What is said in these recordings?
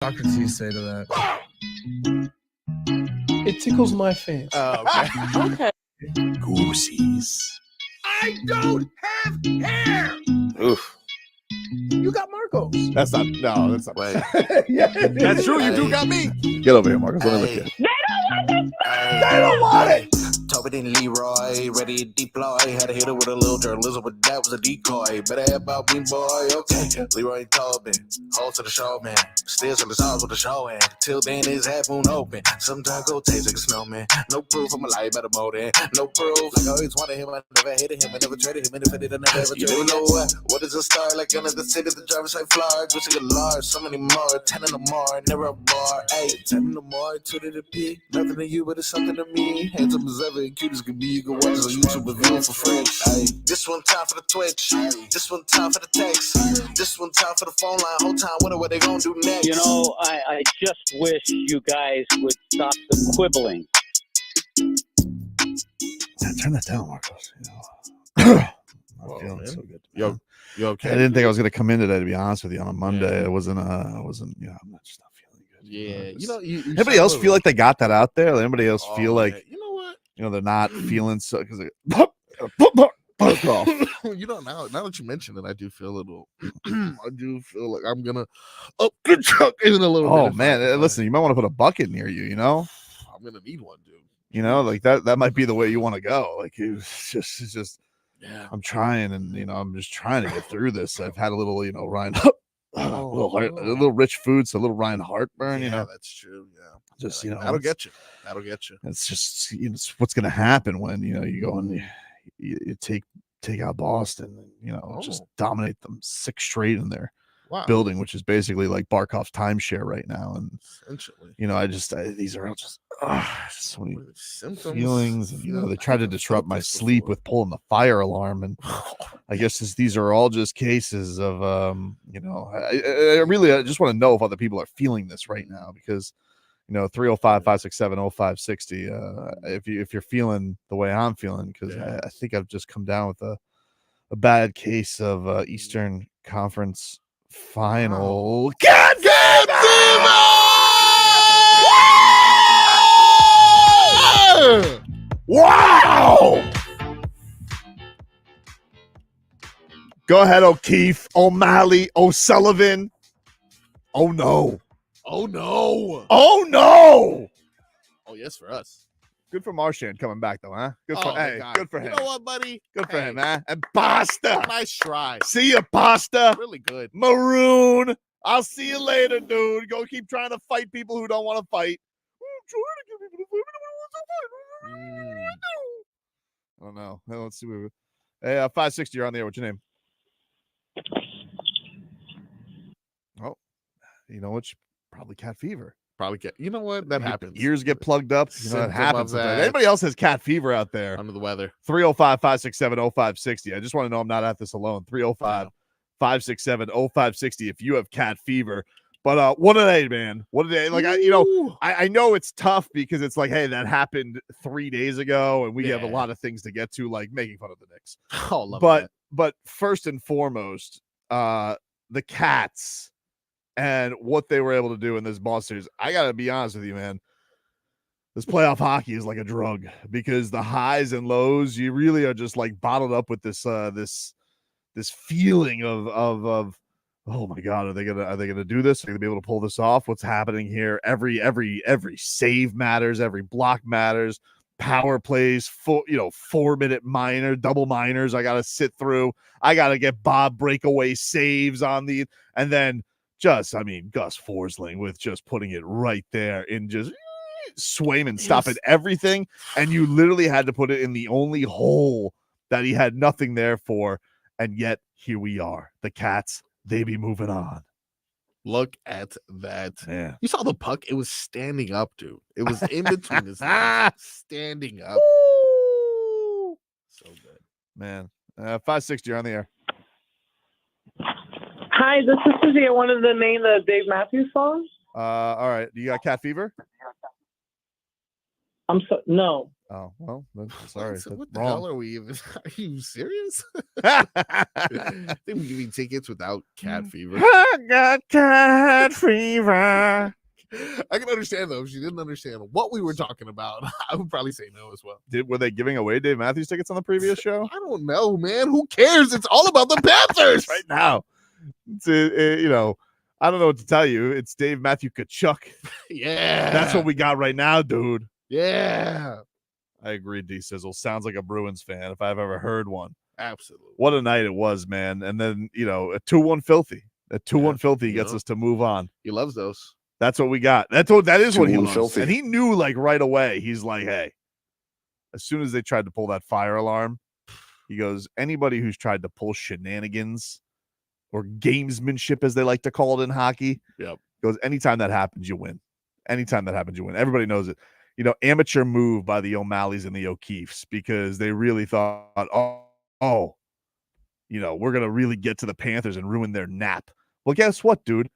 Socrates say to that? It tickles my fancy. Oh, okay. Okay. Goosies. I don't have hair. Oof. You got Marcos. That's not. No, that's not. Wait. Yeah, That's true. You do got me. Get over here, Marcus. Let me look Hey. at you. They don't want it. Tobin and Leroy, ready to deploy. Had to hit it with a little journalism, but that was a decoy. Better have about me, boy. Okay. Leroy and Tobin, hold to the show, man. Still to the stars with the show, and till then his half moon open. Sometimes go taste like a snowman. No proof, I'm a lie about a motive. No proof. Like I always wanted him, I never hated him, I never traded him, and if I did, I never ever traded him. You know what is a star? Like under the city, the driver's like Florida. Just a large, so many more. 10 in the more, never a bar. Hey, 10 in the more, 2 to the P. Nothing to you, but it's something to me. Handsome as ever and cute as can be. You can watch it on YouTube with view for free. Ay, this one time for the Twitch. This one time for the text. This one time for the phone line. Whole time wondering what they gonna do next. You know, I just wish you guys would stop the quibbling. Yeah, turn that down, Marcos. Not feeling so good. Yo, you okay? I didn't think I was going to come in today, to be honest with you. On a Monday, I wasn't. I'm not just not feeling good. Yeah, you anybody else feel like they got that out there? Like anybody else feel like man. You know what? they're not feeling so because off. You know, now that you mention it, I do feel a little. I do feel like I'm gonna up good chuck in a little. Oh bit man, listen, you might want to put a bucket near you. I'm gonna need one, dude. Like that might be the way you want to go. Like it's just. Yeah, I'm trying, and I'm just trying to get through this. I've had a little, Ryan, a little rich food, so a little Ryan heartburn. Yeah, that's true. Yeah, just that'll get you. That'll get you. It's just it's what's going to happen when you go and you take out Boston, and just dominate them 6 straight in their building, which is basically like Barkov's timeshare right now. And essentially, these are all just so many symptoms, feelings, and they tried to disrupt my sleep with pulling the fire alarm, and I guess these are all just cases of I just want to know if other people are feeling this right now, because 305-567-0560 if you're feeling the way I'm feeling, because I think I've just come down with a bad case of Eastern Conference Final. God wow! Go ahead, O'Keefe, O'Malley, O'Sullivan. Oh no! Oh no! Oh no! Oh yes, for us. Good for Marchand coming back though, huh? Good for good for him. You know what, buddy? Good for him, man. And Pasta. Nice try. See you, Pasta. Really good. Maroon. I'll see you later, dude. Go keep trying to fight people who don't want to fight. Oh no. Let's see. Hey, 560, you're on the air. What's your name? Oh, you know what? Probably cat fever. Probably cat. You know what? That happens. Ears get plugged up. That happens. Anybody else has cat fever out there? Under the weather. 305-567-0560. I just want to know I'm not at this alone. 305-567-0560 if you have cat fever. But what a day, man. What a day. Like, I know it's tough because it's like, hey, that happened 3 days ago, and we have a lot of things to get to, like making fun of the Knicks. Oh, love that. But first and foremost, the Cats and what they were able to do in this Boston series. I got to be honest with you, man. This playoff hockey is like a drug, because the highs and lows, you really are just like bottled up with this this feeling of oh my God, are they gonna do this? Are they gonna be able to pull this off? What's happening here? Every save matters, every block matters. Power plays, 4-minute minor, double minors. I gotta sit through. I gotta get Bob breakaway saves on and then Gus Forsling with just putting it right there in just Swayman stopping everything, and you literally had to put it in the only hole that he had nothing there for, and yet here we are. The Cats, they be moving on. Look at that. Yeah. You saw the puck. It was standing up, dude. It was in between his legs, standing up. Woo! So good. Man. 560, you're on the air. Hi, this is Susie. I wanted to name the Dave Matthews song. All right. You got cat fever? No. Oh, well, sorry. So That's what the wrong. hell are we even? Are you serious? I think we give you tickets without cat fever. I got cat fever. I can understand though. If she didn't understand what we were talking about, I would probably say no as well. Were they giving away Dave Matthews tickets on the previous show? I don't know, man. Who cares? It's all about the Panthers Right now. I don't know what to tell you. It's Dave Matthew Kachuk. Yeah, That's what we got right now, dude. Yeah, I agree, D Sizzle. Sounds like a Bruins fan if I've ever heard one. absolutely. What a night it was, man. And then, a 2-1 filthy. A 2-1 filthy gets us to move on. He loves those. That's what we got. That is what he 2-1 loves. filthy. And he knew like right away. He's like, hey, as soon as they tried to pull that fire alarm, he goes, anybody who's tried to pull shenanigans or gamesmanship, as they like to call it in hockey, goes, anytime that happens, you win. Anytime that happens, you win. Everybody knows it. Amateur move by the O'Malleys and the O'Keefes, because they really thought, we're going to really get to the Panthers and ruin their nap. Well, guess what, dude?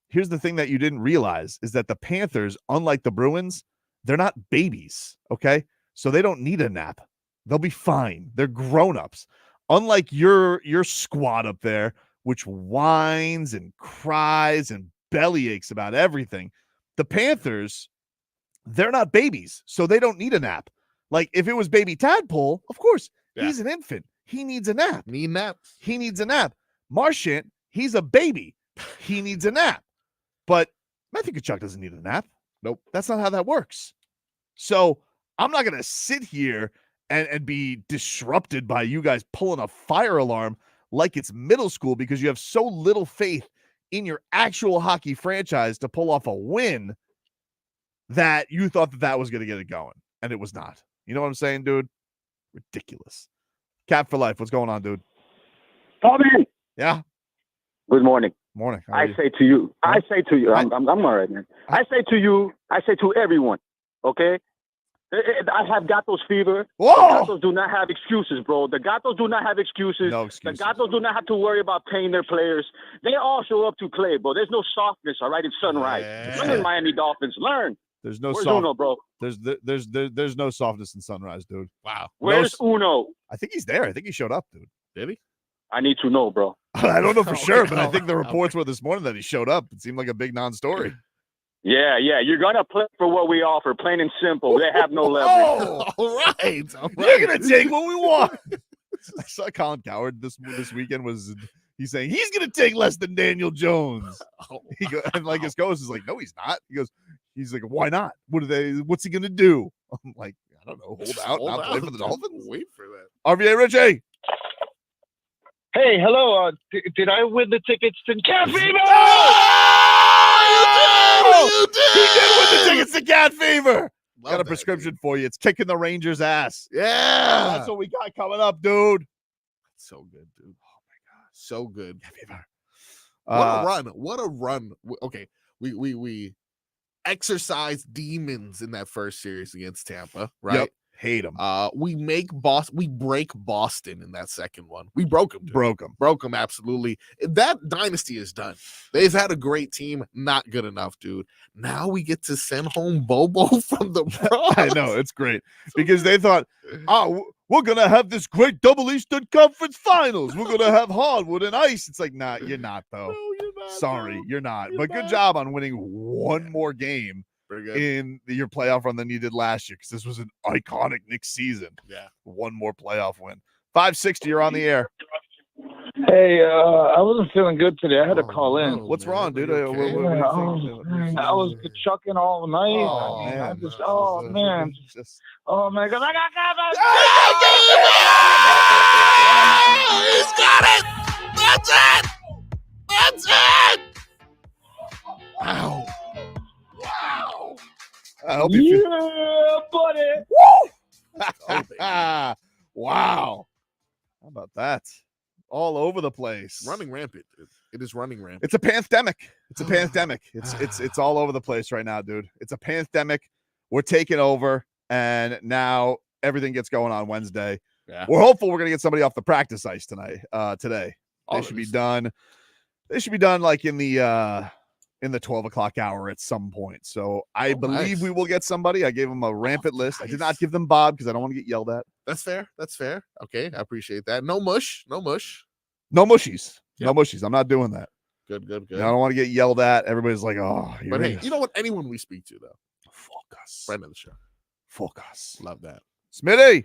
Here's the thing that you didn't realize is that the Panthers, unlike the Bruins, they're not babies, okay? So they don't need a nap. They'll be fine. They're grown-ups. Unlike your squad up there, which whines and cries and belly aches about everything, the Panthers, they're not babies, so they don't need a nap. Like, if it was baby Tadpole, of course, he's an infant. He needs a nap. Need naps. He needs a nap. Marchant, he's a baby. He needs a nap. But Matthew Tkachuk doesn't need a nap. Nope. That's not how that works. So I'm not going to sit here and be disrupted by you guys pulling a fire alarm like it's middle school because you have so little faith in your actual hockey franchise to pull off a win that you thought that was going to get it going. And it was not. You know what I'm saying, dude? Ridiculous. Cap for life. What's going on, dude? Tobin. Yeah. Good morning. Morning. I say to you, I'm all right, man. I say to everyone, okay? I have Gatos fever. Whoa! The Gatos do not have excuses, bro. The Gatos do not have excuses. No excuses. The Gatos do not have to worry about paying their players. They all show up to play, bro. There's no softness, all right, in Sunrise. Yeah. Learn, Miami Dolphins. Learn. There's no Where's Uno, bro? There's no softness in Sunrise, dude. Wow. Where's Uno? I think he's there. I think he showed up, dude. Did he? I need to know, bro. I don't know for sure, but I Okay. think the reports were this morning that he showed up. It seemed like a big non-story. Yeah. You're going to play for what we offer, plain and simple. They have no leverage. All right. You're gonna take what we want. I saw Colin Coward this weekend he's saying he's gonna take less than Daniel Jones. And like his coach is like, no, he's not. He's like, why not? What's he gonna do? I'm like, I don't know. Hold out, play for the Dolphins. Wait for that. RVA Richie. Hey, hello. Did I win the tickets to Cat Fever? You did! He did win the tickets to Cat Fever. Love Got a that, prescription for you. It's kicking the Rangers' ass. dude. Yeah. That's what we got coming up, dude. So good, dude. Oh my god. So good. What What a run. What a run. Okay. We exercised demons in that first series against Tampa, right? Yep. Hate them. We break Boston in that second one. We broke them. Broke them. Absolutely. That dynasty is done. They've had a great team, not good enough, dude. Now we get to send home Bobo from the Bronx. I know, it's great because they thought, we're gonna have this great double Eastern Conference Finals. We're gonna have hardwood and ice. It's like, nah, you're not though. No, you're not. Sorry, bro. you're not. You're But good not. job on winning one more game Pretty good. in your playoff run than you did last year because this was an iconic Knicks season. Yeah. One more playoff win. 560, you're on the air. Hey, I wasn't feeling good today. I had to call in. What's wrong, dude? You okay? What do you Oh, think? man, I was chucking all night. Oh, I mean, man. I just, oh man, Just- oh my God, I got He's got it. That's it. That's it. Wow. Wow. I hope you feel. yeah, buddy. Oh, baby. Wow. How about that? All over the place. Running rampant, dude. It is running rampant. It's a pandemic. It's a pandemic. It's all over the place right now, dude. It's a pandemic. We're taking over, and now everything gets going on Wednesday. Yeah. We're hopeful we're gonna get somebody off the practice ice tonight. Today. They All should of be this. done. They should be done like in the in the 12 o'clock hour at some point. So I believe nice. we will get somebody. I gave them a rampant list. I did not nice. give them Bob because I don't want to get yelled at. That's fair. That's fair. Okay, I appreciate that. No mush. No mush. No mushies. Yep. No mushies. I'm not doing that. Good. I don't want to get yelled at. Everybody's like, oh, But hey, you know what? Anyone we speak to, though. Focus. Friend of the show. Focus. Love that. Smitty.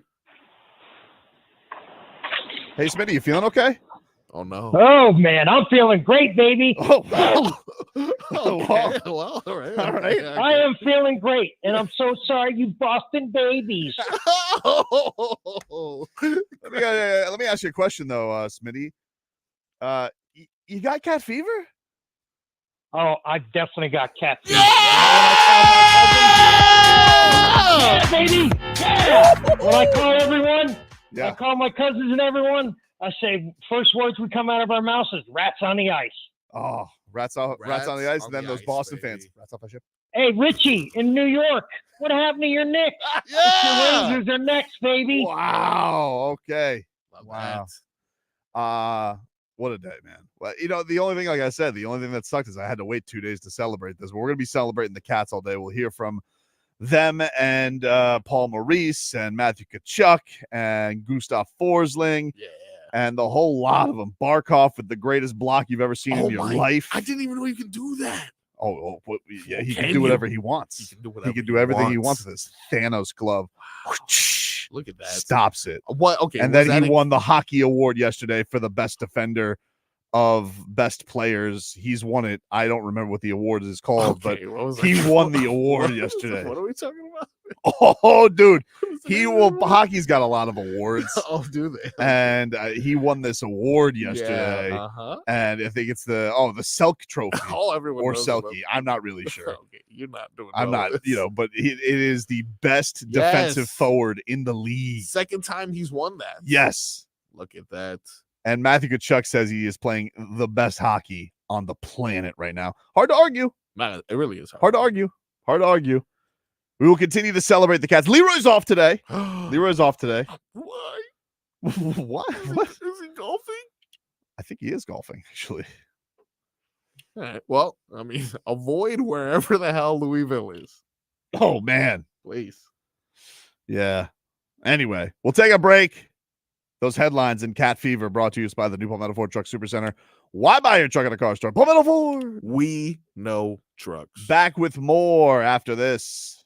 Hey, Smitty, you feeling okay? Oh, no. Oh man, I'm feeling great, baby. Oh, Okay. Well, all right. All right. I am feeling great, and I'm so sorry, you Boston babies. Let me ask you a question, though, Smitty. You got cat fever? Oh, I've definitely got cat fever. Yeah! Yeah, baby. Yeah. When I call everyone, Yeah. I call my cousins and everyone. I say first words we come out of our mouths is "rats on the ice." Oh, rats on the ice, Rats and then on those the Boston ice, fans. baby. Rats off my ship. Hey, Richie in New York, what happened to your Knicks? Yeah! The Rangers are next, baby. Wow. Okay. Love Wow. that. What a day, man. Well, the only thing, like I said, the only thing that sucked is I had to wait 2 days to celebrate this. We're going to be celebrating the Cats all day. We'll hear from them and Paul Maurice and Matthew Tkachuk and Gustav Forsling Yeah. and the whole lot of them. Barkov with the greatest block you've ever seen in your my- life. I didn't even know you could do that. Yeah, he Can can do you? whatever he wants. He can do He whatever can do everything he wants wants. with his Thanos glove. Look at that. Stops it. What? Okay. And was then that he won the hockey award yesterday for the best defender of best players. He's won it. I don't remember what the award is called, Okay, what was but he that? won the award What- yesterday. What are we talking about? Oh, dude. What was the name of the award? Hockey's got a lot of awards. Oh, do they? And he won this award yesterday. Yeah, uh-huh. And I think it's the Selk trophy Oh, everyone or knows about- Selkie. I'm not really sure. Okay, you're not doing. I'm well not, with this. but it is the best defensive Yes. forward in the league. Second time he's won that. Yes. Look at that. And Matthew Tkachuk says he is playing the best hockey on the planet right now. Hard to argue. Man, it really is Hard to argue. Hard to argue. We will continue to celebrate the Cats. Leroy's off today. Leroy's off today. Why? What? Is he golfing? I think he is golfing, actually. All right. Well, I mean, avoid wherever the hell Louisville is, Oh, man. please. Yeah. Anyway, we'll take a break. Those headlines in Cat Fever brought to you by the new Palmetto Ford Truck Supercenter. Why buy your truck at a car store? Palmetto Ford. We know trucks. Back with more after this.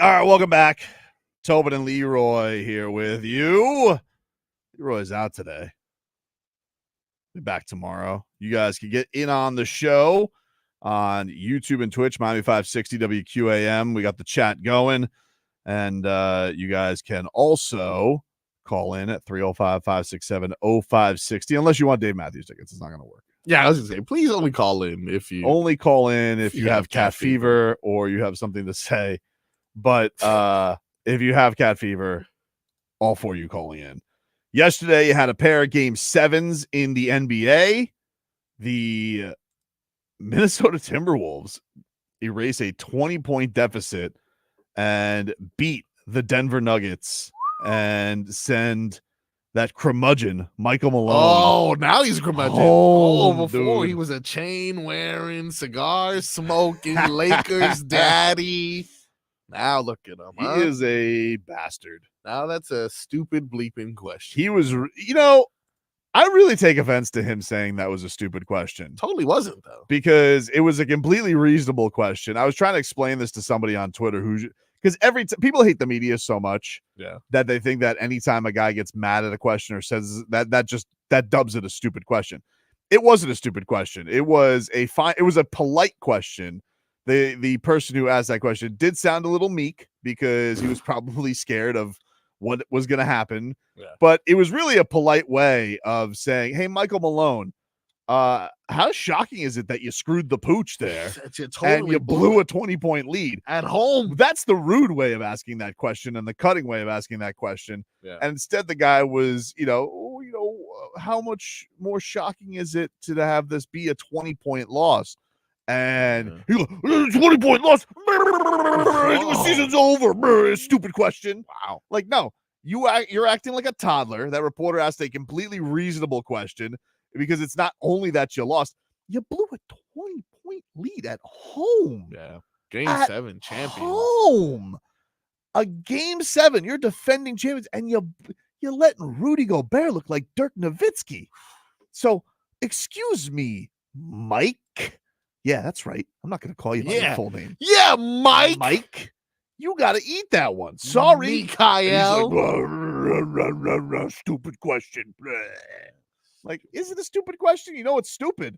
All right, welcome back. Tobin and Leroy here with you. Leroy's out today. Be back tomorrow. You guys can get in on the show on YouTube and Twitch, Miami 560 WQAM. We got the chat going. And you guys can also call in at 305-567-0560. Unless you want Dave Matthews tickets, it's not going to work. Yeah, I was going to say, please only call in if you have cat fever or you have something to say. But if you have cat fever, all for you calling in. Yesterday, you had a pair of game 7s in the NBA. The Minnesota Timberwolves erase a 20-point deficit and beat the Denver Nuggets and send that curmudgeon, Michael Malone. Oh, now he's curmudgeon. Before dude. he was a chain-wearing, cigar-smoking Lakers daddy. Now look at him. He is a bastard. Now that's a stupid bleeping question. He was, I really take offense to him saying that was a stupid question. Totally wasn't, though. Because it was a completely reasonable question. I was trying to explain this to somebody on Twitter because people hate the media so much that they think that anytime a guy gets mad at a question or says that dubs it a stupid question. It wasn't a stupid question. It was a polite question. The person who asked that question did sound a little meek because he was probably scared of what was going to happen. Yeah. But it was really a polite way of saying, hey, Michael Malone, how shocking is it that you screwed the pooch there and you blew a 20-point lead at home? That's the rude way of asking that question and the cutting way of asking that question. Yeah. And instead the guy was, how much more shocking is it to have this be a 20-point loss? And he goes, 20-point loss. The season's over. Stupid question. Wow. Like, no, you're acting like a toddler. That reporter asked a completely reasonable question because it's not only that you lost, you blew a 20-point lead at home. Yeah. Game 7 champion. Home. A game 7. You're defending champions and you're letting Rudy Gobert look like Dirk Nowitzki. So, excuse me, Mike. Yeah, that's right. I'm not going to call you by your full name. Yeah, Mike. Mike, you got to eat that one. Sorry. Mikael. Like, stupid question. Like, is it a stupid question? You know it's stupid.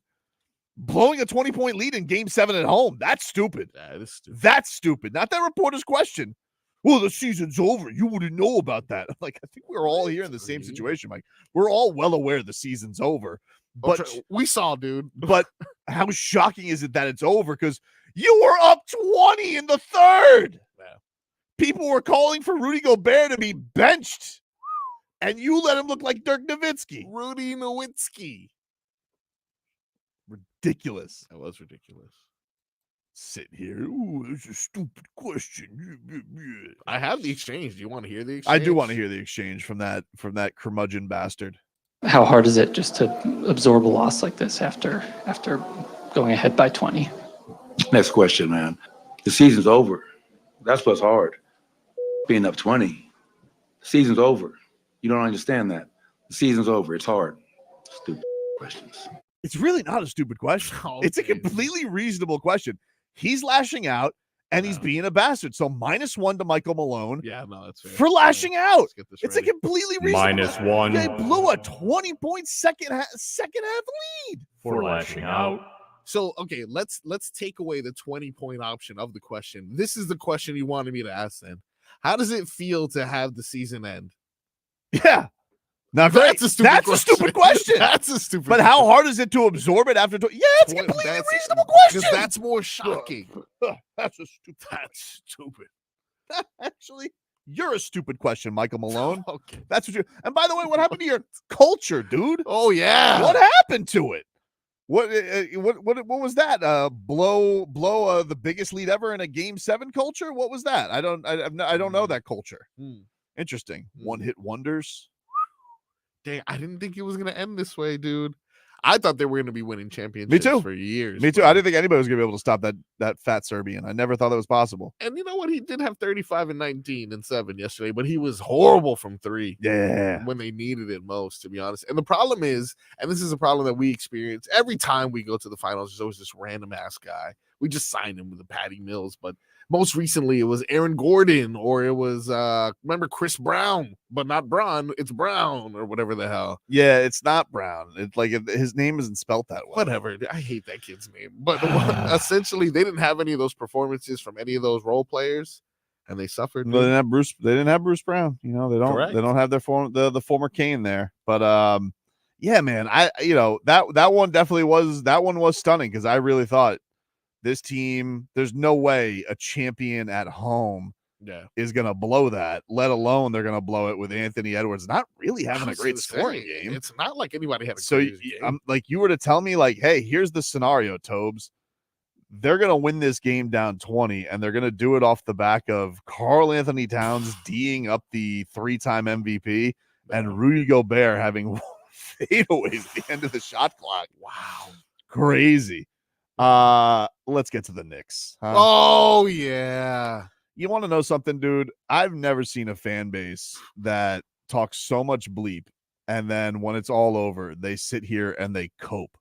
Blowing a 20-point lead in game 7 at home. That's stupid. That is stupid. That's stupid. Not that reporter's question. Well, the season's over. You wouldn't know about that. Like, I think we're all here in the same situation, Mike. We're all well aware the season's over. But we saw, dude. But how shocking is it that it's over? Because you were up 20 in the third. Yeah. People were calling for Rudy Gobert to be benched, and you let him look like Dirk Nowitzki. Rudy Nowitzki. Ridiculous. That was ridiculous. Sitting here. Ooh, that's a stupid question. I have the exchange. Do you want to hear the exchange? I do want to hear the exchange from that curmudgeon bastard. How hard is it just to absorb a loss like this after going ahead by 20? Next question, man. The season's over. That's what's hard. Being up 20. The season's over. You don't understand that. The season's over. It's hard. Stupid questions. It's really not a stupid question. It's a completely reasonable question. He's lashing out and he's being a bastard. So -1 to Michael Malone. Yeah, no, that's fair. For lashing out. It's ready. a completely reasonable. -1. They blew a 20-point second half lead for lashing out. So, okay, let's take away the 20-point option of the question. This is the question you wanted me to ask then. How does it feel to have the season end? Yeah. Not That's a stupid question. A stupid question. That's a stupid But question. how hard is it to absorb it after? Yeah, it's a completely reasonable question. That's more shocking. That's stupid. Actually, you're a stupid question, Michael Malone. Okay. That's what you. And by the way, what happened to your culture, dude? Oh yeah. What happened to it? What was that? Blow the biggest lead ever in a game 7 culture? What was that? I don't know that culture. Interesting. One-hit wonders. Dang, I didn't think it was going to end this way, dude. I thought they were going to be winning championships for years. Me too. I didn't think anybody was going to be able to stop that fat Serbian. I never thought that was possible. And you know what? He did have 35 and 19 and 7 yesterday, but he was horrible from 3. Yeah. When they needed it most, to be honest. And the problem is, and this is a problem that we experience every time we go to the finals, there's always this random ass guy we just signed him with the Patty Mills. But most recently, it was Aaron Gordon, or it was remember Chris Brown, but not Braun. It's Brown or whatever the hell. Yeah, it's not Brown. It's like his name isn't spelt that way. Whatever. I hate that kid's name. But essentially, they didn't have any of those performances from any of those role players, and they suffered. They didn't have Bruce. They didn't have Bruce Brown. You know, they don't. Correct. They don't have their the former Kane there. But yeah, man. That one definitely was. That one was stunning because I really thought this team. There's no way a champion at home is going to blow that, let alone they're going to blow it with Anthony Edwards not really having a great scoring game. It's not like anybody had a crazy game. Like you were to tell me like, hey, here's the scenario, Tobes. They're going to win this game down 20, and they're going to do it off the back of Karl Anthony Towns D'ing up the 3-time MVP and Rudy Gobert having fadeaways at the end of the shot clock. Wow. Crazy. Let's get to the Knicks. Oh, yeah. You want to know something, dude? I've never seen a fan base that talks so much bleep, and then when it's all over, they sit here and they cope.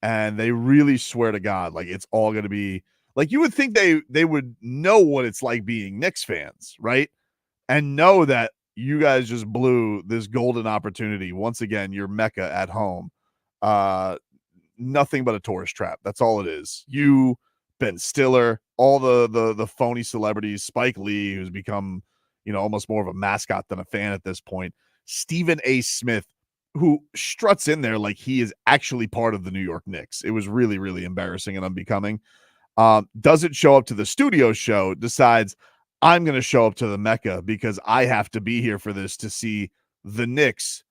And they really swear to God, like it's all going to be like you would think they would know what it's like being Knicks fans, right? And know that you guys just blew this golden opportunity. Once again, your Mecca at home. Nothing but a tourist trap. That's all it is. You, Ben Stiller, all the phony celebrities, Spike Lee, who's become, almost more of a mascot than a fan at this point. Stephen A. Smith, who struts in there like he is actually part of the New York Knicks. It was really, really embarrassing and unbecoming. Doesn't show up to the studio show, decides I'm going to show up to the Mecca because I have to be here for this to see the Knicks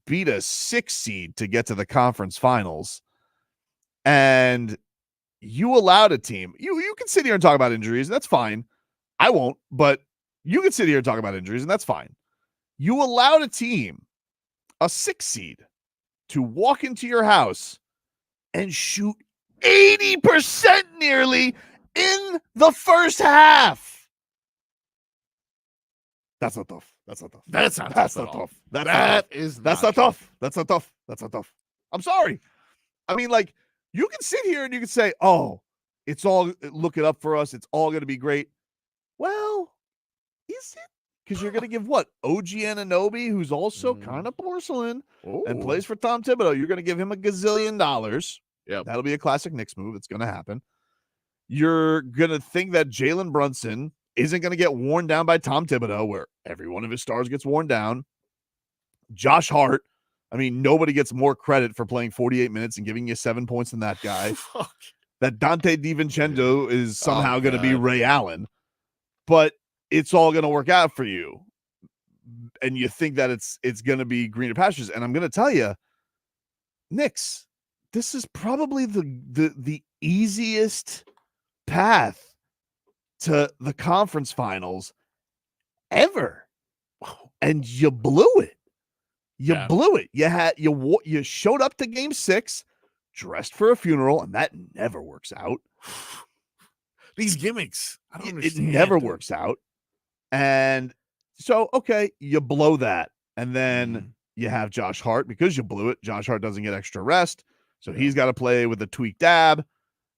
beat a 6 seed to get to the conference finals. And you allowed a team. You can sit here and talk about injuries, and that's fine. I won't, but you can sit here and talk about injuries, and that's fine. You allowed a team, a 6 seed, to walk into your house and shoot 80% nearly in the first half. That's not tough. That's not tough. That's not That's tough. not tough. That's not tough. That's not tough. That's not tough. I'm sorry. I mean, like, you can sit here and you can say, oh, it's all, look it up for us. It's all going to be great. Well, is it? Because you're going to give what? OG Anunoby, who's also kind of porcelain and plays for Tom Thibodeau. You're going to give him $1 gazillion. Yep. That'll be a classic Knicks move. It's going to happen. You're going to think that Jalen Brunson isn't going to get worn down by Tom Thibodeau, where every one of his stars gets worn down. Josh Hart. I mean, nobody gets more credit for playing 48 minutes and giving you 7 points than that guy. That Dante DiVincenzo is somehow going to be Ray Allen. But it's all going to work out for you. And you think that it's going to be greener pastures. And I'm going to tell you, Knicks, this is probably the easiest path to the conference finals ever. And you blew it. You blew it. You showed up to game 6, dressed for a funeral, and that never works out. These gimmicks. I don't understand. It never works out. And so, okay, you blow that. And then you have Josh Hart because you blew it. Josh Hart doesn't get extra rest. So he's got to play with a tweaked ab.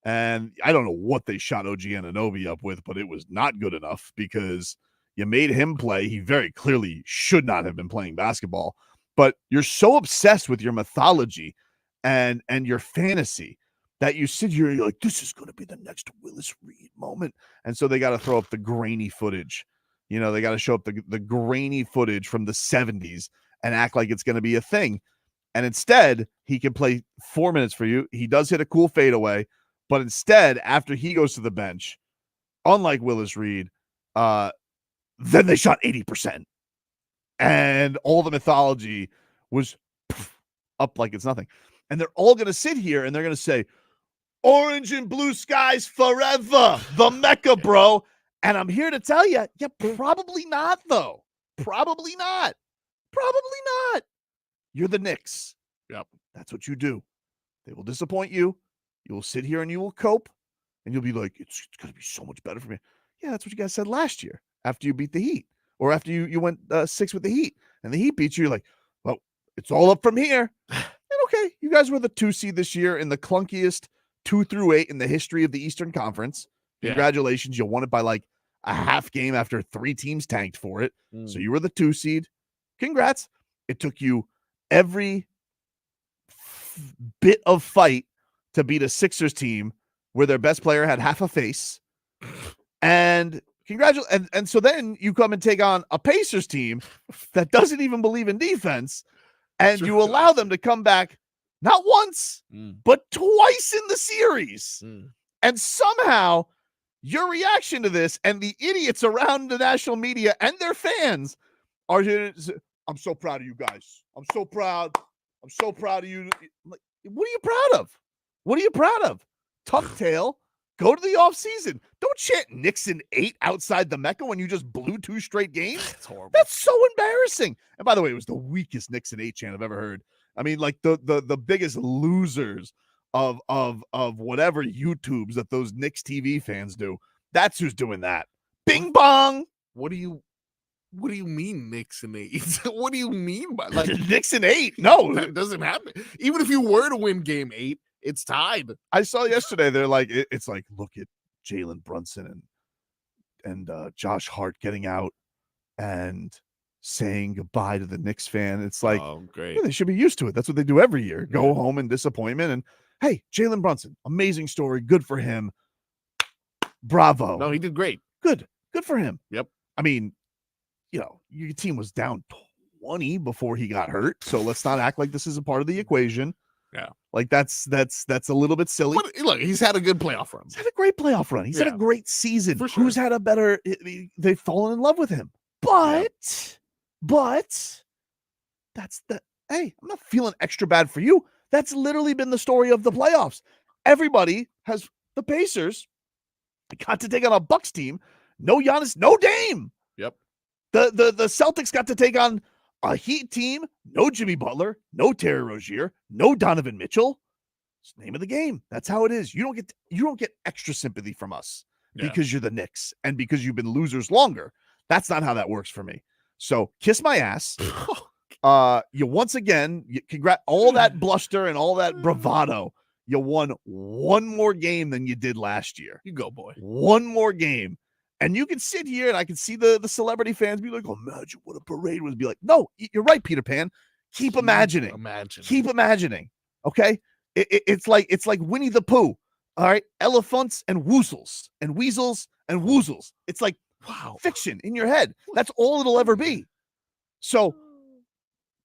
And I don't know what they shot OG Anunoby up with, but it was not good enough because you made him play. He very clearly should not have been playing basketball. But you're so obsessed with your mythology and your fantasy that you sit here and you're like, this is going to be the next Willis Reed moment. And so they got to throw up the grainy footage. They got to show up the grainy footage from the 70s and act like it's going to be a thing. And instead, he can play 4 minutes for you. He does hit a cool fadeaway. But instead, after he goes to the bench, unlike Willis Reed, then they shot 80%. And all the mythology was up like it's nothing. And they're all going to sit here and they're going to say, orange and blue skies forever, the Mecca, bro. And I'm here to tell you, probably not, though. Probably not. Probably not. You're the Knicks. Yep. That's what you do. They will disappoint you. You will sit here and you will cope. And you'll be like, it's going to be so much better for me. Yeah, that's what you guys said last year after you beat the Heat. Or after you went 6 with the Heat. And the Heat beat you, you're like, well, it's all up from here. And okay, you guys were the 2 seed this year in the clunkiest 2 through 8 in the history of the Eastern Conference. Congratulations. You won it by like a half game after 3 teams tanked for it. So you were the 2 seed. Congrats. It took you every bit of fight to beat a Sixers team where their best player had half a face. And and so then you come and take on a Pacers team that doesn't even believe in defense, and you allow them to come back not once, but twice in the series. And somehow your reaction to this and the idiots around the national media and their fans are, I'm so proud of you guys. I'm so proud. I'm so proud of you. Like, what are you proud of? What are you proud of? Tuck tail. Go to the offseason. Don't chant Knicks in 8 outside the Mecca when you just blew 2 straight games. That's horrible. That's so embarrassing. And by the way, it was the weakest Knicks in 8 chant I've ever heard. I mean, like the biggest losers of whatever YouTubes that those Knicks TV fans do. That's who's doing that. Bing bong. What do you mean Knicks in 8? What do you mean by like Knicks in 8? No, that doesn't happen. Even if you were to win game 8, it's tied. I saw yesterday. They're like, it's like, look at Jalen Brunson and Josh Hart getting out and saying goodbye to the Knicks fan. It's like, oh, great. Yeah, they should be used to it. That's what they do every year. Go home in disappointment. And hey, Jalen Brunson, amazing story. Good for him. Bravo. No, he did great. Good for him. Yep. I mean, your team was down 20 before he got hurt. So let's not act like this is a part of the equation. Yeah. Like that's a little bit silly. But look, he's had a good playoff run. He's had a great playoff run. He's had a great season. For sure. Who's had a better, they've fallen in love with him. But that's hey, I'm not feeling extra bad for you. That's literally been the story of the playoffs. Everybody has the Pacers got to take on a Bucks team. No Giannis, no Dame. Yep. The Celtics got to take on a Heat team, no Jimmy Butler, no Terry Rozier, no Donovan Mitchell. It's the name of the game. That's how it is. You don't get extra sympathy from us because you're the Knicks and because you've been losers longer. That's not how that works for me. So kiss my ass. You once again, all that bluster and all that bravado. You won one more game than you did last year. You go, boy. One more game. And you can sit here and I can see the celebrity fans be like, oh, imagine what a parade would be like. No, you're right, Peter Pan. Keep imagining. Keep imagining. Okay? It's like Winnie the Pooh. All right? Elephants and woozles and weasels and woozles. It's like, wow, fiction in your head. That's all it'll ever be. So,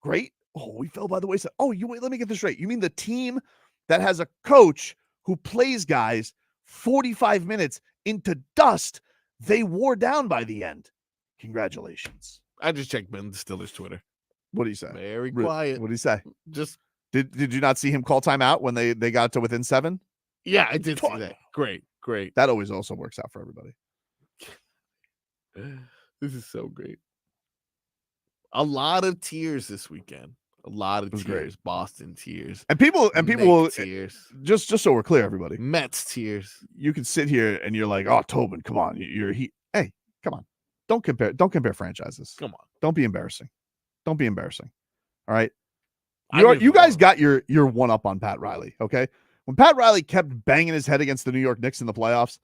great. Oh, we fell by the wayside. Oh, wait, let me get this straight. You mean the team that has a coach who plays guys 45 minutes into dust they wore down by the end? Congratulations. I just checked Ben Stiller's Twitter. What did he say? Very quiet. What did he say? Just did you not see him call timeout when they got to within 7? Yeah, I did see that. Great. That always also works out for everybody. This is so great. A lot of tears this weekend. A lot of tears. Great. Boston tears. And people will tears. Just so we're clear, everybody. Mets tears. You can sit here and you're like, oh, Tobin, come on. Hey, come on. Don't compare franchises. Come on. Don't be embarrassing. All right. You guys got your one up on Pat Riley. Okay. When Pat Riley kept banging his head against the New York Knicks in the playoffs,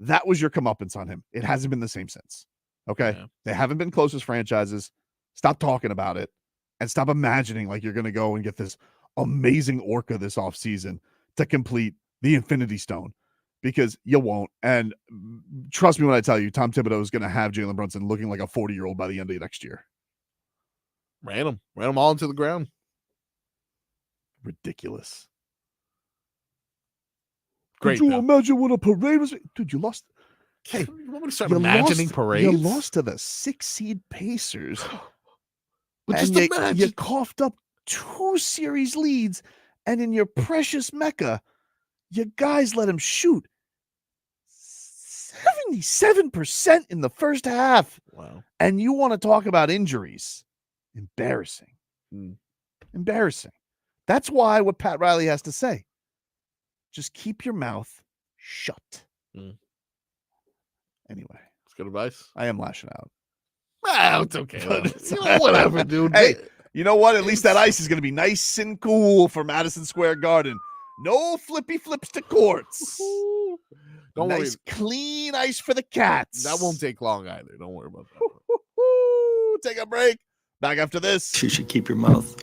that was your comeuppance on him. It hasn't been the same since. Okay. Yeah. They haven't been close as franchises. Stop talking about it. And stop imagining like you're going to go and get this amazing orca this offseason to complete the Infinity Stone, because you won't. And trust me when I tell you, Tom Thibodeau is going to have Jalen Brunson looking like a 40-year-old by the end of next year. Ran them all into the ground. Ridiculous. Great. Could you imagine what a parade was? Dude, you lost. Hey, you want me to start imagining parades? You lost to the 6-seed Pacers. And you coughed up 2 series leads, and in your precious Mecca, you guys let him shoot 77% in the first half. Wow. And you want to talk about injuries. Embarrassing. Embarrassing. That's why what Pat Riley has to say. Just keep your mouth shut. Anyway. That's good advice. I am lashing out. Well, it's okay. Whatever, dude. Hey, you know what? At least that ice is going to be nice and cool for Madison Square Garden. No flippy flips to courts. Don't Nice, clean ice for the Cats. That won't take long either. Don't worry about that. Take a break. Back after this. You should keep your mouth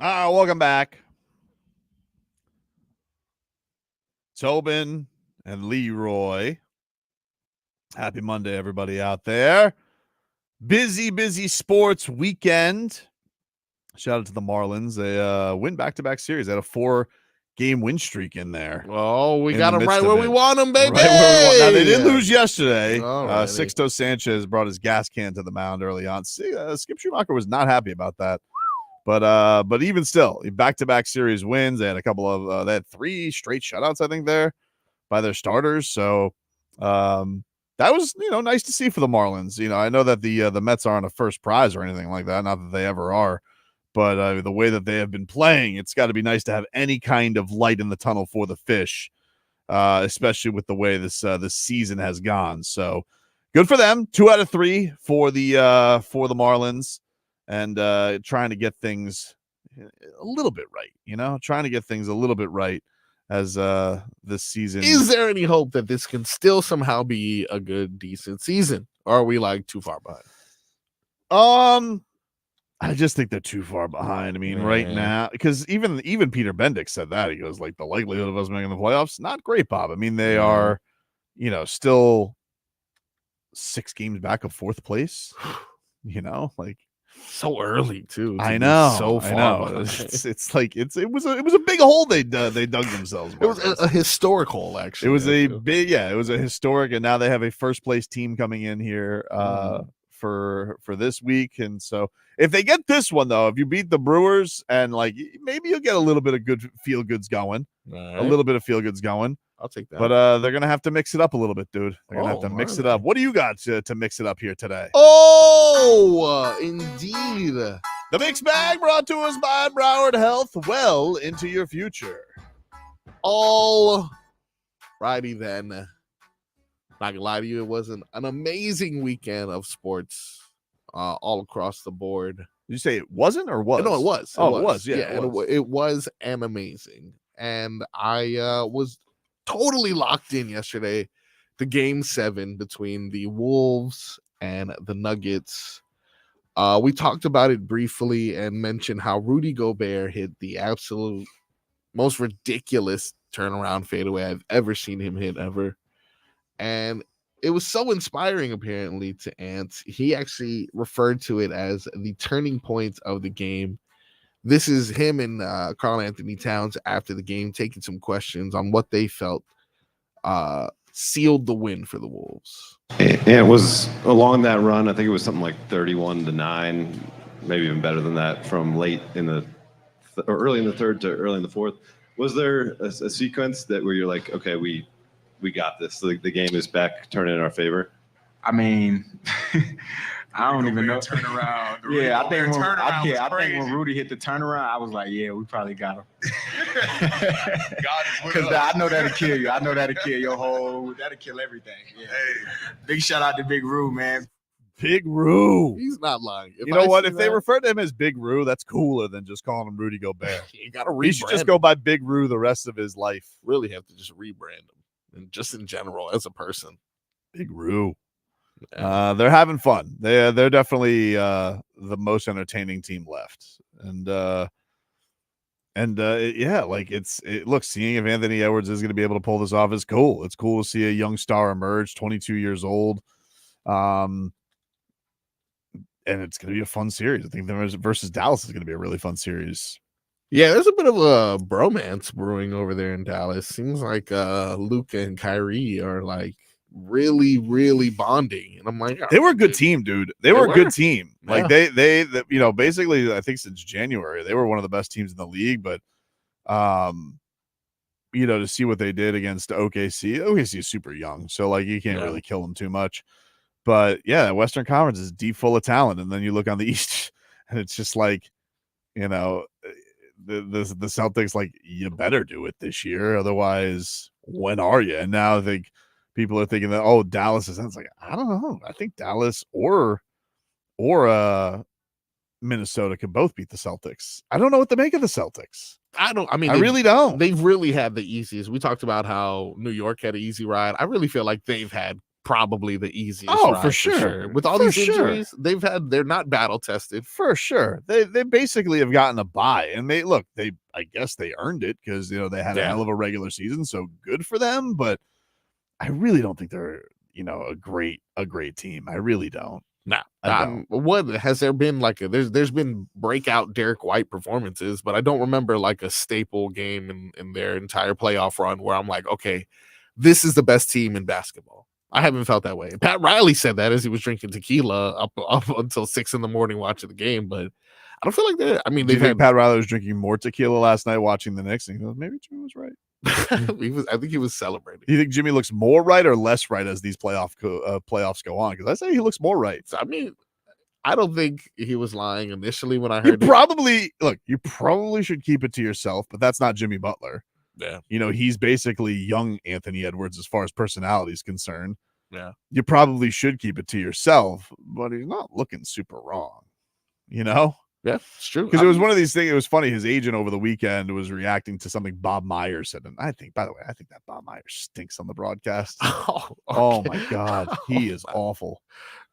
Welcome back. Tobin and Leroy. Happy Monday, everybody out there. Busy sports weekend. Shout out to the Marlins. They win back-to-back series. They had a 4-game win streak in there. Oh, we got them right where we want them, baby. Right where we want. Now, they did lose yesterday. Alrighty. Sixto Sanchez brought his gas can to the mound early on. Skip Schumacher was not happy about that. But even still, back-to-back series wins. They had a couple of they had 3 straight shutouts, I think, there by their starters. So that was nice to see for the Marlins. I know that the Mets aren't a first prize or anything like that, not that they ever are. But the way that they have been playing, it's got to be nice to have any kind of light in the tunnel for the fish, especially with the way this season has gone. So good for them. 2 out of 3 for the Marlins, and trying to get things a little bit right. Trying to get things a little bit right as this season. Is there any hope that this can still somehow be a good, decent season? Or are we too far behind? I just think they're too far behind. I mean, right now, because even Peter Bendick said that. He goes, the likelihood of us making the playoffs, not great, Bob. I mean, they are, still 6 games back of 4th place. So early too. I know. So far. I know. It was a big hole they dug themselves. It was a historic hole, actually. It was it was a historic, and now they have a first place team coming in here for this week. And so if they get this one, though, if you beat the Brewers, and maybe you'll get a little bit of good feel goods going. Right. A little bit of feel goods going. I'll take that. But they're gonna have to mix it up a little bit, dude. They're gonna have to mix it up. What do you got to mix it up here today? Oh, indeed. The mixed bag brought to us by Broward Health. Well into your future. All righty then. Not gonna lie to you, it was an amazing weekend of sports all across the board. Did you say it wasn't or was? No, it was. It was. Yeah, it was an amazing. And I was totally locked in yesterday. The game 7 between the Wolves and the Nuggets. We talked about it briefly and mentioned how Rudy Gobert hit the absolute most ridiculous turnaround fadeaway I've ever seen him hit ever. And it was so inspiring, apparently, to Ant. He actually referred to it as the turning point of the game. This is him and Karl Anthony Towns after the game taking some questions on what they felt sealed the win for the Wolves. And it was along that run. I think it was something like 31-9, maybe even better than that, from late in the or early in the third to early in the fourth. Was there a sequence where you're like, okay, we got this. The game is back, turning in our favor? I mean, I don't even know. Turnaround. Yeah, I think when Rudy hit the turnaround, I was like, yeah, we probably got him. Because I know that'll kill you. I know that'll kill that'll kill everything. Yeah. Hey. Big shout out to Big Roo, man. Big Roo. He's not lying. You know what? If they refer to him as Big Roo, that's cooler than just calling him Rudy Gobert. You got to He should just go by Big Roo the rest of his life. Really have to just rebrand him, and just in general as a person. Big Roo. They're having fun. They're definitely the most entertaining team left, and look, seeing if Anthony Edwards is going to be able to pull this off is cool. It's cool to see a young star emerge, 22 years old, and it's going to be a fun series. I think versus Dallas is going to be a really fun series. Yeah, there's a bit of a bromance brewing over there in Dallas. Seems like Luka and Kyrie are really, really bonding, and I'm like, they were a good team, dude. They were a good team. Yeah. They basically, I think since January, they were one of the best teams in the league. But, to see what they did against OKC is super young, so you can't really kill them too much. But yeah, Western Conference is deep full of talent, and then you look on the East, and it's just the Celtics, you better do it this year, otherwise, when are you? And now I think people are thinking that, Dallas is. It's I don't know. I think Dallas or Minnesota can both beat the Celtics. I don't know what to make of the Celtics. I really don't. They've really had the easiest. We talked about how New York had an easy ride. I really feel like they've had probably the easiest. Oh, ride, for sure. With all For these sure. injuries, they're not battle tested. For sure. They basically have gotten a bye, and I guess they earned it because they had a hell of a regular season, so good for them. But I really don't think they're a great team. I really don't. What has there been there's been breakout Derek White performances, but I don't remember like a staple game in their entire playoff run where I'm like, okay, this is the best team in basketball. I haven't felt that way. Pat Riley said that as he was drinking tequila up until 6 a.m. watching the game, but I don't feel like that. I mean, Do you think Pat Riley was drinking more tequila last night watching the Knicks? And he goes, maybe Jimmy was right. I think he was celebrating. Do you think Jimmy looks more right or less right as these playoffs go on? Because I say he looks more right. I mean, I don't think he was lying initially when I heard You probably should keep it to yourself, but that's not Jimmy Butler. Yeah. He's basically young Anthony Edwards as far as personality is concerned. Yeah. You probably should keep it to yourself, but he's not looking super wrong. Yeah, it's true. Because it was one of these things. It was funny. His agent over the weekend was reacting to something Bob Myers said. And I think that Bob Myers stinks on the broadcast. Oh my God. He is awful.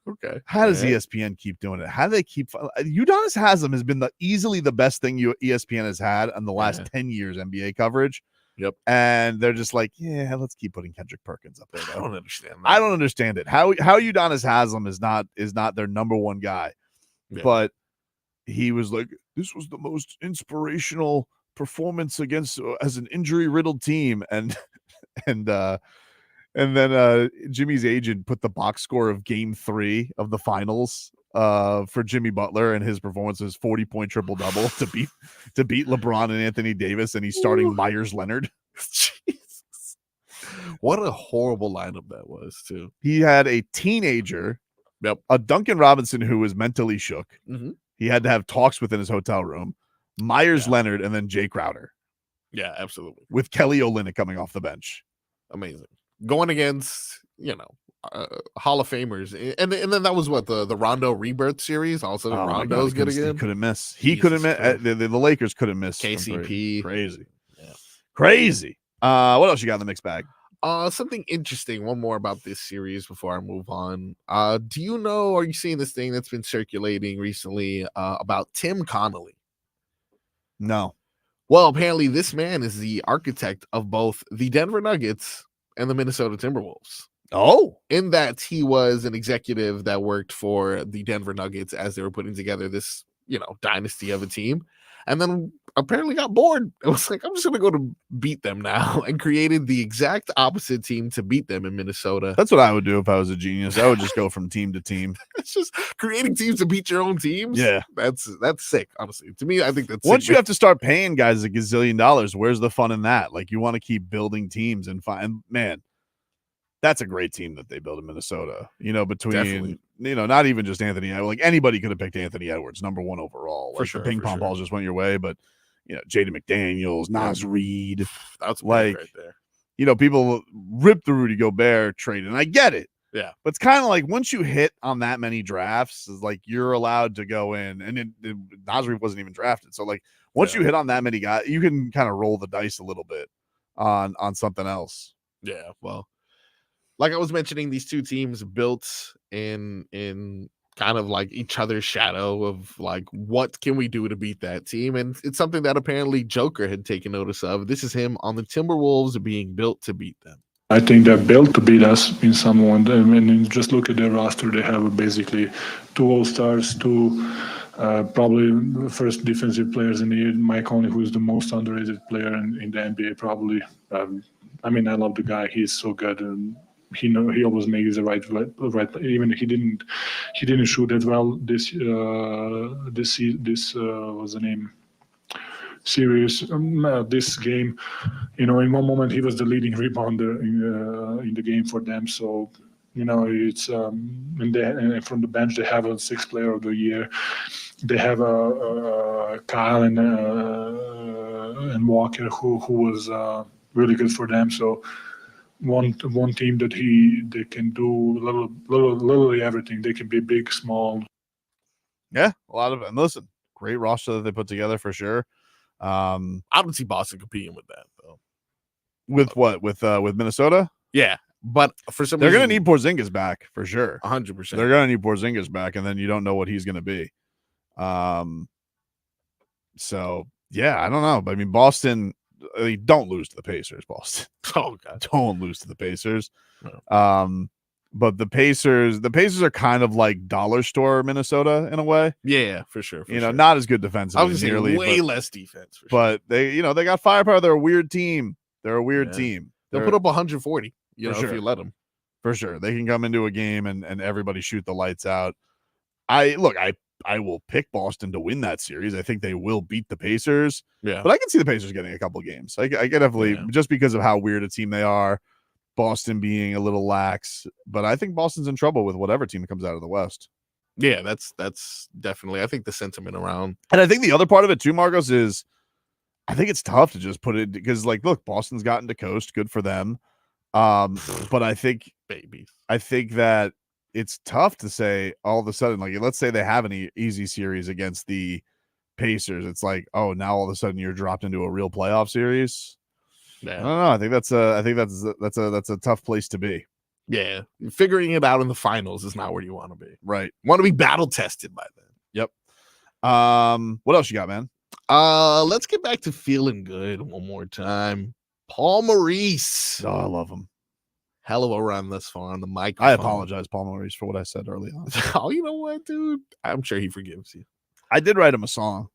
Okay. How does ESPN keep doing it? How do they keep Udonis Haslem has been easily the best thing ESPN has had in the last 10 years NBA coverage. Yep. And they're just like, yeah, let's keep putting Kendrick Perkins up there. I don't understand that. I don't understand it. How Udonis Haslem is not their number one guy. Yeah. But he was like, this was the most inspirational performance against as an injury-riddled team. And then Jimmy's agent put the box score of game 3 of the finals for Jimmy Butler, and his performance is 40-point triple-double to beat LeBron and Anthony Davis, and he's starting Myers Leonard. Jesus. What a horrible lineup that was, too. He had a teenager, a Duncan Robinson who was mentally shook. Mm-hmm. He had to have talks within his hotel room. Myers Leonard, and then Jay Crowder. Yeah, absolutely. With Kelly Olynyk coming off the bench. Amazing. Going against, Hall of Famers. And then that was what, the Rondo Rebirth series? Also, Rondo's good again? He couldn't miss. He couldn't miss. The Lakers couldn't miss. KCP. Crazy. Yeah. Crazy. What else you got in the mixed bag? Something interesting. One more about this series before I move on. Are you seeing this thing that's been circulating recently about Tim Connolly? No. Well, apparently this man is the architect of both the Denver Nuggets and the Minnesota Timberwolves. Oh. In that he was an executive that worked for the Denver Nuggets as they were putting together this, dynasty of a team. And then apparently got bored. It was like, I'm just going to go to beat them now, and created the exact opposite team to beat them in Minnesota. That's what I would do if I was a genius. I would just go from team to team. It's just creating teams to beat your own teams. Yeah. That's sick, honestly. To me, I think that's once sick. You have to start paying guys $1 gazillion, where's the fun in that? Like, you want to keep building teams and find, man, that's a great team that they built in Minnesota. Between Definitely. Not even just Anthony. Like, anybody could have picked Anthony Edwards, number 1 overall. For Like, sure, the ping pong balls just went your way, but Jaden McDaniels, Nas Reed. That's like right there. People rip the Rudy Gobert trade, and I get it. Yeah. But it's kind of like once you hit on that many drafts, it's like you're allowed to go in, and Nas Reed wasn't even drafted. So like once you hit on that many guys, you can kind of roll the dice a little bit on something else. Yeah. Well, like I was mentioning, these two teams built in kind of like each other's shadow of like, what can we do to beat that team? And it's something that apparently Joker had taken notice of. This is him on the Timberwolves being built to beat them. I think they're built to beat us in someone. I mean, just look at their roster. They have basically 2 All-Stars, 2 probably the first defensive players in the year. Mike Conley, who is the most underrated player in the NBA, probably. I mean, I love the guy. He's so good, and he always makes the right. Even he didn't shoot that well this was the name. Series this game, in one moment he was the leading rebounder in the game for them. So it's and from the bench they have a 6th player of the year. They have Kyle and Walker who was really good for them. So one team that they can do literally everything. They can be big, small. Yeah, a lot of it. And listen, great roster that they put together for sure. I don't see Boston competing with that though. With what? With Minnesota? Yeah, But for some they're reason, going to need Porzingis back for sure. 100%. They're going to need Porzingis back, and then you don't know what he's going to be. So yeah, I don't know. But I mean, Boston, don't lose to the Pacers. Boston, oh god, don't lose to the Pacers. No. But the Pacers are kind of like dollar store Minnesota in a way. Yeah, for sure. Not as good defensively. I was going to say way less defense. But they got firepower. They're a weird team. Team. They'll put up 140. If you let them. For sure, they can come into a game and everybody shoot the lights out. I will pick Boston to win that series. I think they will beat the Pacers. Yeah, but I can see the Pacers getting a couple games. I can definitely just because of how weird a team they are. Boston being a little lax, but I think Boston's in trouble with whatever team comes out of the West. Yeah, that's definitely. I think the sentiment around, and I think the other part of it too, Marcos, is I think it's tough to just put it because, look, Boston's gotten to coast, good for them. But I think that it's tough to say all of a sudden, let's say they have an easy series against the Pacers. It's like, oh, now all of a sudden you're dropped into a real playoff series. Yeah. I don't know. I think that's a tough place to be. Yeah. Figuring it out in the finals is not where you want to be. Right. You want to be battle tested by then. Yep. What else you got, man? Let's get back to feeling good one more time. Paul Maurice. Oh, I love him. Hell of a run thus far on the microphone. I apologize, Paul Maurice, for what I said early on. Oh, you know what, dude? I'm sure he forgives you. I did write him a song.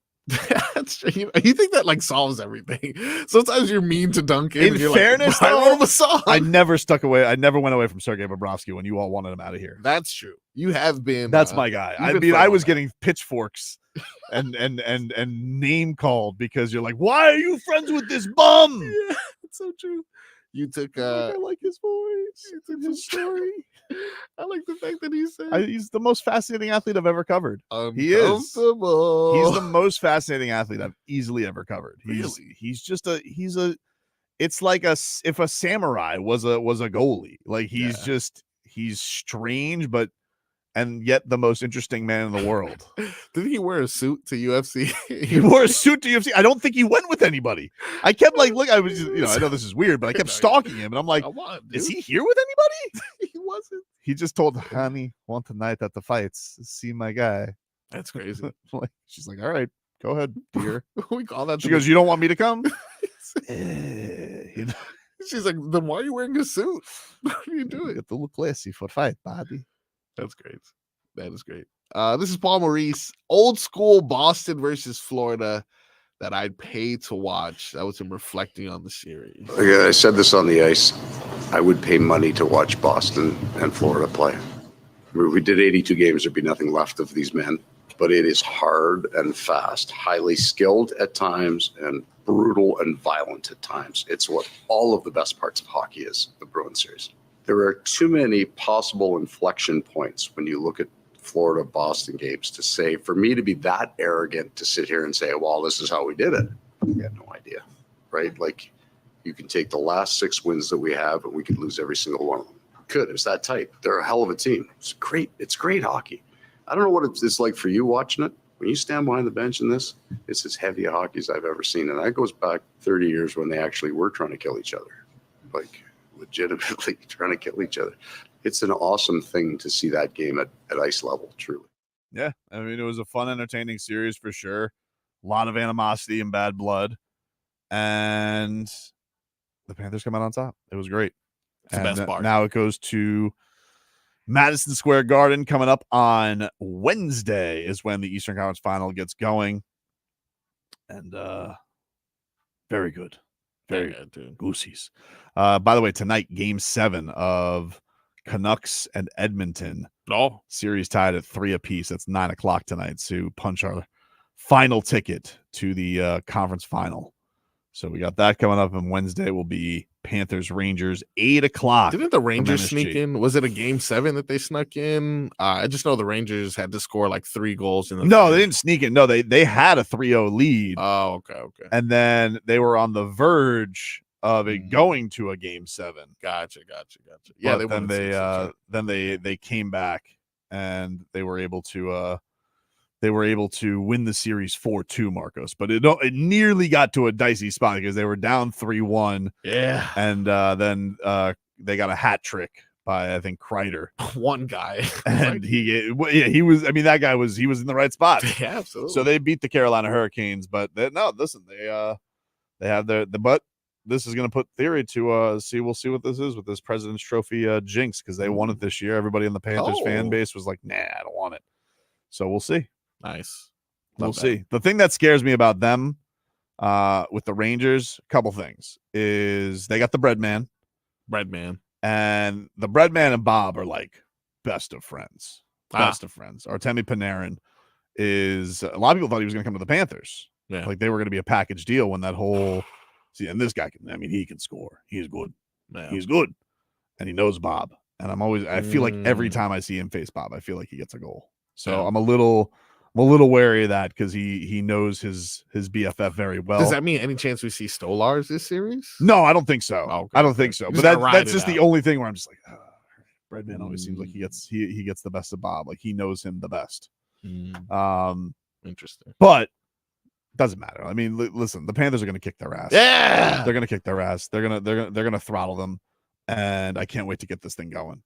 That's true. You think that solves everything. Sometimes you're mean to Duncan. In fairness, I wrote him a song. I never went away from Sergei Bobrovsky when you all wanted him out of here. That's true. You have been. That's my guy. I was getting pitchforks and name called because you're like, why are you friends with this bum? Yeah, it's so true. You took. I like his voice. You took his story. I like the fact that he said he's the most fascinating athlete I've ever covered. He is. He's the most fascinating athlete I've easily ever covered. He's just it's like if a samurai was a goalie. He's strange, and yet the most interesting man in the world. Didn't he wear a suit to UFC? He wore a suit to UFC. I don't think he went with anybody. I kept look, I was I know this is weird, but I kept stalking him and I'm like, is he here with anybody? He wasn't. He just told honey, want tonight at the fights. See my guy. That's crazy. She's like, all right, go ahead, dear. We call that. She goes, you don't want me to come? She's like, then why are you wearing a suit? What are you doing? Get to look classy for fight, buddy. That's great. That is great. This is Paul Maurice, old school Boston versus Florida that I'd pay to watch. That was him reflecting on the series. I said this on the ice. I would pay money to watch Boston and Florida play. If we did 82 games, there'd be nothing left of these men. But it is hard and fast, highly skilled at times, and brutal and violent at times. It's what all of the best parts of hockey is, the Bruins series. There are too many possible inflection points when you look at Florida-Boston games to say, for me to be that arrogant to sit here and say, well, this is how we did it. I got no idea, right? You can take the last 6 wins that we have and we could lose every single one of them. Could. It's that tight. They're a hell of a team. It's great. It's great hockey. I don't know what it's like for you watching it. When you stand behind the bench in this, it's as heavy a hockey as I've ever seen. And that goes back 30 years when they actually were trying to kill each other. Legitimately trying to kill each other. It's an awesome thing to see that game at ice level, truly. Yeah, I mean, it was a fun, entertaining series for sure. A lot of animosity and bad blood. And the Panthers come out on top. It was great. It's the best part. Now it goes to Madison Square Garden coming up on Wednesday is when the Eastern Conference Final gets going. And very good. Very good, dude. Goosies. By the way, tonight, game 7 of Canucks and Edmonton. Oh. Series tied at 3 apiece. That's 9:00 tonight to punch our final ticket to the conference final. So we got that coming up, and Wednesday will be Panthers Rangers 8:00. Didn't the Rangers sneak in? Was it a game 7 that they snuck in? I just know the Rangers had to score 3 goals in the. No, they didn't sneak in. No, they had a 3-0 lead. Oh, okay. And then they were on the verge of it going to a game 7. Gotcha. Yeah, then they came back and they were able to win the series 4-2, Marcos, but it nearly got to a dicey spot because they were down 3-1. Yeah. And then they got a hat trick by I think Kreider. One guy. And he was. I mean, that guy was in the right spot. Yeah, absolutely. So they beat the Carolina Hurricanes, but they have but this is going to put theory to see. We'll see what this is with this President's Trophy jinx because they won it this year. Everybody in the Panthers fan base was like, nah, I don't want it. So we'll see. Nice. We'll see. The thing that scares me about them with the Rangers, a couple things, is they got the bread man. And the Breadman and Bob are like best of friends. Artemi Panarin is a lot of people thought he was going to come to the Panthers. Yeah. Like they were going to be a package deal when that whole and this guy he can score. He's good. Yeah. He's good. And he knows Bob. And I feel like every time I see him face Bob, I feel like he gets a goal. So I'm a little wary of that because he knows his BFF very well. Does that mean any chance we see Stolars this series? No, I don't think so. Okay. I don't think so. Just But gotta that's ride just it the out. only thing where I'm just like, Breadman always seems like he gets the best of Bob. Like he knows him the best. Interesting. But doesn't matter. I mean, listen, the Panthers are going to kick their ass. Yeah, they're going to kick their ass. They're going to throttle them, and I can't wait to get this thing going.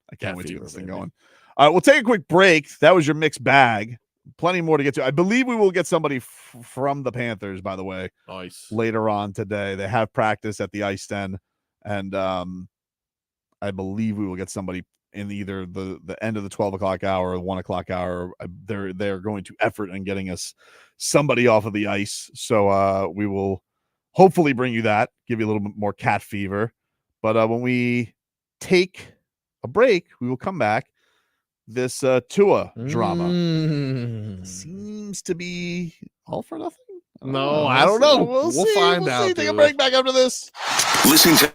All right, we'll take a quick break. That was your mixed bag. Plenty more to get to. I believe we will get somebody from the Panthers, by the way, later on today. They have practice at the Ice Den, and I believe we will get somebody in either the end of the 12 o'clock hour or the 1 o'clock hour. They're going to effort in getting us somebody off of the ice. So we will hopefully bring you that, give you a little bit more cat fever. But when we take a break, we will come back. This Tua drama seems to be all for nothing. I don't know. We'll find out. Take a break back after this. Listen to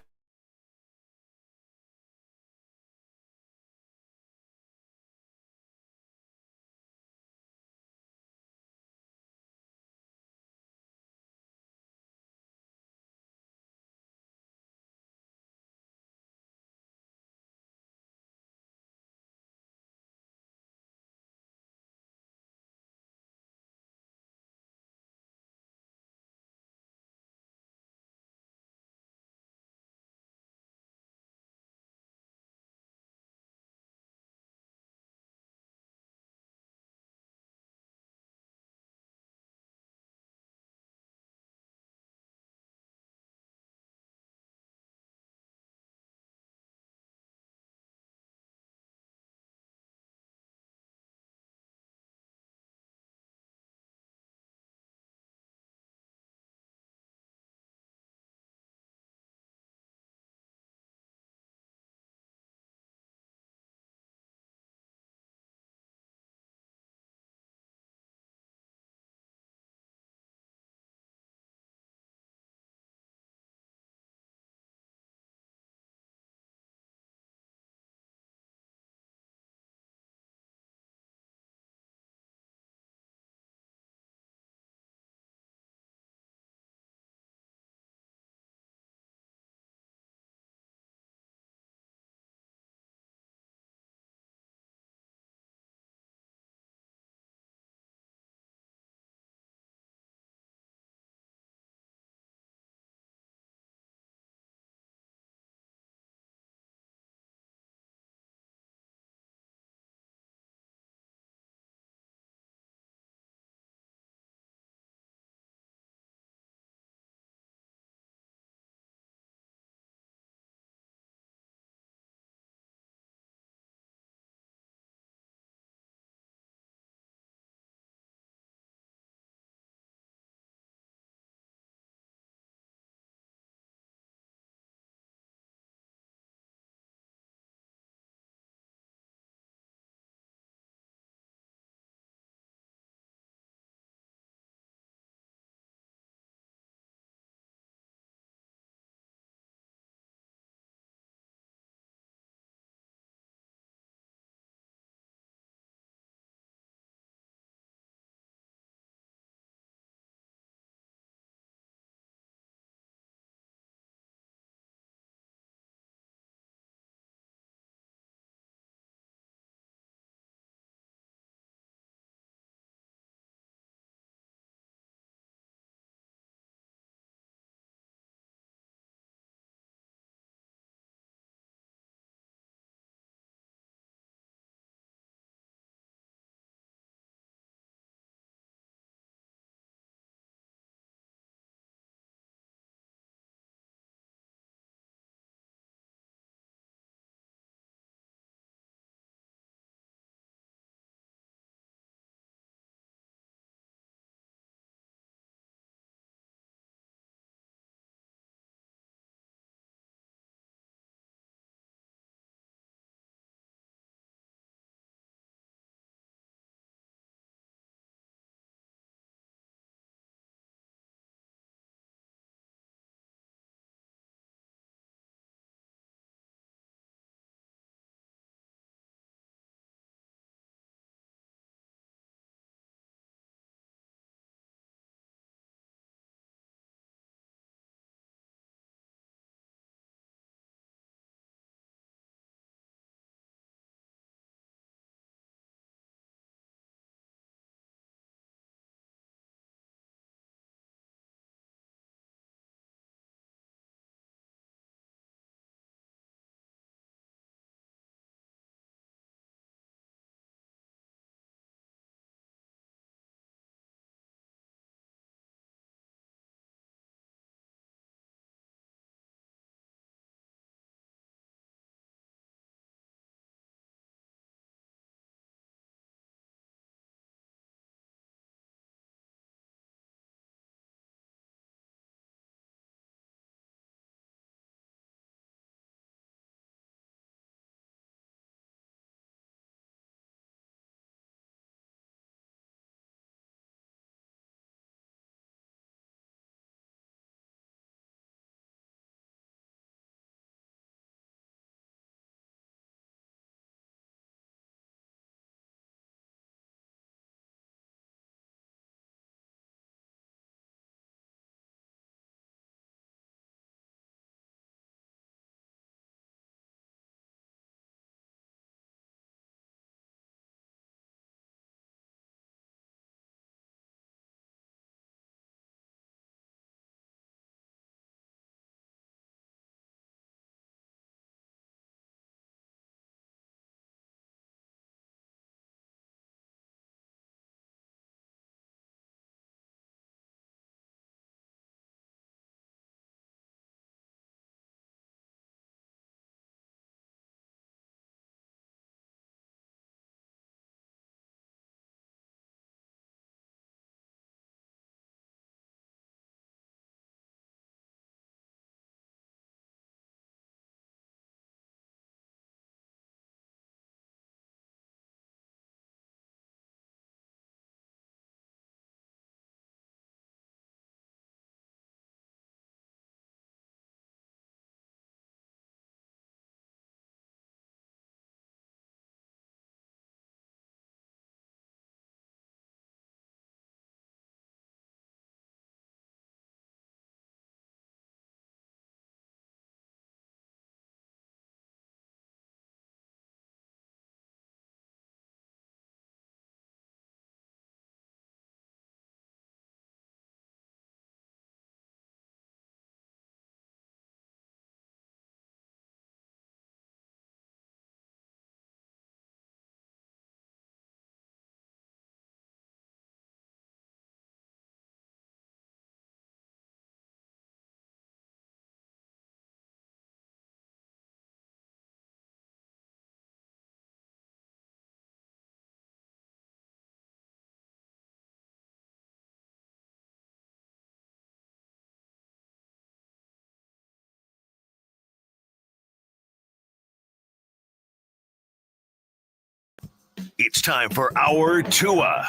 It's time for our Tua.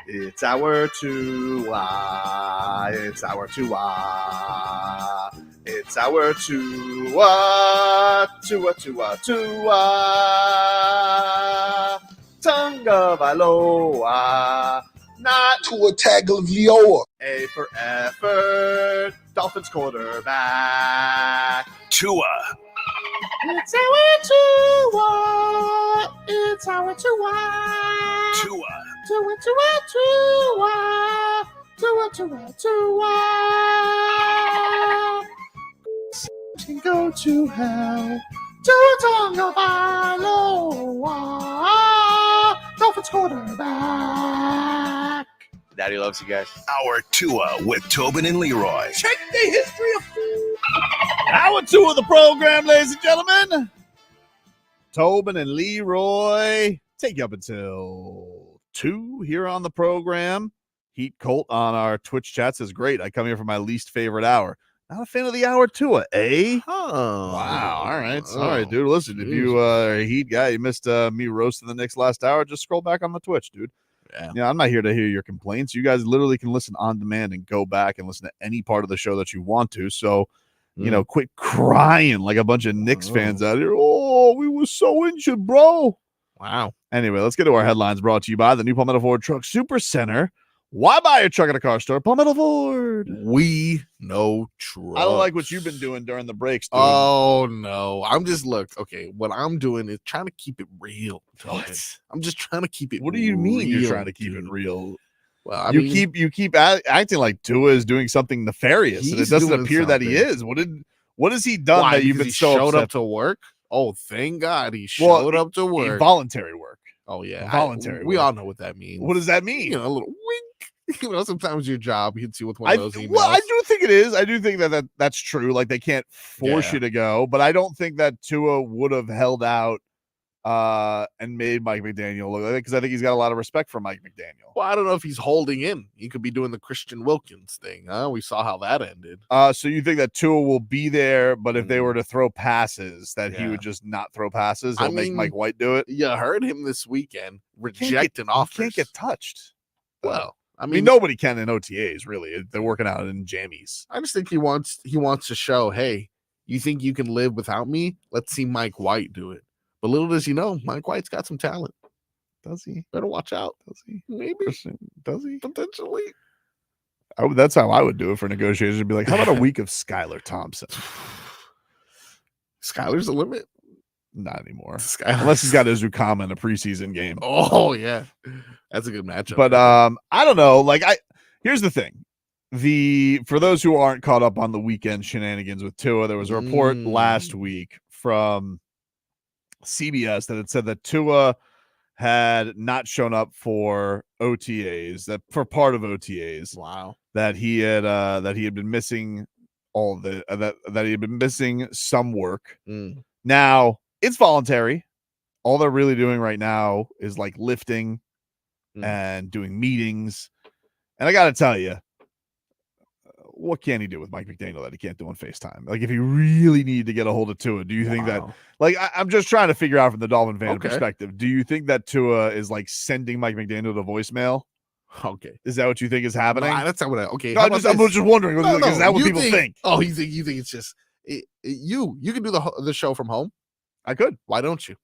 It's our Tua. It's our Tua. It's our Tua. Tua, Tua, Tua. Tagovailoa. Not Tua Tagovailoa. A for effort. Dolphins quarterback. Tua. It's our Tua. It's our Tua. Tua. Tua, Tua, Tua. Tua, Tua, Tua. Can go to hell. Tua Tagovailoa. Dolphins quarterback. Daddy loves you guys. Our Tua with Tobin and Leroy. Check the history of Hour 2 of the program, ladies and gentlemen. Tobin and Leroy take you up until 2 here on the program. Heat Colt on our Twitch chat says, great, I come here for my least favorite hour. Not a fan of the hour 2, eh? Oh, wow. All right. All right, dude. Listen, if you are a Heat guy, you missed me roasting the Knicks last hour, just scroll back on the Twitch, dude. Yeah, I'm not here to hear your complaints. You guys literally can listen on demand and go back and listen to any part of the show that you want to. So, quit crying like a bunch of Knicks fans out here. Oh, we were so injured, bro. Wow. Anyway, let's get to our headlines brought to you by the new Palmetto Ford Truck Super Center. Why buy a truck at a car store? Palmetto Ford. We know trucks. I don't like what you've been doing during the breaks, dude. Oh, no. I'm just, what I'm doing is trying to keep it real. What? I'm just trying to keep it What do you mean you're real, trying to keep dude. it real? Well, you keep acting like Tua is doing something nefarious, and it He's doesn't doing appear that he is. What has he done Why, that you've because been he so showed upset? up to work? Oh, thank God he showed up to work. Voluntary work. Oh, yeah. Voluntary We work. all know what that means. What does that mean? A little wink. Sometimes your job hits you with one of those emails. Well, I do think it is. I do think that's true. Like, they can't force Yeah. you to go, but I don't think that Tua would have held out and made Mike McDaniel look like it, because I think he's got a lot of respect for Mike McDaniel. Well, I don't know if he's holding in. He could be doing the Christian Wilkins thing. We saw how that ended. So you think that Tua will be there, but if they were to throw passes, that he Yeah. would just not throw passes? He'll I make mean, Mike White do it? You heard him this weekend rejecting offers. You can't get touched. Well, I mean, nobody can in OTAs, really. They're working out in jammies. I just think he wants to show, hey, you think you can live without me? Let's see Mike White do it. But little does he know, Mike White's got some talent. Does he? Better watch out. Does he? Maybe. Does he? Potentially. That's how I would do it for negotiations. I'd be like, how about a week of Skylar Thompson? Skylar's the limit. Not anymore. Skylar. Unless he's got Izukama in a preseason game. Oh, yeah. That's a good matchup. But I don't know. Here's the thing. For those who aren't caught up on the weekend shenanigans with Tua, there was a report last week from CBS that had said that Tua had not shown up for OTAs, that for part of OTAs. Wow. That he had been missing all of the that he had been missing some work. Now, it's voluntary. All they're really doing right now is like lifting and doing meetings. And I got to tell you, what can he do with Mike McDaniel that he can't do on FaceTime? Like, if he really needed to get a hold of Tua, do you think that, I'm just trying to figure out from the Dolphin fan perspective, do you think that Tua is like sending Mike McDaniel to voicemail? Okay. Is that what you think is happening? Nah, that's not what okay. No, I'm just wondering. Is that what people think? Oh, you think it's just you can do the show from home? I could. Why don't you?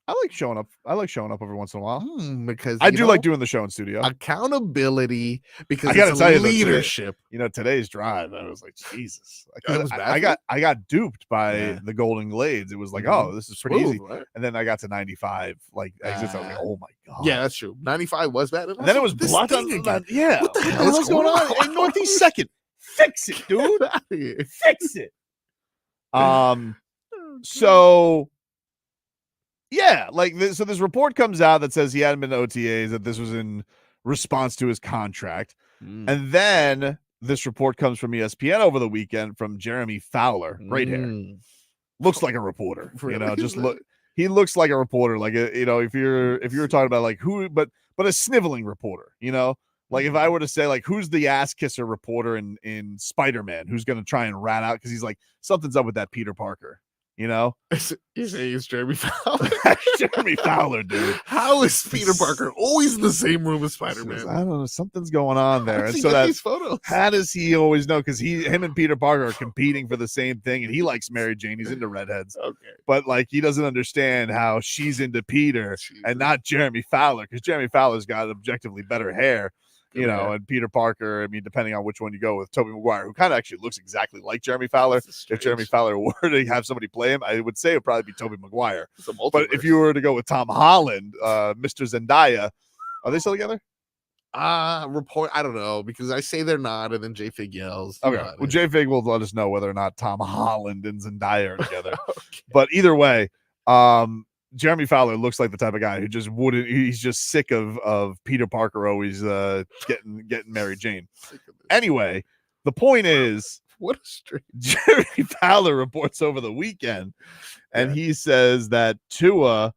I like showing up. I like showing up every once in a while because I do like doing the show in studio. Accountability, because I got to tell you, leadership. Today's drive, I was like, Jesus. It was I got duped by the Golden Glades. It was like, oh, this is pretty easy. Right? And then I got to 95 exits. I was like, oh my god. Yeah, that's true. 95 was bad. And then it was blocked on again. Yeah. What the hell is going on in Northeast Second? Fix it, dude. Fix it. So yeah, so this report comes out that says he hadn't been to OTAs, that this was in response to his contract. And then this report comes from ESPN over the weekend from Jeremy Fowler, great hair. Looks like a reporter, he looks like a reporter. Like, if you're talking about like who, but a sniveling reporter, like if I were to say like, who's the ass kisser reporter in Spider-Man, who's going to try and rat out, because he's like, something's up with that Peter Parker. You know, You say it's Jeremy Fowler. Jeremy Fowler, dude. How is Peter Parker always in the same room as Spider-Man? I don't know. Something's going on there. How does And he so get that these photos? how does he always know? Because him and Peter Parker are competing for the same thing, and he likes Mary Jane. He's into redheads. Okay. But like he doesn't understand how she's into Peter and not Jeremy Fowler, because Jeremy Fowler's got objectively better hair. You know, and Peter Parker, I mean, depending on which one you go with, Tobin Maguire, who kind of actually looks exactly like Jeremy Fowler. If Jeremy Fowler were to have somebody play him, I would say it would probably be Tobin Maguire. But if you were to go with Tom Holland, Mr. Zendaya, are they still together? Report. I don't know, because I say they're not, and then J Fig yells. Okay. Well, J Fig will let us know whether or not Tom Holland and Zendaya are together. But either way, Jeremy Fowler looks like the type of guy who just wouldn't. He's just sick of Peter Parker always getting Mary Jane. Anyway, the point is, what a strange. Jeremy Fowler reports over the weekend, and he says that Tua.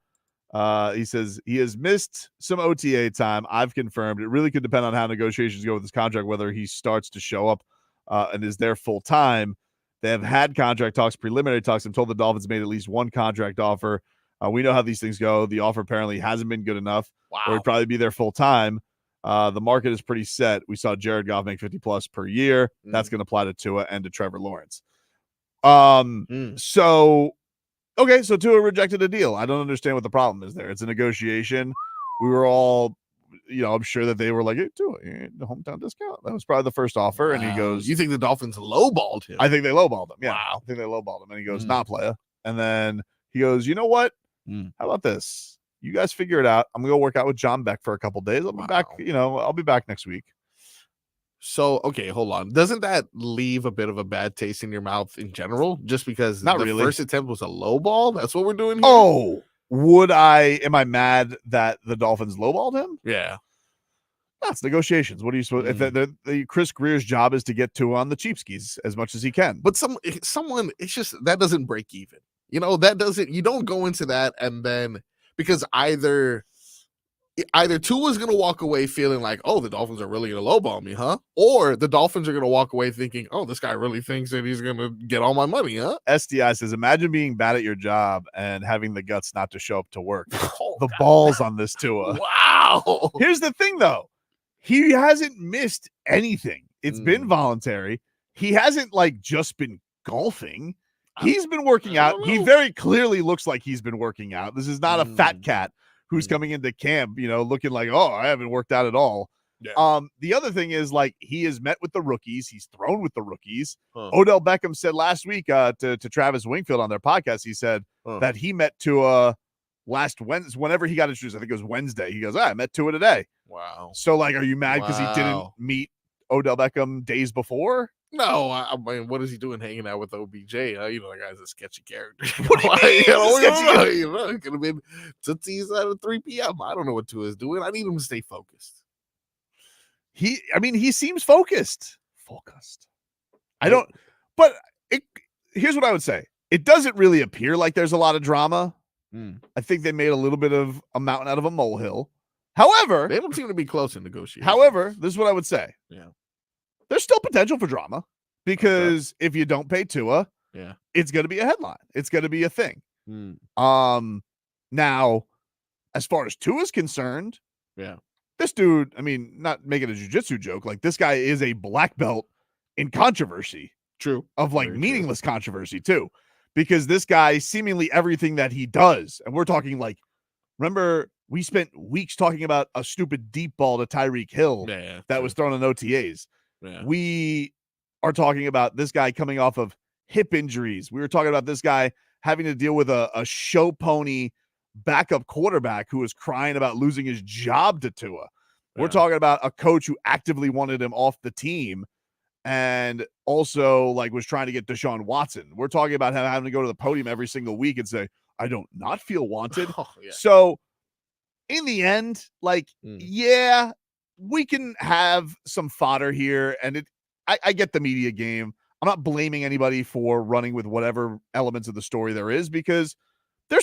He says he has missed some OTA time. I've confirmed. It really could depend on how negotiations go with his contract, whether he starts to show up and is there full time. They have had contract talks, preliminary talks. I'm told the Dolphins made at least one contract offer. We know how these things go. The offer apparently hasn't been good enough. Wow. Or he'd probably be there full time. The market is pretty set. We saw Jared Goff make 50 plus per year. That's going to apply to Tua and to Trevor Lawrence. So, okay, so Tua rejected a deal. I don't understand what the problem is there. It's a negotiation. We were all, I'm sure that they were like, hey, Tua, the hometown discount. That was probably the first offer. Wow. And he goes, you think the Dolphins lowballed him? I think they lowballed him. Yeah. Wow. I think they lowballed him. And he goes, nah, playa. And then he goes, you know what? How about this? You guys figure it out. I'm gonna go work out with John Beck for a couple days. I'll be back. I'll be back next week. So, okay, hold on. Doesn't that leave a bit of a bad taste in your mouth in general? Just because Not the really. first attempt was a low ball? That's what we're doing here? Oh, am I mad that the Dolphins lowballed him? Yeah. That's negotiations. What are you supposed? If the Chris Greer's job is to get Tua on the cheapskis as much as he can. But someone, it's just that doesn't break even. That doesn't. You don't go into that and then because either Tua's going to walk away feeling like, oh, the Dolphins are really going to lowball me, huh? Or the Dolphins are going to walk away thinking, oh, this guy really thinks that he's going to get all my money, huh? SDI says, imagine being bad at your job and having the guts not to show up to work. Oh, the balls on this Tua. Wow. Here's the thing, though. He hasn't missed anything. It's been voluntary. He hasn't just been golfing. He's been working out. He very clearly looks like he's been working out. This is not a fat cat who's coming into camp, looking like, oh, I haven't worked out at all. Yeah. The other thing is he has met with the rookies. He's thrown with the rookies. Odell Beckham said last week to Travis Wingfield on their podcast, he said that he met Tua last Wednesday, whenever he got introduced. I think it was Wednesday. He goes, I met Tua today. Wow. So are you mad because he didn't meet Odell Beckham days before? No, I mean, what is he doing hanging out with OBJ? The guy's a sketchy character. What do you mean? It could have been Tootsie's at 3 p.m. I don't know what Tua is doing. I need him to stay focused. He seems focused. I don't, but here's what I would say. It doesn't really appear like there's a lot of drama. I think they made a little bit of a mountain out of a molehill. However, they don't seem to be close in negotiations. However, this is what I would say. Yeah. There's still potential for drama because if you don't pay Tua, it's going to be a headline. It's going to be a thing. Now, as far as Tua is concerned, this dude, not making a jiu-jitsu joke, this guy is a black belt in controversy. True. Of meaningless controversy too, because this guy seemingly everything that he does, and we're talking remember we spent weeks talking about a stupid deep ball to Tyreek Hill that was thrown in OTAs. Yeah. We are talking about this guy coming off of hip injuries. We were talking about this guy having to deal with a show pony backup quarterback who was crying about losing his job to Tua. We're talking about a coach who actively wanted him off the team and also was trying to get Deshaun Watson. We're talking about him having to go to the podium every single week and say, I don't not feel wanted. So in the end, we can have some fodder here, and I get the media game. I'm not blaming anybody for running with whatever elements of the story there is, because there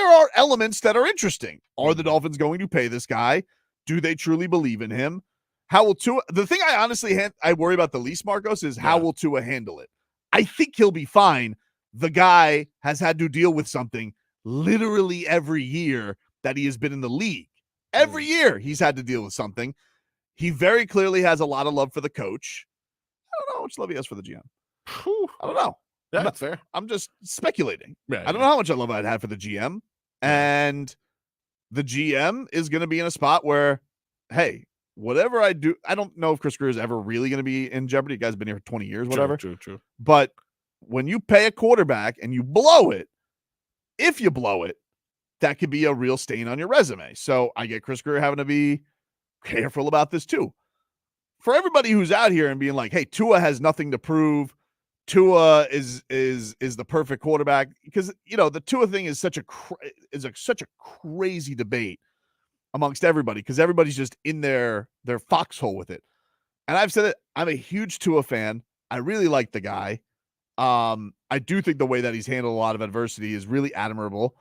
are elements that are interesting. Are the Dolphins going to pay this guy? Do they truly believe in him? How will Tua? The thing I honestly I worry about the least, Marcos, is how will Tua handle it? I think he'll be fine. The guy has had to deal with something literally every year that he has been in the league. Every year he's had to deal with something. He very clearly has a lot of love for the coach. I don't know how much love he has for the GM. I don't know. Yeah, that's fair. I'm just speculating. Yeah, I don't know how much love I'd have for the GM. And the GM is going to be in a spot where, hey, whatever I do, I don't know if Chris Greer is ever really going to be in jeopardy. You guys have been here for 20 years, whatever. True. But when you pay a quarterback and you blow it, if you blow it, that could be a real stain on your resume. So I get Chris Greer having to be careful about this too. For everybody who's out here and being like, hey, Tua has nothing to prove. Tua is the perfect quarterback, because the Tua thing is such a crazy debate amongst everybody, because everybody's just in their foxhole with it. And I've said it, I'm a huge Tua fan. I really like the guy. I do think the way that he's handled a lot of adversity is really admirable.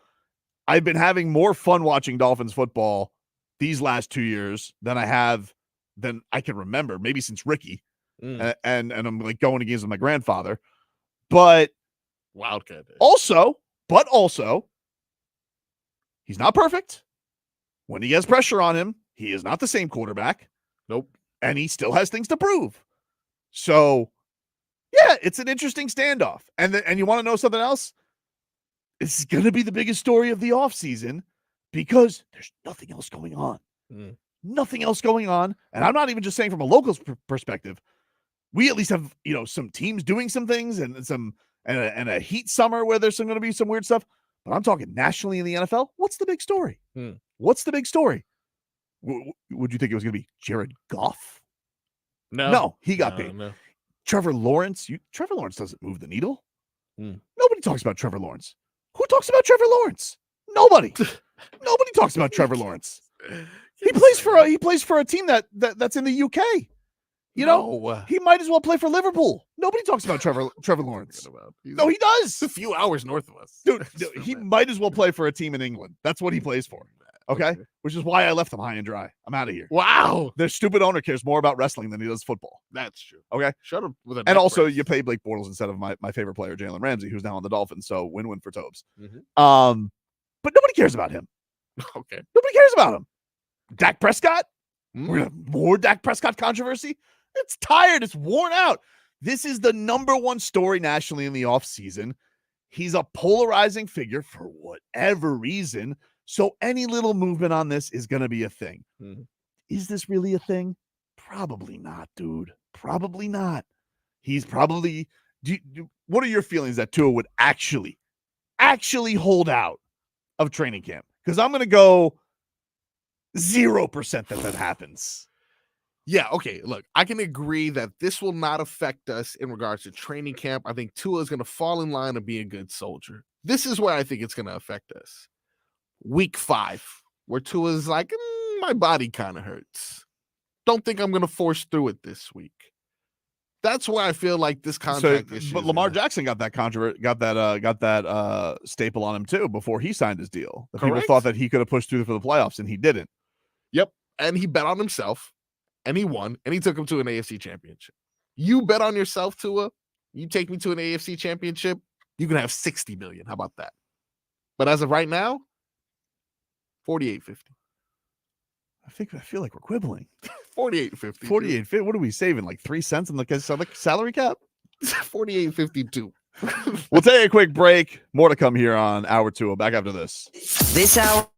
I've been having more fun watching Dolphins football these last 2 years than I can remember, maybe since Ricky. And I'm like going to games with my grandfather. But Wildcat Day. Also, he's not perfect. When he has pressure on him, he is not the same quarterback. Nope. And he still has things to prove. So, yeah, it's an interesting standoff. And you want to know something else? It's going to be the biggest story of the offseason because there's nothing else going on. Nothing else going on. And I'm not even just saying from a locals perspective. We at least have, some teams doing some things and a heat summer where there's going to be some weird stuff. But I'm talking nationally in the NFL. What's the big story? What's the big story? Would you think it was going to be Jared Goff? No, he got paid. No. Trevor Lawrence. Trevor Lawrence doesn't move the needle. Nobody talks about Trevor Lawrence. Who talks about Trevor Lawrence? Nobody. Nobody talks about Trevor Lawrence. He plays for a team that's in the UK. He might as well play for Liverpool. Nobody talks about Trevor Lawrence. No, he does. A few hours north of us. Dude, he might as well play for a team in England. That's what he plays for. Okay? Which is why I left him high and dry. I'm out of here. Wow. Their stupid owner cares more about wrestling than he does football. That's true. Okay? Shut up with a And also, you pay Blake Bortles instead of my favorite player, Jalen Ramsey, who's now on the Dolphins. So win-win for Tobes. But nobody cares about him. Okay. Nobody cares about him. Dak Prescott? We're going to have more Dak Prescott controversy? It's tired. It's worn out. This is the number one story nationally in the offseason. He's a polarizing figure for whatever reason. So any little movement on this is going to be a thing. Is this really a thing? Probably not, dude. Probably not. He's probably... what are your feelings that Tua would actually hold out of training camp? Because I'm going to go 0% that happens. Yeah, okay, look, I can agree that this will not affect us in regards to training camp. I think Tua is going to fall in line and be a good soldier. This is where I think it's going to affect us. Week 5, where Tua's like, my body kind of hurts. Don't think I'm going to force through it this week. That's where I feel like this contract issue. But Lamar Jackson got that staple on him too before he signed his deal. People thought that he could have pushed through for the playoffs, and he didn't. Yep, and he bet on himself. And he won, and he took him to an AFC championship. You bet on yourself, Tua. You take me to an AFC championship, you can have $60 million. How about that? But as of right now, $48.50. I feel like we're quibbling. $48.50. $48.50. What are we saving? Like 3 cents in the salary cap? $48.52. We'll take a quick break. More to come here on Hour 2. Back after this. This hour.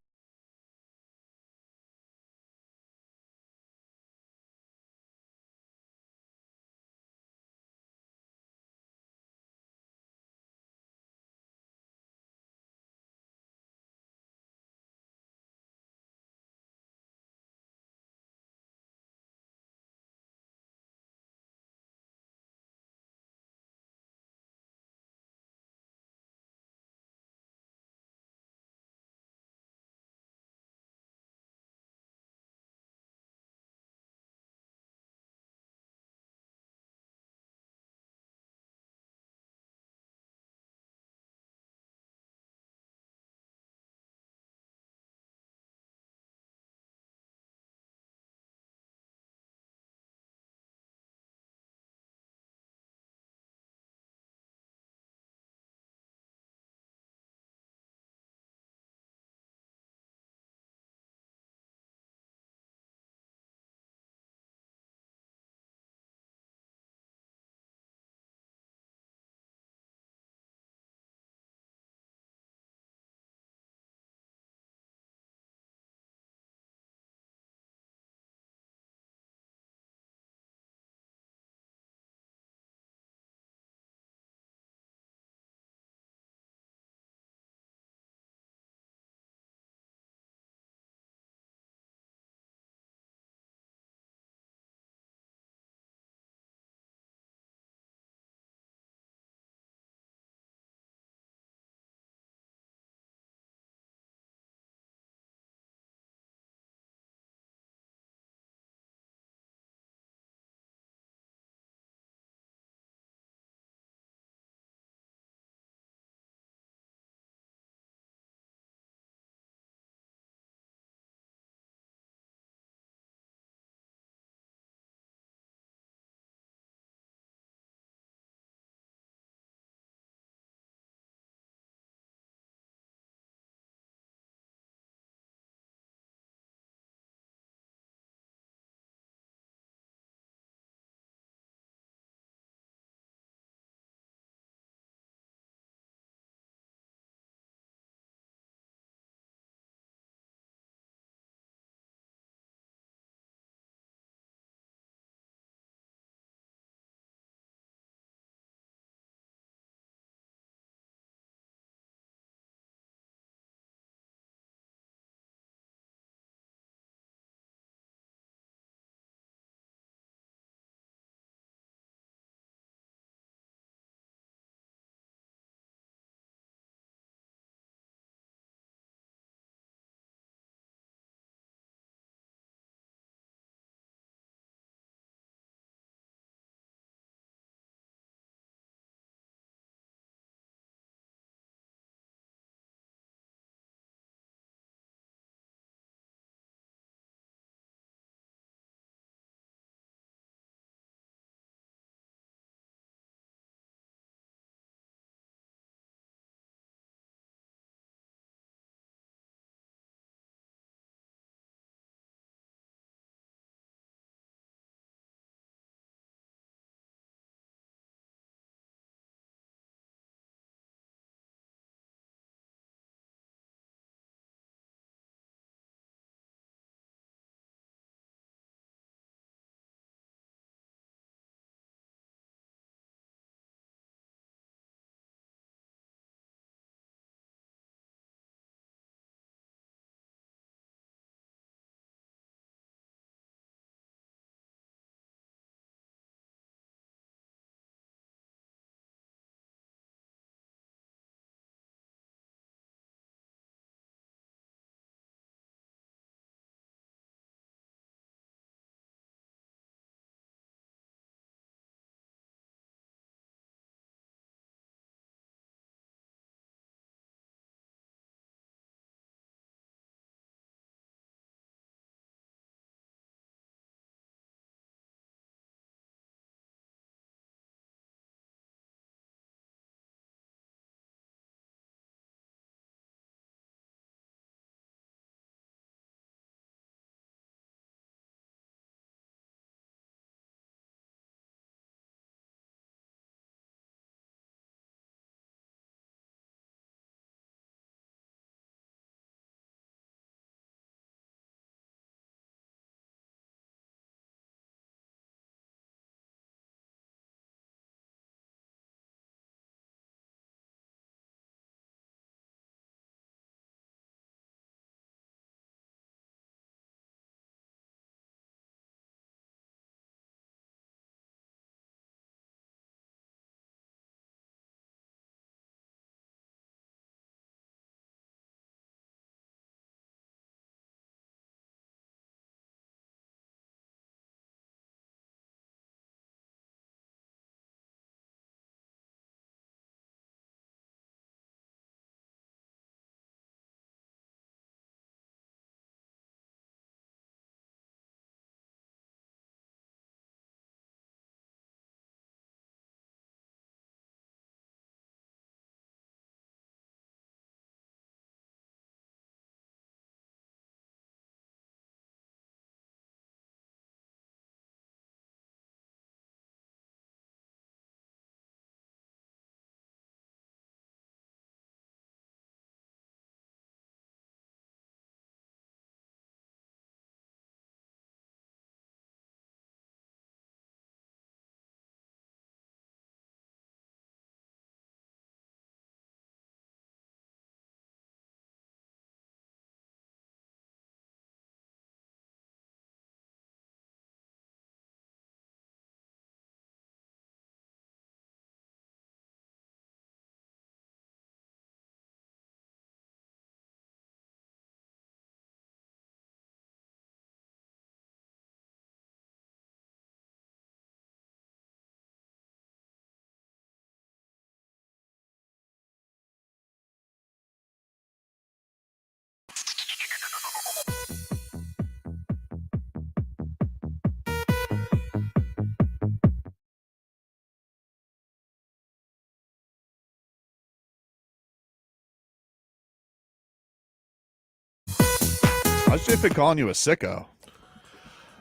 Why's JP calling you a sicko?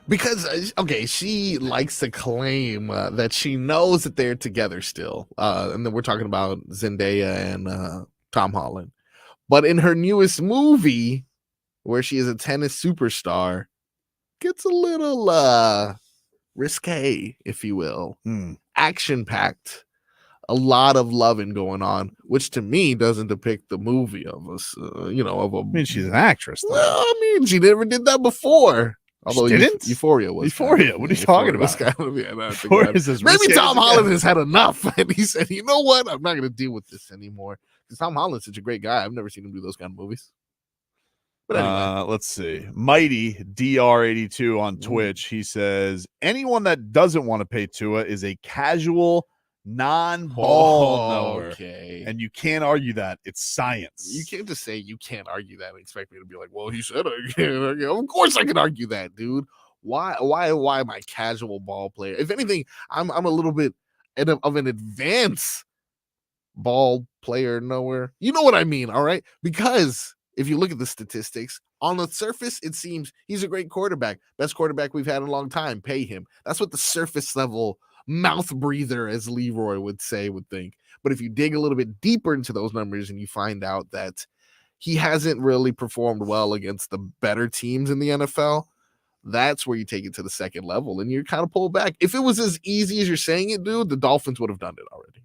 Because she likes to claim that she knows that they're together still, and then we're talking about Zendaya and Tom Holland. But in her newest movie, where she is a tennis superstar, gets a little risque, if you will, action-packed, a lot of loving going on, which to me doesn't depict the movie of us, I mean, she's an actress, though. Well, I mean, she never did that before. Although she didn't? Euphoria was. Euphoria? What are you talking about? Maybe Tom Holland has had enough, and he said, "You know what? I'm not going to deal with this anymore." Because Tom Holland's such a great guy. I've never seen him do those kind of movies. But anyway. Let's see. Mighty DR82 on Twitch. He says, anyone that doesn't want to pay Tua is a casual non-ball knower. Okay. And you can't argue that. It's science. You can't just say you can't argue that and expect me to be like, well, he said I can't. Of course I can argue that, dude. Why am I casual ball player? If anything, I'm a little bit of an advanced ball player knower. You know what I mean, all right? Because if you look at the statistics, on the surface, it seems he's a great quarterback. Best quarterback we've had in a long time. Pay him. That's what the surface level mouth breather, as Leroy would think. But if you dig a little bit deeper into those numbers and you find out that he hasn't really performed well against the better teams in the NFL, that's where you take it to the second level and you're kind of pulled back. If it was as easy as you're saying it, dude, the Dolphins would have done it already.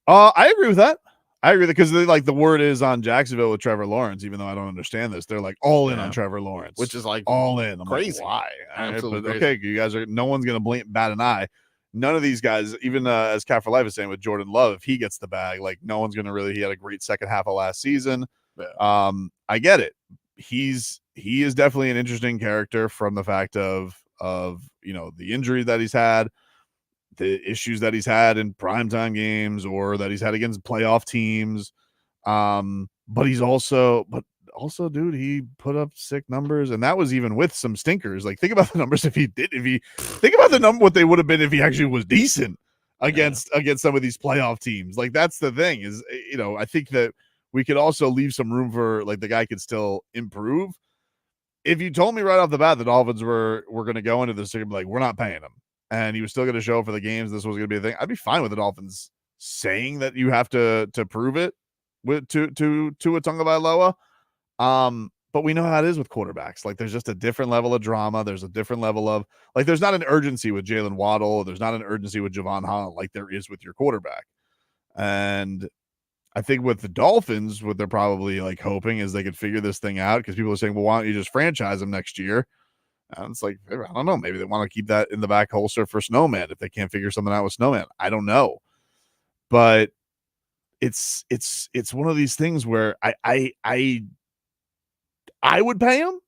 I agree with that. Because the word is on Jacksonville with Trevor Lawrence, even though I don't understand this. They're like all in on Trevor Lawrence, which is like all in. I'm crazy. Like, why? Absolutely. But, okay, you guys are. No one's gonna bat an eye. None of these guys, even as Cat for Life is saying with Jordan Love, if he gets the bag, like no one's gonna really. He had a great second half of last season. Yeah. I get it. He is definitely an interesting character from the fact of the injury that he's had, the issues that he's had in primetime games or that he's had against playoff teams. But also, dude, he put up sick numbers, and that was even with some stinkers. Like, think about the numbers think about what they would have been if he actually was decent against some of these playoff teams. Like, that's the thing is, I think that we could also leave some room for, like, the guy could still improve. If you told me right off the bat the Dolphins were going to go into this, like, we're not paying him, and he was still going to show up for the games, this was going to be a thing, I'd be fine with the Dolphins saying that you have to prove it with Tua Tagovailoa. But we know how it is with quarterbacks. Like, there's just a different level of drama. There's a different level of, like, there's not an urgency with Jaylen Waddle. There's not an urgency with Xavien Howard like there is with your quarterback. And I think with the Dolphins, what they're probably like hoping is they could figure this thing out, because people are saying, well, why don't you just franchise him next year? And it's like, I don't know. Maybe they want to keep that in the back holster for Snowman if they can't figure something out with Snowman. I don't know. But it's one of these things where I would pay him,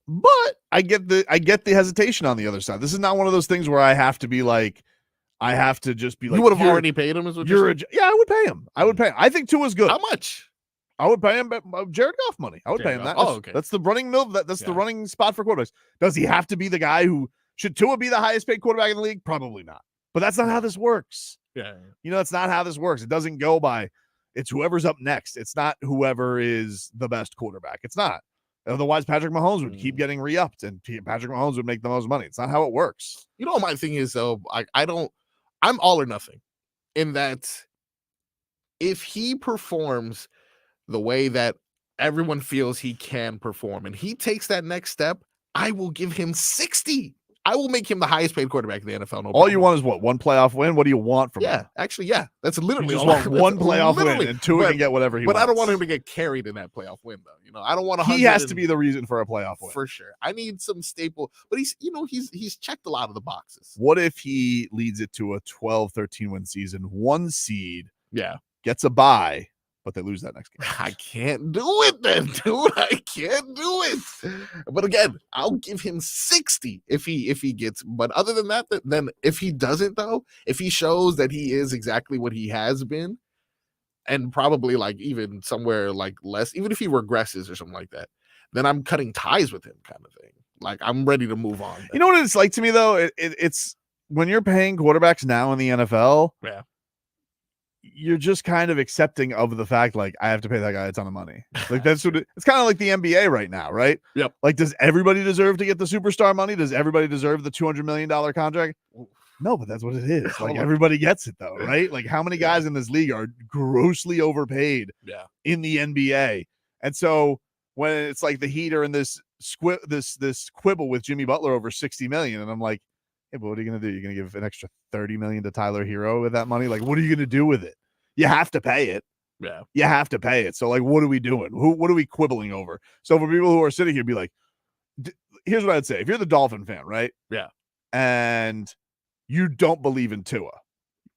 but I get the hesitation on the other side. This is not one of those things where I have to be like, I have to just be like, you would have already paid him, is what you're saying? Yeah, I would pay him. I think Tua's good. How much? I would pay him Jared Goff money. I would pay him that. Okay. That's the running mill. That's the running spot for quarterbacks. Does he have to be the guy who should Tua be the highest paid quarterback in the league? Probably not. But that's not how this works. Yeah. That's not how this works. It doesn't go by, it's whoever's up next. It's not whoever is the best quarterback. It's not. Otherwise, Patrick Mahomes would keep getting re-upped and Patrick Mahomes would make the most money. It's not how it works. You know what my thing is, though? I'm all or nothing in that if he performs the way that everyone feels he can perform and he takes that next step, I will give him 60. I will make him the highest paid quarterback in the NFL. No all problem. You want is what? One playoff win? What do you want from him? Yeah, actually, yeah. That's literally you just all want one playoff win, and Tua can get whatever he wants. But I don't want him to get carried in that playoff win, though. I don't want to. He has to be the reason for a playoff win. For sure. I need some staple, but he's checked a lot of the boxes. What if he leads it to a 12-13 win season, 1 seed, gets a bye, but they lose that next game? I can't do it then, dude. I can't do it. But again, I'll give him 60 if he gets. But other than that, then if he doesn't, though, if he shows that he is exactly what he has been, and probably like even somewhere like less, even if he regresses or something like that, then I'm cutting ties with him, kind of thing. Like, I'm ready to move on. You know what it's like to me, though? It's when you're paying quarterbacks now in the NFL. Yeah. you're just kind of accepting of the fact, like, I have to pay that guy a ton of money. Like, that's what it's kind of like the NBA right now, right? Yep. Like, does everybody deserve to get the superstar money? Does everybody deserve the $200 million contract? No, but that's what it is. Like, everybody gets it, though, right? Like, how many guys in this league are grossly overpaid in the NBA? And so when it's like the Heat are in this quibble with Jimmy Butler over $60 million, and I'm like, hey, but what are you going to do? You're going to give an extra $30 million to Tyler Hero with that money? Like, what are you going to do with it? You have to pay it. Yeah. You have to pay it. So, like, what are we doing? What are we quibbling over? So for people who are sitting here, be like, here's what I'd say. If you're the Dolphin fan, right? Yeah. And you don't believe in Tua,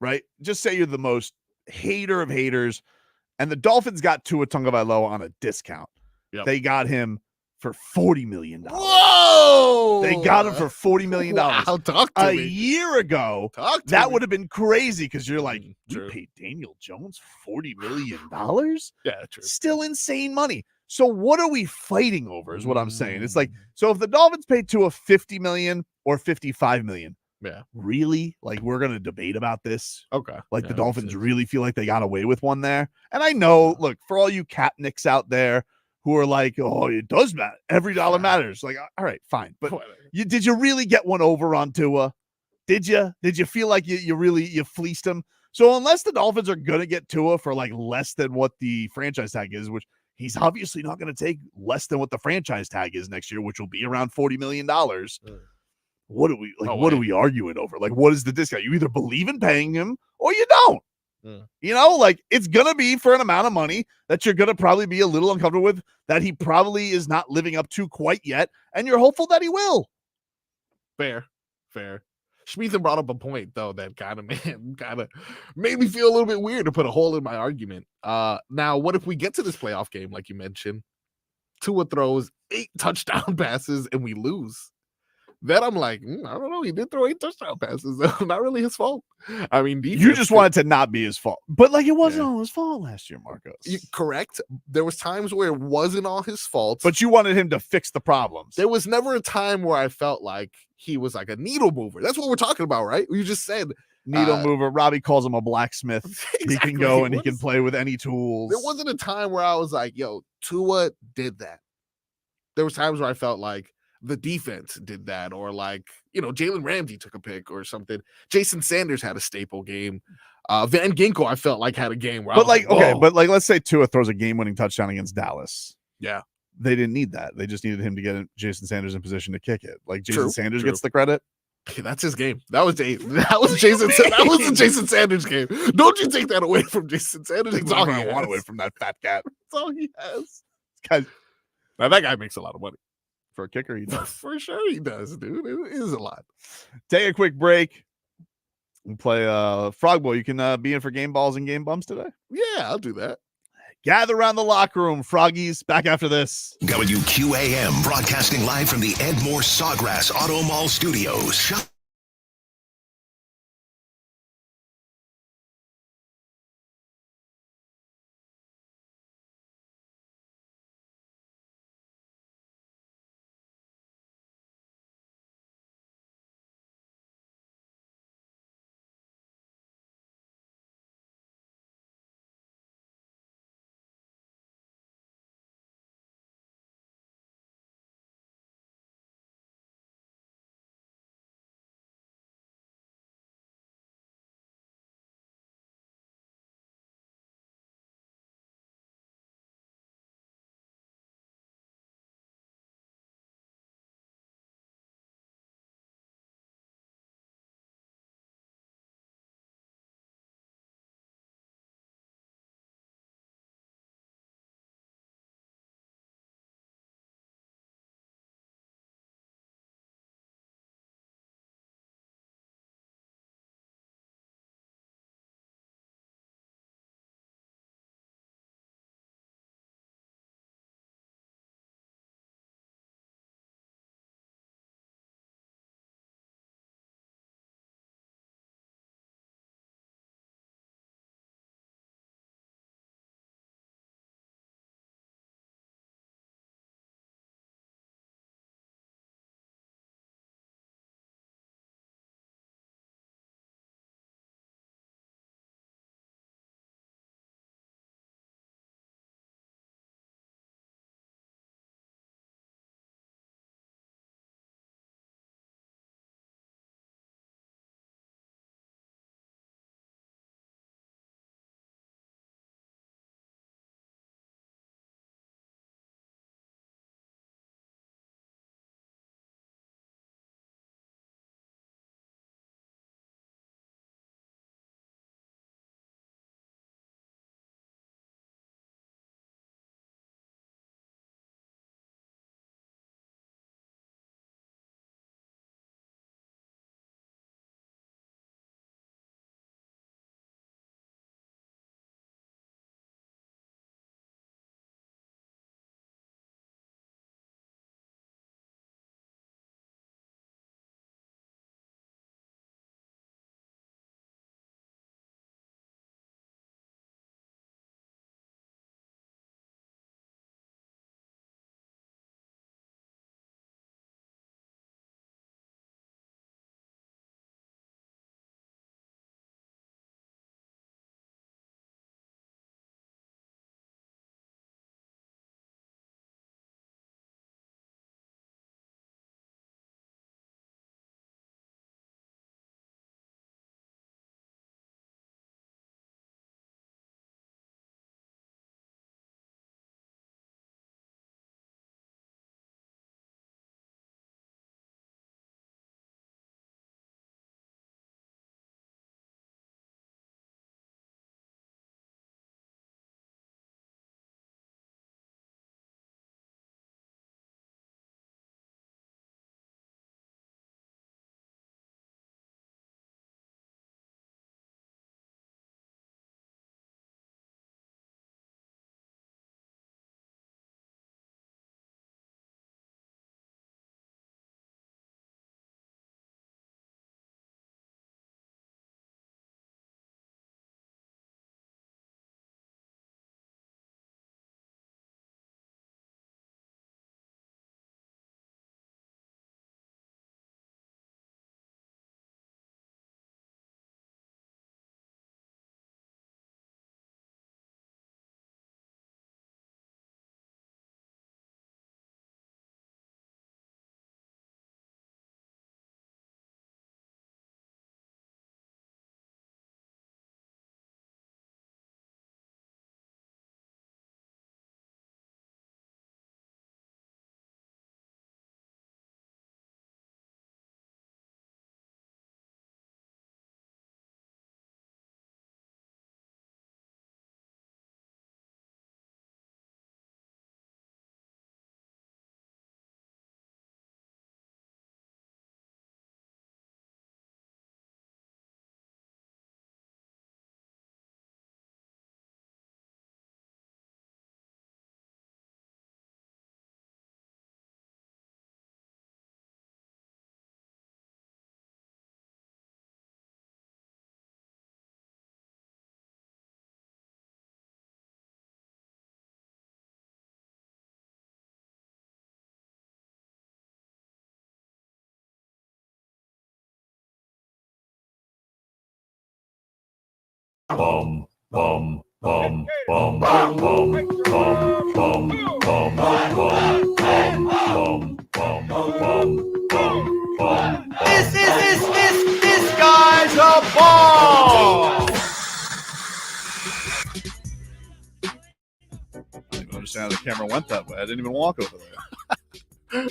right? Just say you're the most hater of haters, and the Dolphins got Tua Tagovailoa on a discount. Yep. They got him for $40 million. Whoa! They got him for $40 million. Wow, talk to a me. year ago, Talk to that me. would have been crazy because you're like, True. we paid Daniel Jones $40 million? Yeah, true. Still insane money. So what are we fighting over is what I'm saying. It's like, so if the Dolphins paid Tua $50 million or $55 million, yeah, really? Like, we're going to debate about this? Okay. Like, Yeah, the Dolphins really feel like they got away with one there? And I know, look, for all you Capnicks out there who are like, oh, it does matter. Every dollar matters. Like, all right, fine. But did you really get one over on Tua? Did you? Did you feel like you fleeced him? So unless the Dolphins are going to get Tua for like less than what the franchise tag is, which he's obviously not going to take less than what the franchise tag is next year, which will be around $40 million. What are we like? What are we arguing over? Like, what is the discount? You either believe in paying him or you don't. You know, like, it's gonna be for an amount of money that you're gonna probably be a little uncomfortable with, that he probably is not living up to quite yet, and you're hopeful that he will. Fair. Schmeathan brought up a point though that kind of made me feel a little bit weird to put a hole in my argument. Now, what if we get to this playoff game, like you mentioned, Tua throws 8 touchdown passes and we lose? Then I'm like, I don't know. He did throw 8 touchdown passes. Not really his fault. I mean, You just want it to not be his fault. But, like, it wasn't all his fault last year, Marcos. Correct. There was times where it wasn't all his fault. But you wanted him to fix the problems. There was never a time where I felt like he was like a needle mover. That's what we're talking about, right? You just said needle mover. Robbie calls him a blacksmith. Exactly. He can go and he can play with any tools. There wasn't a time where I was like, yo, Tua did that. There was times where I felt like the defense did that, or like, you know, Jalen Ramsey took a pick or something. Jason Sanders had a staple game. Van Ginkel, I felt like, had a game where but let's say Tua throws a game-winning touchdown against Dallas. Yeah. They didn't need that. They just needed him to get Jason Sanders in position to kick it. Like, Jason Sanders gets the credit. Okay, that's his game. That was the Jason Sanders game. Don't you take that away from Jason Sanders? That's all I want away from that fat cat. That's all he has. Now that guy makes a lot of money. For a kicker, he does. For sure he does, dude. It is a lot. Take a quick break and play Frog Boy. You can be in for game balls and game bumps today. Yeah, I'll do that. Gather around the locker room. Froggies, back after this. WQAM, broadcasting live from the Ed Moore Sawgrass Auto Mall Studios. Bum, bum, bum, bum, bum, bum, bum, bum, bum, bum, bum, bum, bum. This guy's a ball. I don't even understand how the camera went that way. I didn't even walk over there.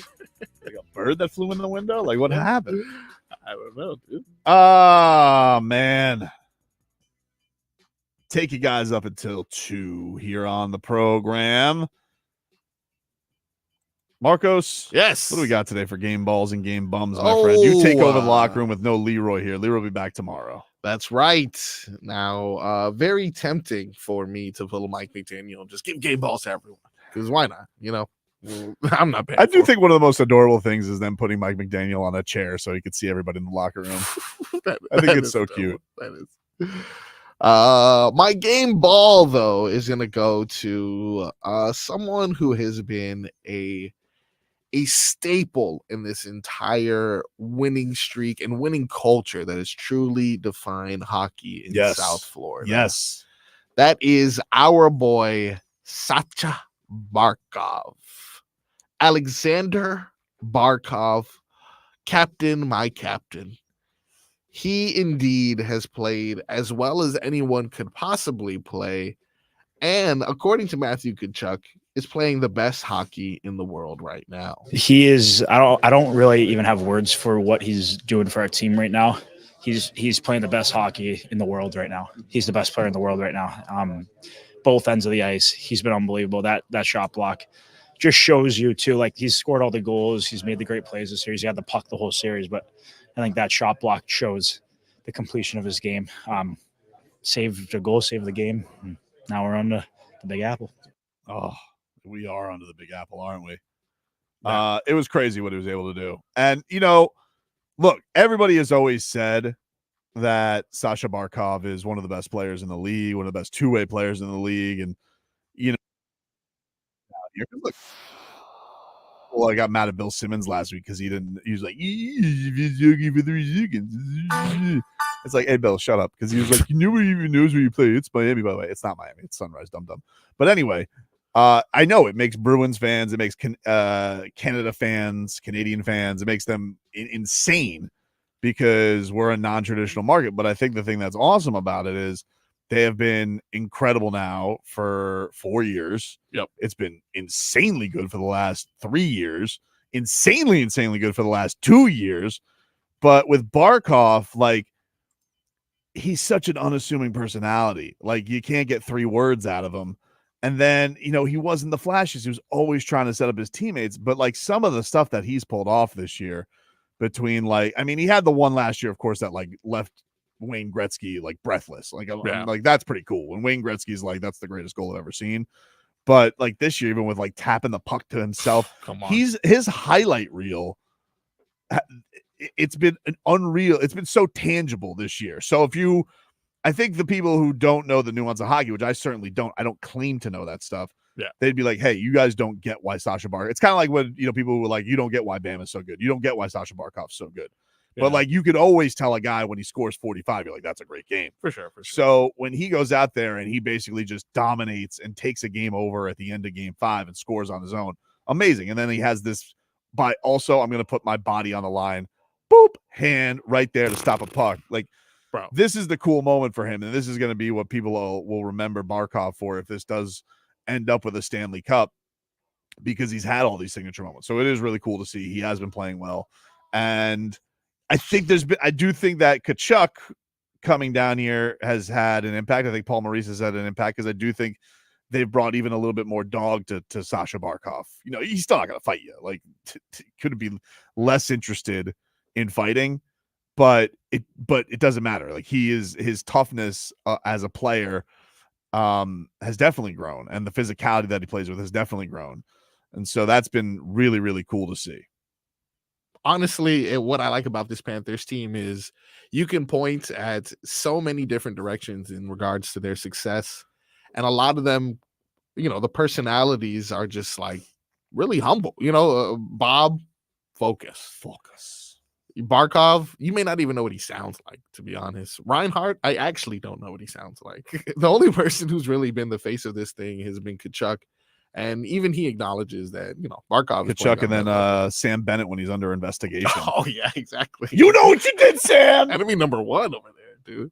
Like a bird that flew in the window? Like, what happened? I don't know, dude. Oh, man. Take you guys up until 2 here on the program. Marcos. Yes. What do we got today for game balls and game bums, my friend? You take over the locker room with no Leroy here. Leroy will be back tomorrow. That's right. Now, very tempting for me to pull Mike McDaniel and just give game balls to everyone. Because why not? You know, I'm not bad. I do think one of the most adorable things is them putting Mike McDaniel on a chair so he could see everybody in the locker room. I think it's so cute. That is. My game ball, though, is going to go to someone who has been a staple in this entire winning streak and winning culture that has truly defined hockey in South Florida. Yes. That is our boy, Sacha Barkov. Aleksander Barkov, my captain. He indeed has played as well as anyone could possibly play. And according to Matthew Tkachuk, is playing the best hockey in the world right now. He is. I don't really even have words for what he's doing for our team right now. He's playing the best hockey in the world right now. He's the best player in the world right now. Both ends of the ice. He's been unbelievable. That shot block just shows you too. Like, he's scored all the goals. He's made the great plays this series. He had the puck the whole series, but I think that shot block shows the completion of his game. Saved a goal, saved the game. And now we're on the Big Apple. Oh, we are under the Big Apple, aren't we? Yeah. It was crazy what he was able to do. And, you know, look, everybody has always said that Sacha Barkov is one of the best players in the league, one of the best two-way players in the league. And, you know, look, well, I got mad at Bill Simmons last week because he was like, it's like, hey, Bill, shut up. Because he was like, nobody even knows where you play. It's Miami, by the way. It's not Miami. It's Sunrise, dum-dum. But anyway, I know it makes Bruins fans, it makes Canada fans, Canadian fans, it makes them insane because we're a non-traditional market. But I think the thing that's awesome about it is they have been incredible now for 4 years. Yep. It's been insanely good for the last 3 years, insanely good for the last 2 years. But with Barkov, like, he's such an unassuming personality. Like, you can't get 3 words out of him. And then, you know, he wasn't the flashes. He was always trying to set up his teammates. But, like, some of the stuff that he's pulled off this year between, like, I mean, he had the one last year, of course, that, like, left Wayne Gretzky, like, breathless. Like, like, that's pretty cool. And Wayne Gretzky's like, that's the greatest goal I've ever seen. But, like, this year, even with, like, tapping the puck to himself, Come on. his highlight reel, it's been an unreal. It's been so tangible this year. So I think the people who don't know the nuance of hockey, which I certainly don't, I don't claim to know that stuff. Yeah. They'd be like, hey, you guys don't get why Sacha Barkov. It's kind of like when, you know, people who were like, you don't get why Bam is so good. You don't get why Sacha Barkov's so good. Yeah. But, like, you could always tell a guy when he scores 45, you're like, that's a great game. For sure. So when he goes out there and he basically just dominates and takes a game over at the end of game 5 and scores on his own, amazing. And then he has this, I'm going to put my body on the line, boop, hand right there to stop a puck. Like, bro, this is the cool moment for him, and this is going to be what people will remember Barkov for if this does end up with a Stanley Cup, because he's had all these signature moments. So it is really cool to see. He has been playing well, and I do think that Tkachuk coming down here has had an impact. I think Paul Maurice has had an impact because I do think they've brought even a little bit more dog to Sacha Barkov. You know, he's still not going to fight you. Like, could be less interested in fighting, but it doesn't matter. Like, his toughness as a player has definitely grown, and the physicality that he plays with has definitely grown. And so that's been really, really cool to see. Honestly, what I like about this Panthers team is you can point at so many different directions in regards to their success. And a lot of them, you know, the personalities are just like really humble. You know, Bob, focus. Barkov, you may not even know what he sounds like, to be honest. Reinhardt, I actually don't know what he sounds like. The only person who's really been the face of this thing has been Kachuk. And even he acknowledges that, Barkov is Kachuk and then Sam Bennett when he's under investigation. Oh, yeah, exactly. You know what you did, Sam! Enemy number 1 over there, dude.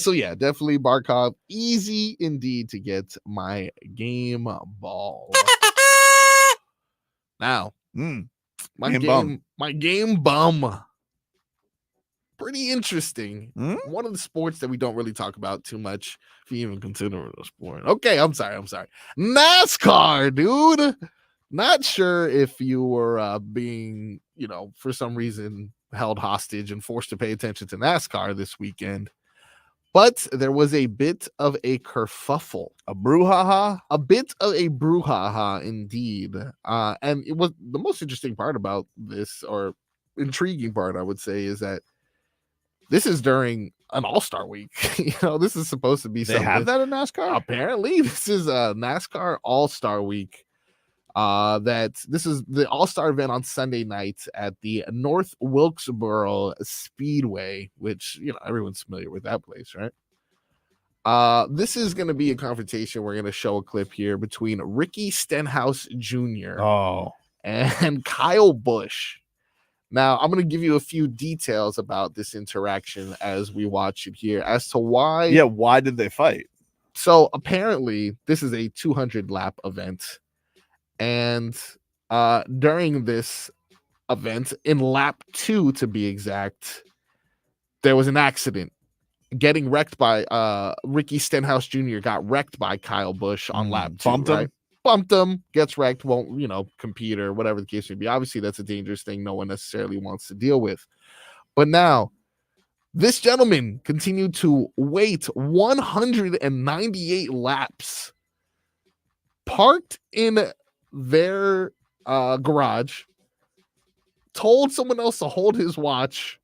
So, yeah, definitely Barkov. Easy indeed to get my game ball. Now, my game bum. Pretty interesting. One of the sports that we don't really talk about too much, if you even consider it a sport. Okay, I'm sorry. NASCAR, dude. Not sure if you were being, for some reason held hostage and forced to pay attention to NASCAR this weekend. But there was a bit of a kerfuffle. A brouhaha? A bit of a brouhaha, indeed. And it was the most interesting part about this, or intriguing part, I would say, is that this is during an All-Star week. This is supposed to be They have that in NASCAR? Apparently, this is a NASCAR All-Star week. This is the All-Star event on Sunday night at the North Wilkesboro Speedway, which, everyone's familiar with that place, right? This is going to be a confrontation. We're going to show a clip here between Ricky Stenhouse Jr. And Kyle Busch. Now, I'm going to give you a few details about this interaction as we watch it here as to why. Yeah, why did they fight? So apparently, this is a 200-lap event. And during this event, in lap 2 to be exact, there was an accident. Getting wrecked by Ricky Stenhouse Jr. got wrecked by Kyle Busch on lap 2. Bumped him, gets wrecked, won't, compete or whatever the case may be. Obviously, that's a dangerous thing no one necessarily wants to deal with. But now, this gentleman continued to wait 198 laps, parked in their garage, told someone else to hold his watch,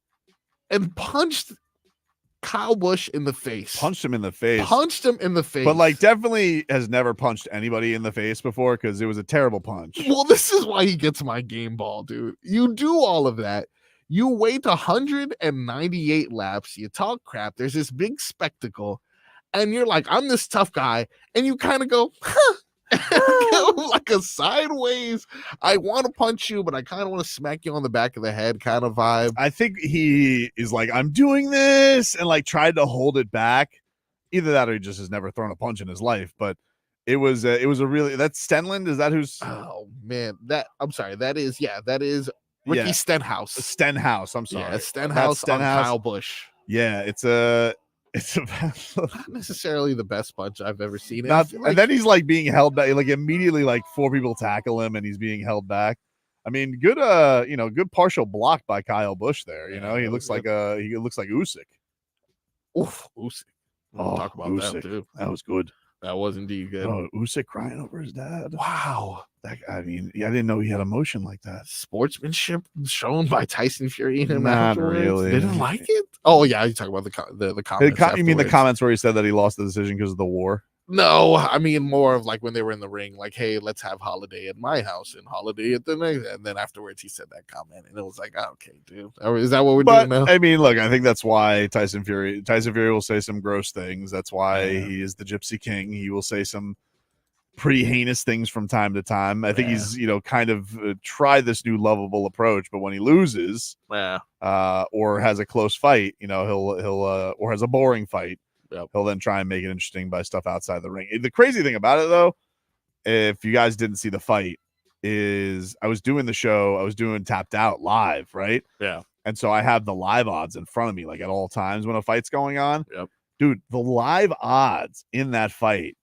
and punched Kyle Busch in the face. Punched him in the face. But definitely has never punched anybody in the face before because it was a terrible punch. Well, this is why he gets my game ball, dude. You do all of that. You wait 198 laps. You talk crap. There's this big spectacle. And you're like, I'm this tough guy. And you kind of go, huh. Like a sideways, I want to punch you, but I kind of want to smack you on the back of the head kind of vibe. I think he is like, I'm doing this, and tried to hold it back. Either that or he just has never thrown a punch in his life. But it was a really, that's Stenland. Is that who's? Oh man, I'm sorry. That is Ricky Stenhouse. Stenhouse. I'm sorry. Yeah, Stenhouse on Kyle Busch. Yeah, it's not necessarily the best punch I've ever seen. And then he's being held back. Immediately, 4 people tackle him, and he's being held back. I mean, good partial block by Kyle Busch there. He looks like Usyk. Oof, Usyk. We'll talk about Usyk. that too. That was good. That was indeed good. Oh, Usyk crying over his dad. Wow. I didn't know he had emotion like that. Sportsmanship shown by Tyson Fury and him Not afterwards. really. They didn't like it? Oh, yeah. You talk about the comments. You mean the afterwards. comments where he said that he lost the decision because of the war? No, I mean more of when they were in the ring, hey, let's have Holiday at my house and Holiday at the next. And then afterwards he said that comment, and it was okay, dude. Is that what we're doing now? I mean, look, I think that's why Tyson Fury will say some gross things. That's why he is the Gypsy King. He will say some pretty heinous things from time to time. I think he's, kind of tried this new lovable approach, but when he loses, or has a close fight, he'll or has a boring fight, he'll then try and make it interesting by stuff outside the ring. The crazy thing about it, though, if you guys didn't see the fight, is I was doing the show, I was doing Tapped Out live, right? Yeah. And so I have the live odds in front of me, at all times when a fight's going on. Yep. Dude, the live odds in that fight,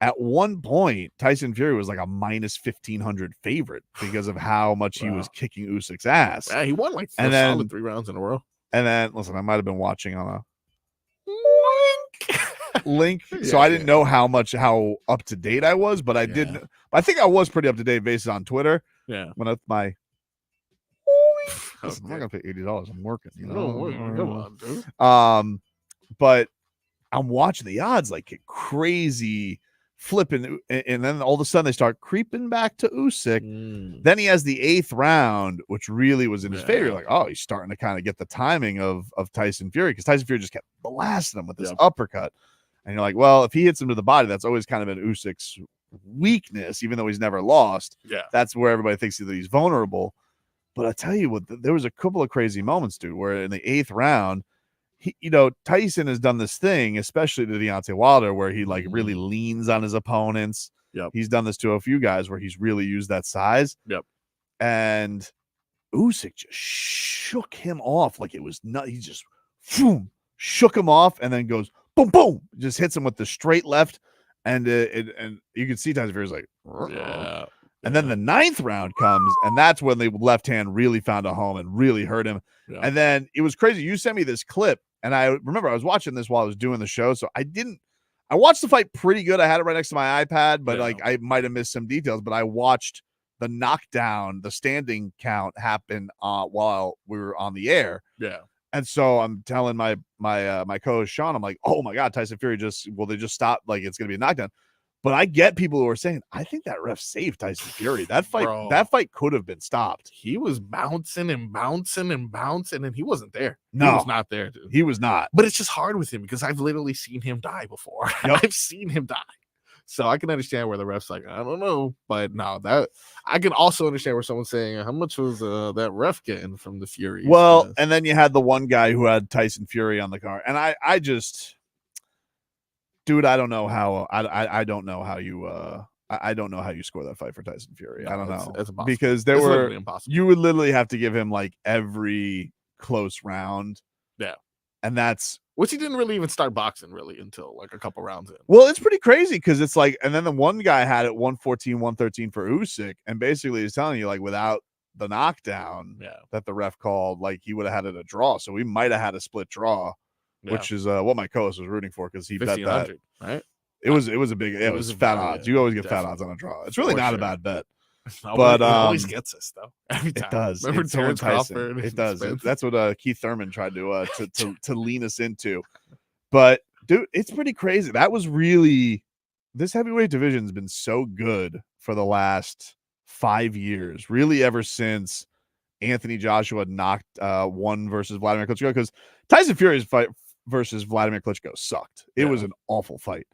at one point, Tyson Fury was a minus 1,500 favorite because of how much he was kicking Usyk's ass. Yeah, he won solid 3 rounds in a row. And then, listen, I might have been watching on a link, so I didn't know how up to date I was, but I did. I think I was pretty up to date based on Twitter. Yeah, when that's my. Listen, I'm not gonna pay $80. I'm working. Come on, dude. But I'm watching the odds get crazy flipping, and then all of a sudden they start creeping back to Usyk. Then he has the 8th round, which really was in his favor. You're like, oh, he's starting to kind of get the timing of Tyson Fury, because Tyson Fury just kept blasting him with this uppercut. And you're like, well, if he hits him to the body, that's always kind of been Usyk's weakness, even though he's never lost. Yeah. That's where everybody thinks that he's vulnerable. But I tell you what, there was a couple of crazy moments, dude, where in the 8th round, Tyson has done this thing, especially to Deontay Wilder, where he like really leans on his opponents. Yep. He's done this to a few guys where he's really used that size. Yep. And Usyk just shook him off like it was not. He just boom, shook him off and then goes boom, boom, just hits him with the straight left. And you can see Tyson Fury's like, yeah. And then the 9th round comes, and that's when the left hand really found a home and really hurt him. Yeah. And then it was crazy. You sent me this clip, and I remember I was watching this while I was doing the show, so I watched the fight pretty good. I had it right next to my iPad, but like I might have missed some details, but I watched the knockdown, the standing count happen while we were on the air. Yeah. And so I'm telling my co-host Sean, I'm like, oh my God, Tyson Fury they just stopped, like it's gonna be a knockdown. But I get people who are saying, I think that ref saved Tyson Fury. That fight could have been stopped. He was bouncing and bouncing and bouncing, and he wasn't there. No. He was not there, dude. He was not. But it's just hard with him because I've literally seen him die before. Yep. I've seen him die. So I can understand where the ref's like, I don't know. But no, that I can also understand where someone's saying, how much was that ref getting from the Fury? Well, and then you had the one guy who had Tyson Fury on the card. And I just, dude, I don't know how I don't know how you I don't know how you score that fight for Tyson Fury. I don't know. It's impossible. Because you would literally have to give him like every close round. Yeah. And that's which he didn't really even start boxing really until like a couple rounds in. Well, it's pretty crazy because it's like, and then the one guy had it 114, 113 for Usyk, and basically he's telling you like without the knockdown that the ref called, like he would have had it a draw. So we might have had a split draw, which is what my co-host was rooting for because he bet that. Right? It was fat odds. You always get fat odds on a draw. It's really not a bad bet. No, but it always gets us though. Every time. It does. Remember It's so Terrence enticing. Crawford? It does. That's what Keith Thurman tried to lean us into. But dude, it's pretty crazy. That was really, this heavyweight division has been so good for the last 5 years, really ever since Anthony Joshua knocked one versus Vladimir Klitschko, because Tyson Fury's fight versus Vladimir Klitschko sucked. It was an awful fight.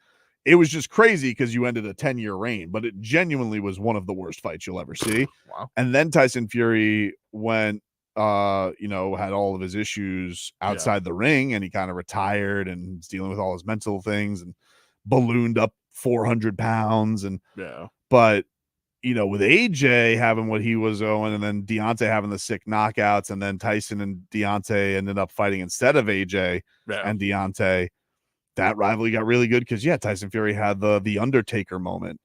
It was just crazy because you ended a 10-year reign, but it genuinely was one of the worst fights you'll ever see. Wow. And then Tyson Fury went, had all of his issues outside the ring, and he kind of retired and was dealing with all his mental things and ballooned up 400 pounds. And but with AJ having what he was owing, and then Deontay having the sick knockouts, and then Tyson and Deontay ended up fighting instead of AJ and Deontay. That rivalry got really good because Tyson Fury had the Undertaker moment,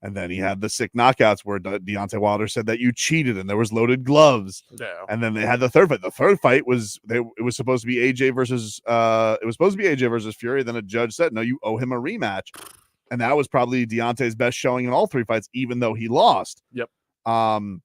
and then he had the sick knockouts where Deontay Wilder said that you cheated and there was loaded gloves. And then they had the third fight. The third fight was supposed to be AJ versus Fury. Then a judge said, no, you owe him a rematch. And that was probably Deontay's best showing in all three fights, even though he lost. Yep. And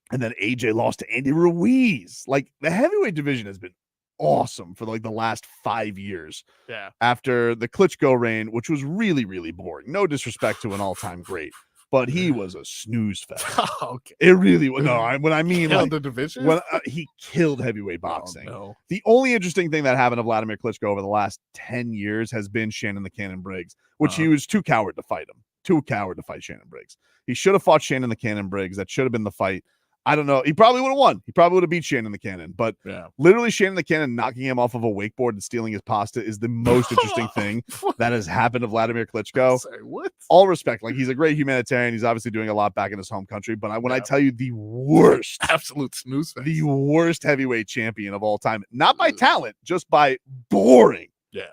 then AJ lost to Andy Ruiz. Like, the heavyweight division has been awesome for like the last 5 years. Yeah. After the Klitschko reign, which was really, really boring. No disrespect to an all-time great, but he was a snooze fest. Okay. It really was. No, when I mean Killed like the division? when he killed heavyweight boxing. no. The only interesting thing that happened to Vladimir Klitschko over the last 10 years has been Shannon the Cannon Briggs, which he was too coward to fight him. Too coward to fight Shannon Briggs. He should have fought Shannon the Cannon Briggs. That should have been the fight. I don't know. He probably would have won. He probably would have beat Shannon the Cannon. But literally Shannon the Cannon knocking him off of a wakeboard and stealing his pasta is the most interesting thing that has happened to Vladimir Klitschko. Sorry, what? All respect. Like, he's a great humanitarian. He's obviously doing a lot back in his home country. But when I tell you the worst, absolute snooze fest, the worst heavyweight champion of all time, not by talent, just by boring. Yeah.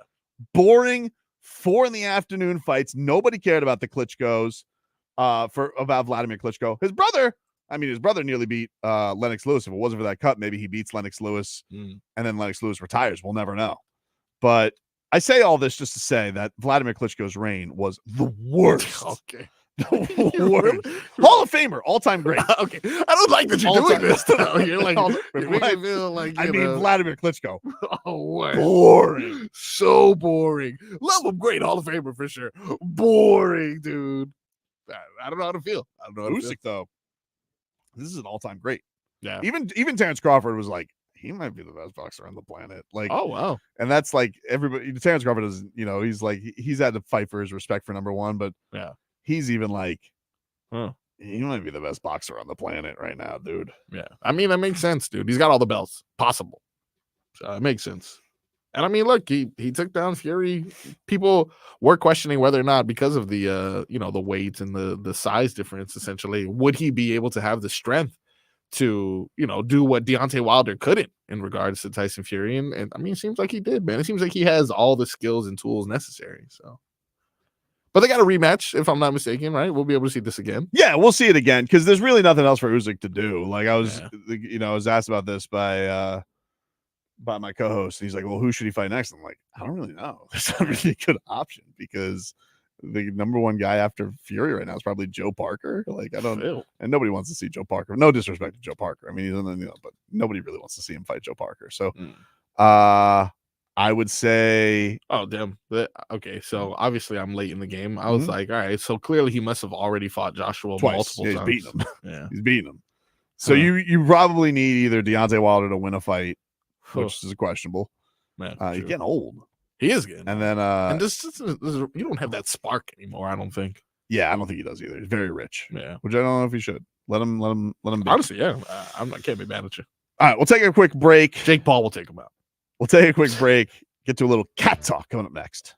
Boring 4 PM fights. Nobody cared about the Klitschkos about Vladimir Klitschko. His brother nearly beat Lennox Lewis. If it wasn't for that cut, maybe he beats Lennox Lewis and then Lennox Lewis retires. We'll never know. But I say all this just to say that Vladimir Klitschko's reign was the worst. Word. Hall of Famer, all-time great. Okay, I don't like that you're doing this though. You're like, you're making me feel like I mean, Vladimir Klitschko. Oh, word. Boring. So boring. Love him, great Hall of Famer for sure. Boring, dude. I don't know how to feel. I don't know how to feel. Usyk, though, this is an all-time great. Yeah. Even Terrence Crawford was like, he might be the best boxer on the planet. Like, oh wow. And that's like everybody. Terrence Crawford is, he's like he's had to fight for his respect for number one, but yeah, he's even like, he might be the best boxer on the planet right now, dude. Yeah, I mean that makes sense, dude. He's got all the belts possible, so it makes sense. And I mean, look, he took down Fury. People were questioning whether or not, because of the the weight and the size difference, essentially, would he be able to have the strength to do what Deontay Wilder couldn't in regards to Tyson Fury, and I mean, it seems like he did, man. It seems like he has all the skills and tools necessary. So, but they got a rematch, if I'm not mistaken, right? We'll be able to see this again. Yeah, we'll see it again because there's really nothing else for Usyk to do. Like I was, I was asked about this by my co-host. And he's like, "Well, who should he fight next?" I'm like, "I don't really know. There's not really a good option because the number one guy after Fury right now is probably Joe Parker. Like I don't, and nobody wants to see Joe Parker. No disrespect to Joe Parker. I mean, he's but nobody really wants to see him fight Joe Parker. So, I would say, oh damn, okay. So obviously I'm late in the game. I was like, all right, so clearly he must have already fought Joshua twice. multiple He's times. beating him. Yeah, he's beating him. So you probably need either Deontay Wilder to win a fight, which is questionable. Man, he's getting old. He is getting, and then and this you don't have that spark anymore. I don't think. Yeah, I don't think he does either. He's very rich. Yeah, which I don't know if he should let him be. Honestly, yeah, I can't be mad at you. All right, we'll take a quick break. Jake Paul will take him out. We'll take a quick break. Get to a little cat talk coming up next.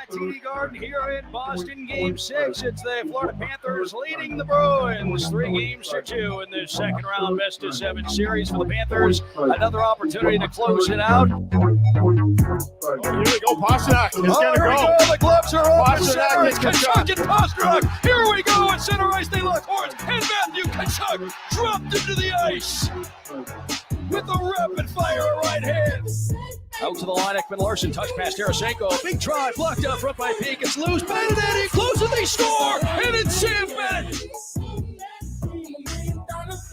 TD Garden here in Boston, Game 6. It's the Florida Panthers leading the Bruins 3-2 in the second round best-of-7 series for the Panthers. Another opportunity to close it out. Here we go, Pasternak. It's gonna go. The gloves are off. Pasternak is Tkachuk and Pasternak. Here we go. At center ice, they lock horns. And Matthew Tkachuk dropped into the ice with a rapid-fire right hand. Out to the line, Ekman-Larsson, touch pass, Tarasenko, big drive, blocked out front by Peak, it's loose, Benedetti, close and they score, and it's Sam Bennett.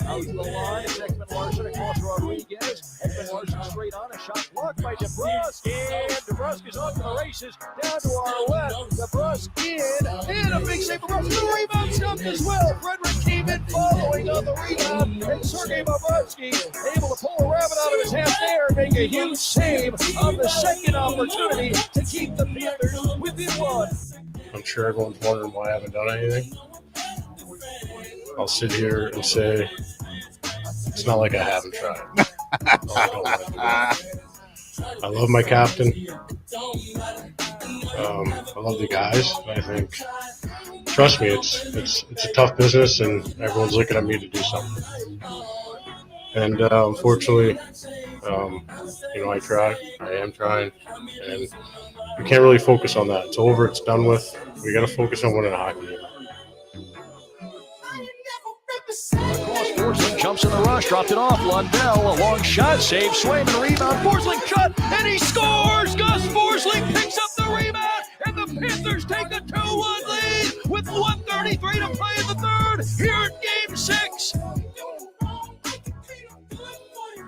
Out to the line, it's Ekman-Larsson across Rodriguez, Ekman-Larsson straight on, a shot blocked by DeBrusk, and DeBrusk is off to the races, down to our left, DeBrusk in, and a big save for DeBrusk, the rebound stumped as well, Frederick came in following on the rebound, and Sergei Bobrovsky able to pull a rabbit out of his half there and make a huge save on the second opportunity to keep the Panthers within one. I'm sure everyone's wondering why I haven't done anything. I'll sit here and say it's not like I haven't tried. I love my captain. I love the guys. I think, trust me, it's a tough business, and everyone's looking at me to do something. And unfortunately, I try. I am trying, and you can't really focus on that. It's over. It's done with. We got to focus on winning a hockey game. Forsling jumps in the rush, dropped it off. Lundell, a long shot, save, Swayman, rebound. Forsling shot, and he scores! Gus Forsling picks up the rebound, and the Panthers take a 2-1 lead with 1:33 to play in the third here in Game 6.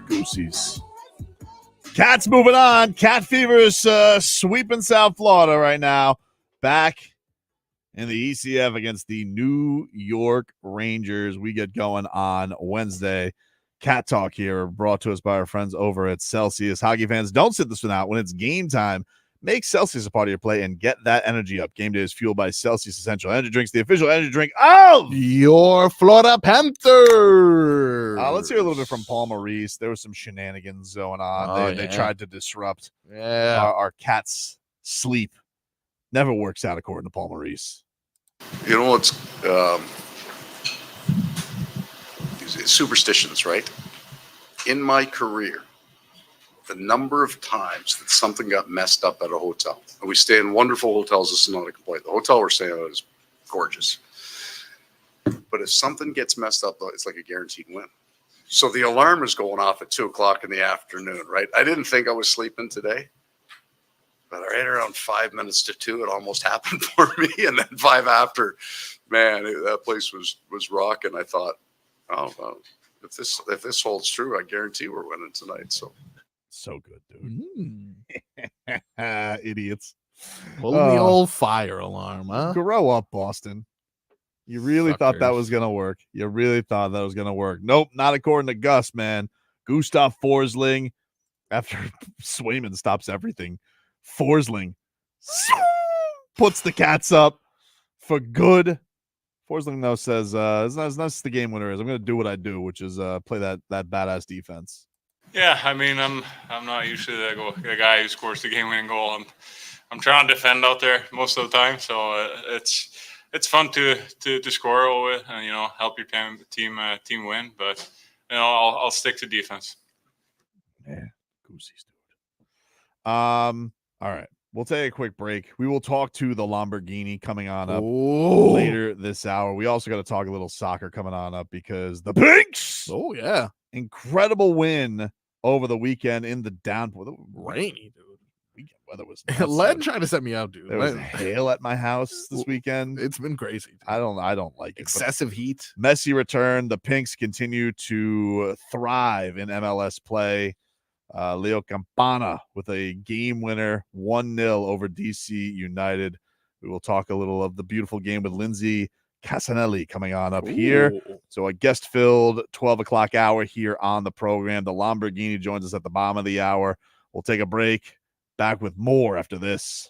Goosies. Cats moving on. Cat Fever is sweeping South Florida right now. Back in the ECF against the New York Rangers. We get going on Wednesday. Cat Talk here, brought to us by our friends over at Celsius. Hockey fans, don't sit this one out. When it's game time, make Celsius a part of your play and get that energy up. Game day is fueled by Celsius Essential Energy Drinks, the official energy drink of your Florida Panthers. Let's hear a little bit from Paul Maurice. There was some shenanigans going on. They tried to disrupt our Cats' sleep. Never works out, according to Paul Maurice. You know, it's superstitions, right? In my career, the number of times that something got messed up at a hotel, and we stay in wonderful hotels, this is not a complaint. The hotel we're staying at is gorgeous. But if something gets messed up, it's like a guaranteed win. So the alarm is going off at 2:00 in the afternoon, right? I didn't think I was sleeping today. But right around 5 minutes to 2, it almost happened for me. And then 5 after, man, that place was rocking. I thought, well, if this holds true, I guarantee we're winning tonight. So good, dude. Idiots. Pull the old fire alarm, huh? Grow up, Boston. You really thought that was going to work. You really thought that was going to work. Nope, not according to Gus, man. Gustav Forsling, after Swayman stops everything, Forsling puts the Cats up for good. Forsling, though, says, it's not the game winner is. I'm going to do what I do, which is play that badass defense. Yeah, I mean, I'm not usually the guy who scores the game-winning goal. I'm trying to defend out there most of the time, so it's fun to score always and help your team win. But I'll stick to defense. Yeah, Goosies, dude. All right, we'll take a quick break. We will talk to the Lamborghini coming on up later this hour. We also got to talk a little soccer coming on up because the Pinks. Oh yeah, incredible win over the weekend in the downpour. Rainy, dude. Weekend weather was Len trying to set me up, dude. There was hail at my house this weekend. It's been crazy. Dude. I don't like it. Excessive heat. Messi returned. The Pinks continue to thrive in MLS play. Leo Campana with a game winner, 1-0 over DC United. We will talk a little of the beautiful game with Lindsay Casinelli coming on up here. So a guest-filled 12 o'clock hour here on the program. The Lamborghini joins us at the bottom of the hour. We'll take a break. Back with more after this.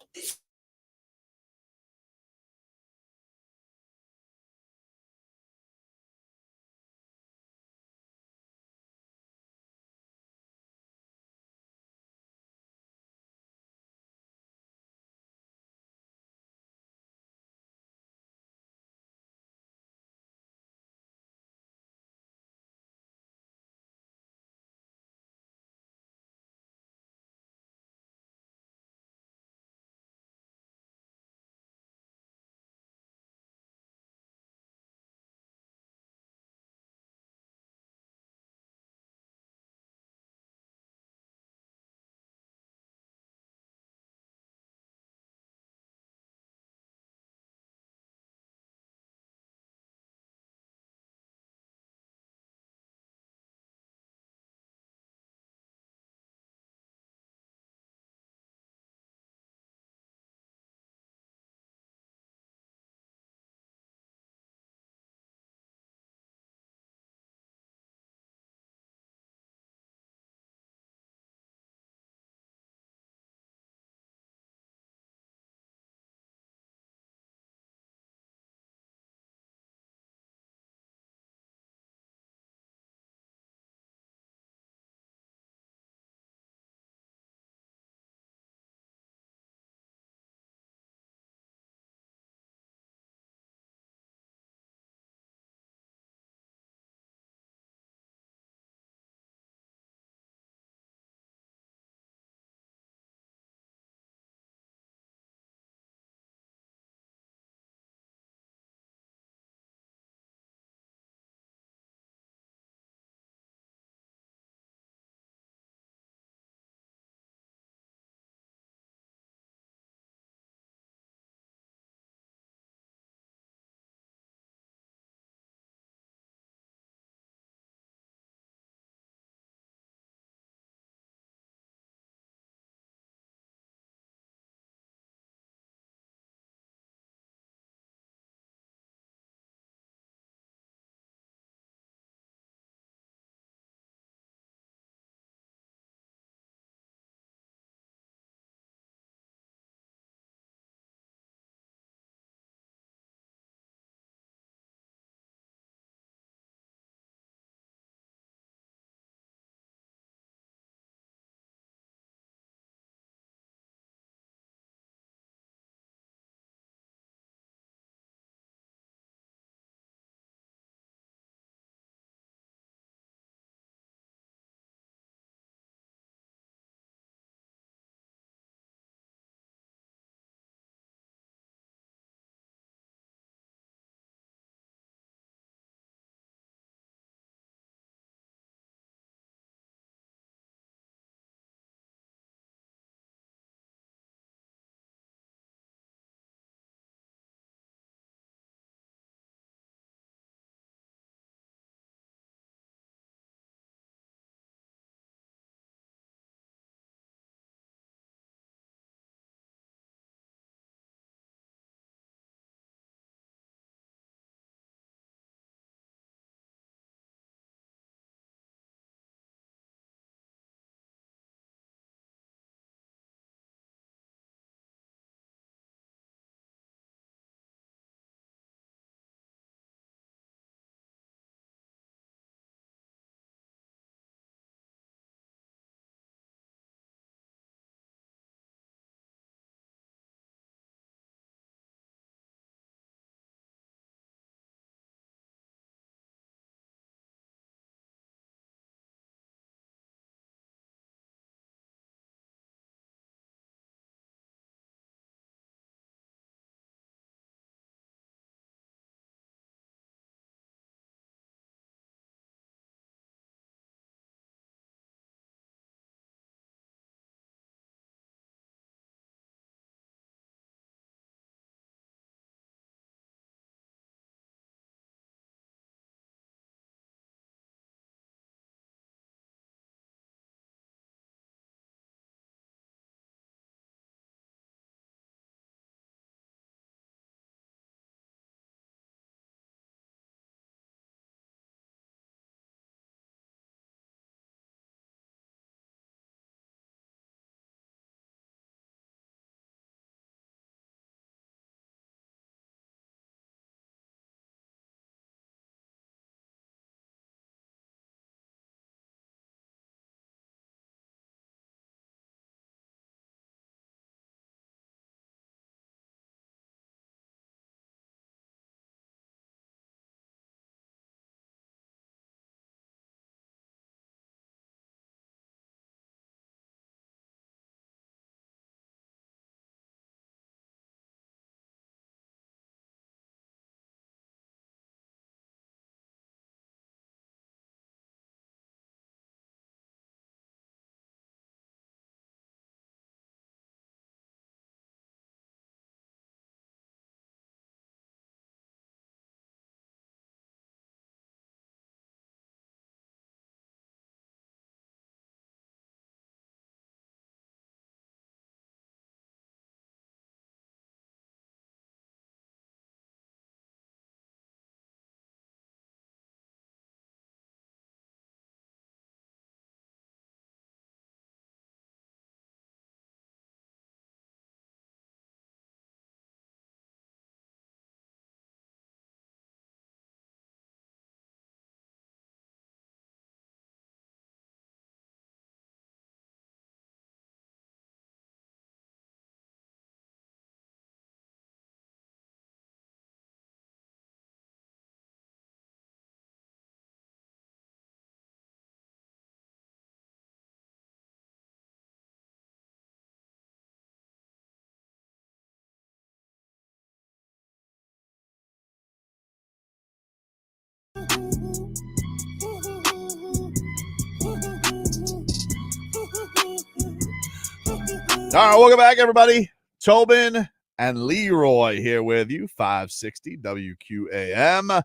All right, welcome back, everybody. Tobin and Leroy here with you, 560 WQAM.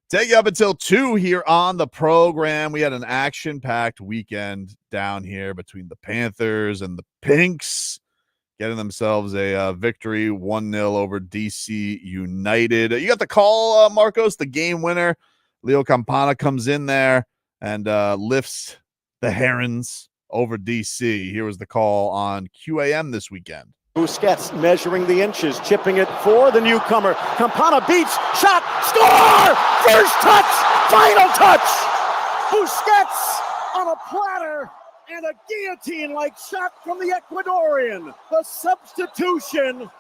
Take you up until 2 here on the program. We had an action-packed weekend down here between the Panthers and the Pinks, getting themselves a victory, 1-0 over DC United. You got the call, Marcos, the game winner. Leo Campana comes in there and lifts the Herons over DC. Here was the call on QAM this weekend. Busquets measuring the inches, chipping it for the newcomer. Campana beats, shot, score! First touch, final touch! Busquets on a platter and a guillotine-like shot from the Ecuadorian. The substitution,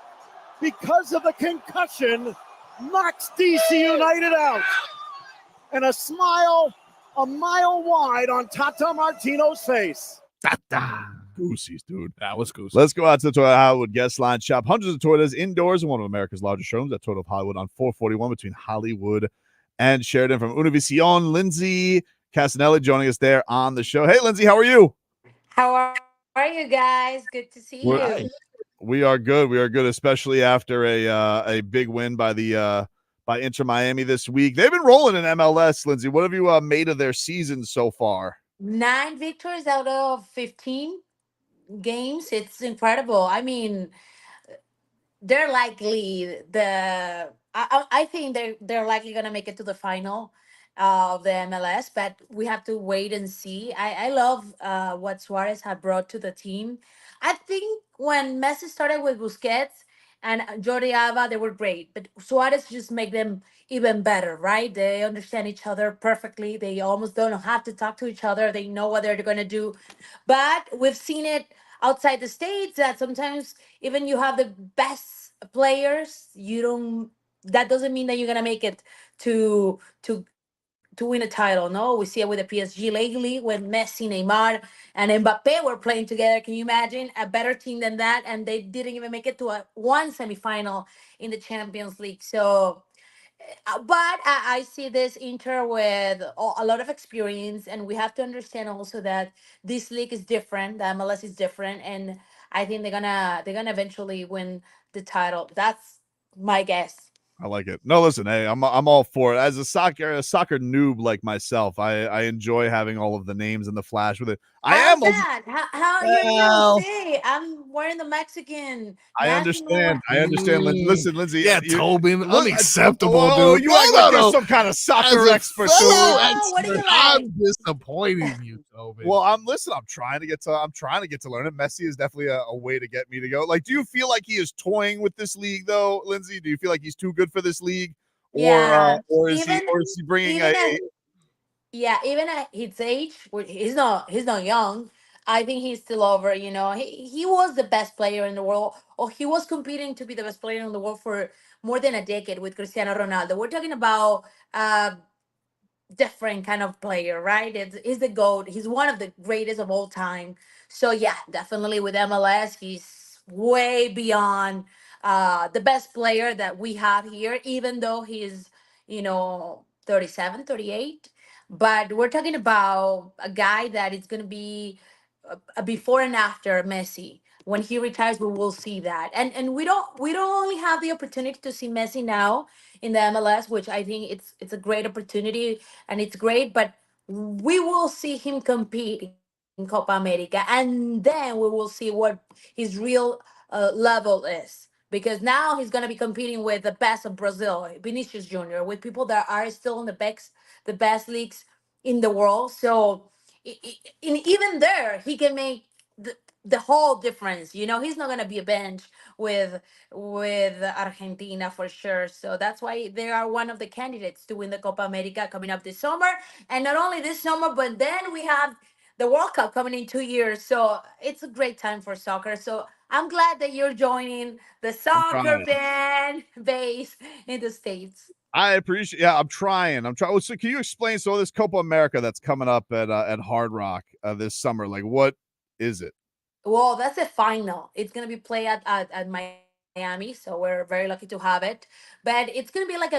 because of the concussion, knocks DC United out. And a smile a mile wide on Tata Martino's face. Tata. Goosies, dude. That was Goosies. Let's go out to the Toyota Hollywood guest line. Shop hundreds of Toyotas indoors in one of America's largest showrooms at Toyota of Hollywood on 441 between Hollywood and Sheridan. From Univision, Lindsay Casinelli joining us there on the show. Hey, Lindsay, how are you? How are you guys? Good to see you. We are good. We are good, especially after a big win by Inter Miami this week. They've been rolling in MLS, Lindsay. What have you made of their season so far? 9 victories out of 15 games. It's incredible. I mean, they're likely I think they're likely gonna make it to the final of the MLS, but we have to wait and see. I love what Suarez had brought to the team. I think when Messi started with Busquets and Jordi Alba, they were great, but Suarez just make them even better, right? They understand each other perfectly. They almost don't have to talk to each other. They know what they're going to do. But we've seen it outside the States that sometimes even you have the best players, that doesn't mean that you're going to make it to win a title. No, we see it with the PSG lately when Messi, Neymar, and Mbappe were playing together. Can you imagine a better team than that? And they didn't even make it to one semifinal in the Champions League. So, but I see this Inter with a lot of experience, and we have to understand also that this league is different. The MLS is different, and I think they're gonna eventually win the title. That's my guess. I like it. No, listen, hey, I'm all for it. As a soccer noob like myself, I enjoy having all of the names and the flash with it. How you say? I'm wearing the Mexican. I understand. Listen, Lindsay. Yeah, Tobin, unacceptable, dude. You act like you're some kind of soccer expert. I'm disappointing you, Tobin. Well, I'm trying to get to learn it. Messi is definitely a way to get me to go. Like, do you feel like he is toying with this league, though, Lindsay? Do you feel like he's too good for this league, or is he bringing even at his age, he's not young. I think he's still over. You know, he was the best player in the world, or he was competing to be the best player in the world for more than a decade with Cristiano Ronaldo. We're talking about different kind of player, right? He's the GOAT. He's one of the greatest of all time. So yeah, definitely with MLS, he's way beyond the best player that we have here, even though he's 37, 38. But we're talking about a guy that is going to be a before and after Messi. When he retires, we will see that. And we don't only have the opportunity to see Messi now in the MLS, which I think it's a great opportunity and it's great, but we will see him compete in Copa America, and then we will see what his real level is. Because now he's going to be competing with the best of Brazil, Vinicius Jr., with people that are still in the best leagues in the world. So even there, he can make the whole difference. He's not going to be a bench with Argentina for sure. So that's why they are one of the candidates to win the Copa America coming up this summer. And not only this summer, but then we have the World Cup coming in 2 years. So it's a great time for soccer. So I'm glad that you're joining the soccer fan base in the States. I appreciate. Yeah, I'm trying. So can you explain this Copa America that's coming up at Hard Rock this summer? Like, what is it? Well, that's a final. It's gonna be played at Miami, so we're very lucky to have it. But it's gonna be like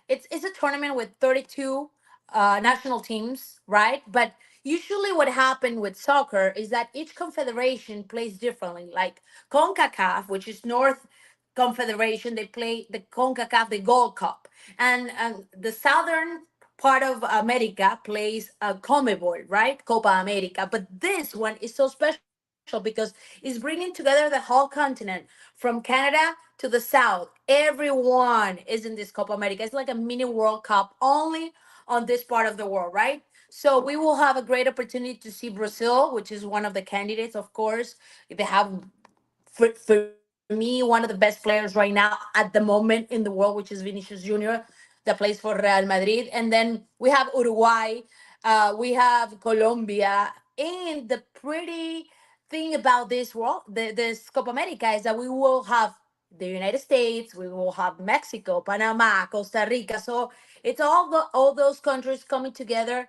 it's a tournament with 32 national teams, right? But usually what happened with soccer is that each confederation plays differently. Like CONCACAF, which is North Confederation, they play the CONCACAF, the Gold Cup. And the southern part of America plays CONMEBOL, right? Copa America. But this one is so special because it's bringing together the whole continent from Canada to the south. Everyone is in this Copa America. It's like a mini World Cup only on this part of the world, right? So we will have a great opportunity to see Brazil, which is one of the candidates, of course. They have, for me, one of the best players right now at the moment in the world, which is Vinicius Junior, that plays for Real Madrid. And then we have Uruguay, we have Colombia, and the pretty thing about this world, this Copa America, is that we will have the United States, we will have Mexico, Panama, Costa Rica. So it's all those countries coming together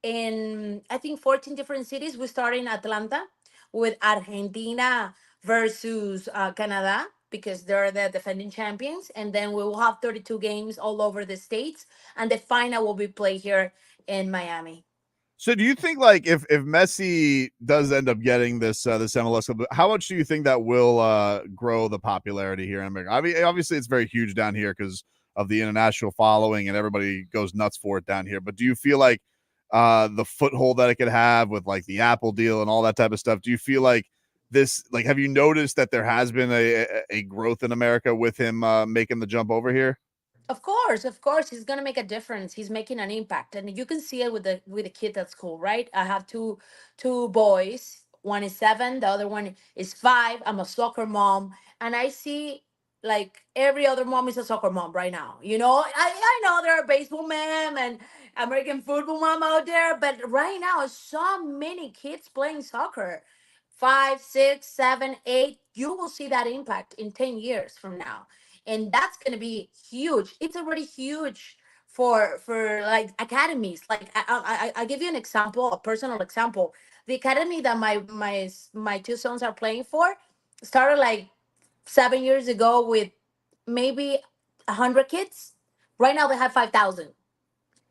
in, I think, 14 different cities. We start in Atlanta with Argentina versus Canada because they're the defending champions. And then we will have 32 games all over the states. And the final will be played here in Miami. So do you think, like, if Messi does end up getting this MLS Cup, how much do you think that will grow the popularity here in America? I mean, obviously it's very huge down here because of the international following and everybody goes nuts for it down here. But do you feel like the foothold that it could have with like the Apple deal and all that type of stuff, do you feel like this, like, have you noticed that there has been a growth in America with him making the jump over here? Of course, he's gonna make a difference. He's making an impact, and you can see it with the kid at school, right? I have two boys. One is 7, the other one is 5. I'm a soccer mom, and I see like every other mom is a soccer mom right now. You know, I know there are baseball mom and American football mom out there, but right now, so many kids playing soccer. 5, 6, 7, 8. You will see that impact in 10 years from now, and that's going to be huge. It's already huge for like academies. Like I give you an example, a personal example. The academy that my 2 sons are playing for started like 7 years ago with maybe 100 kids. Right now they have 5,000.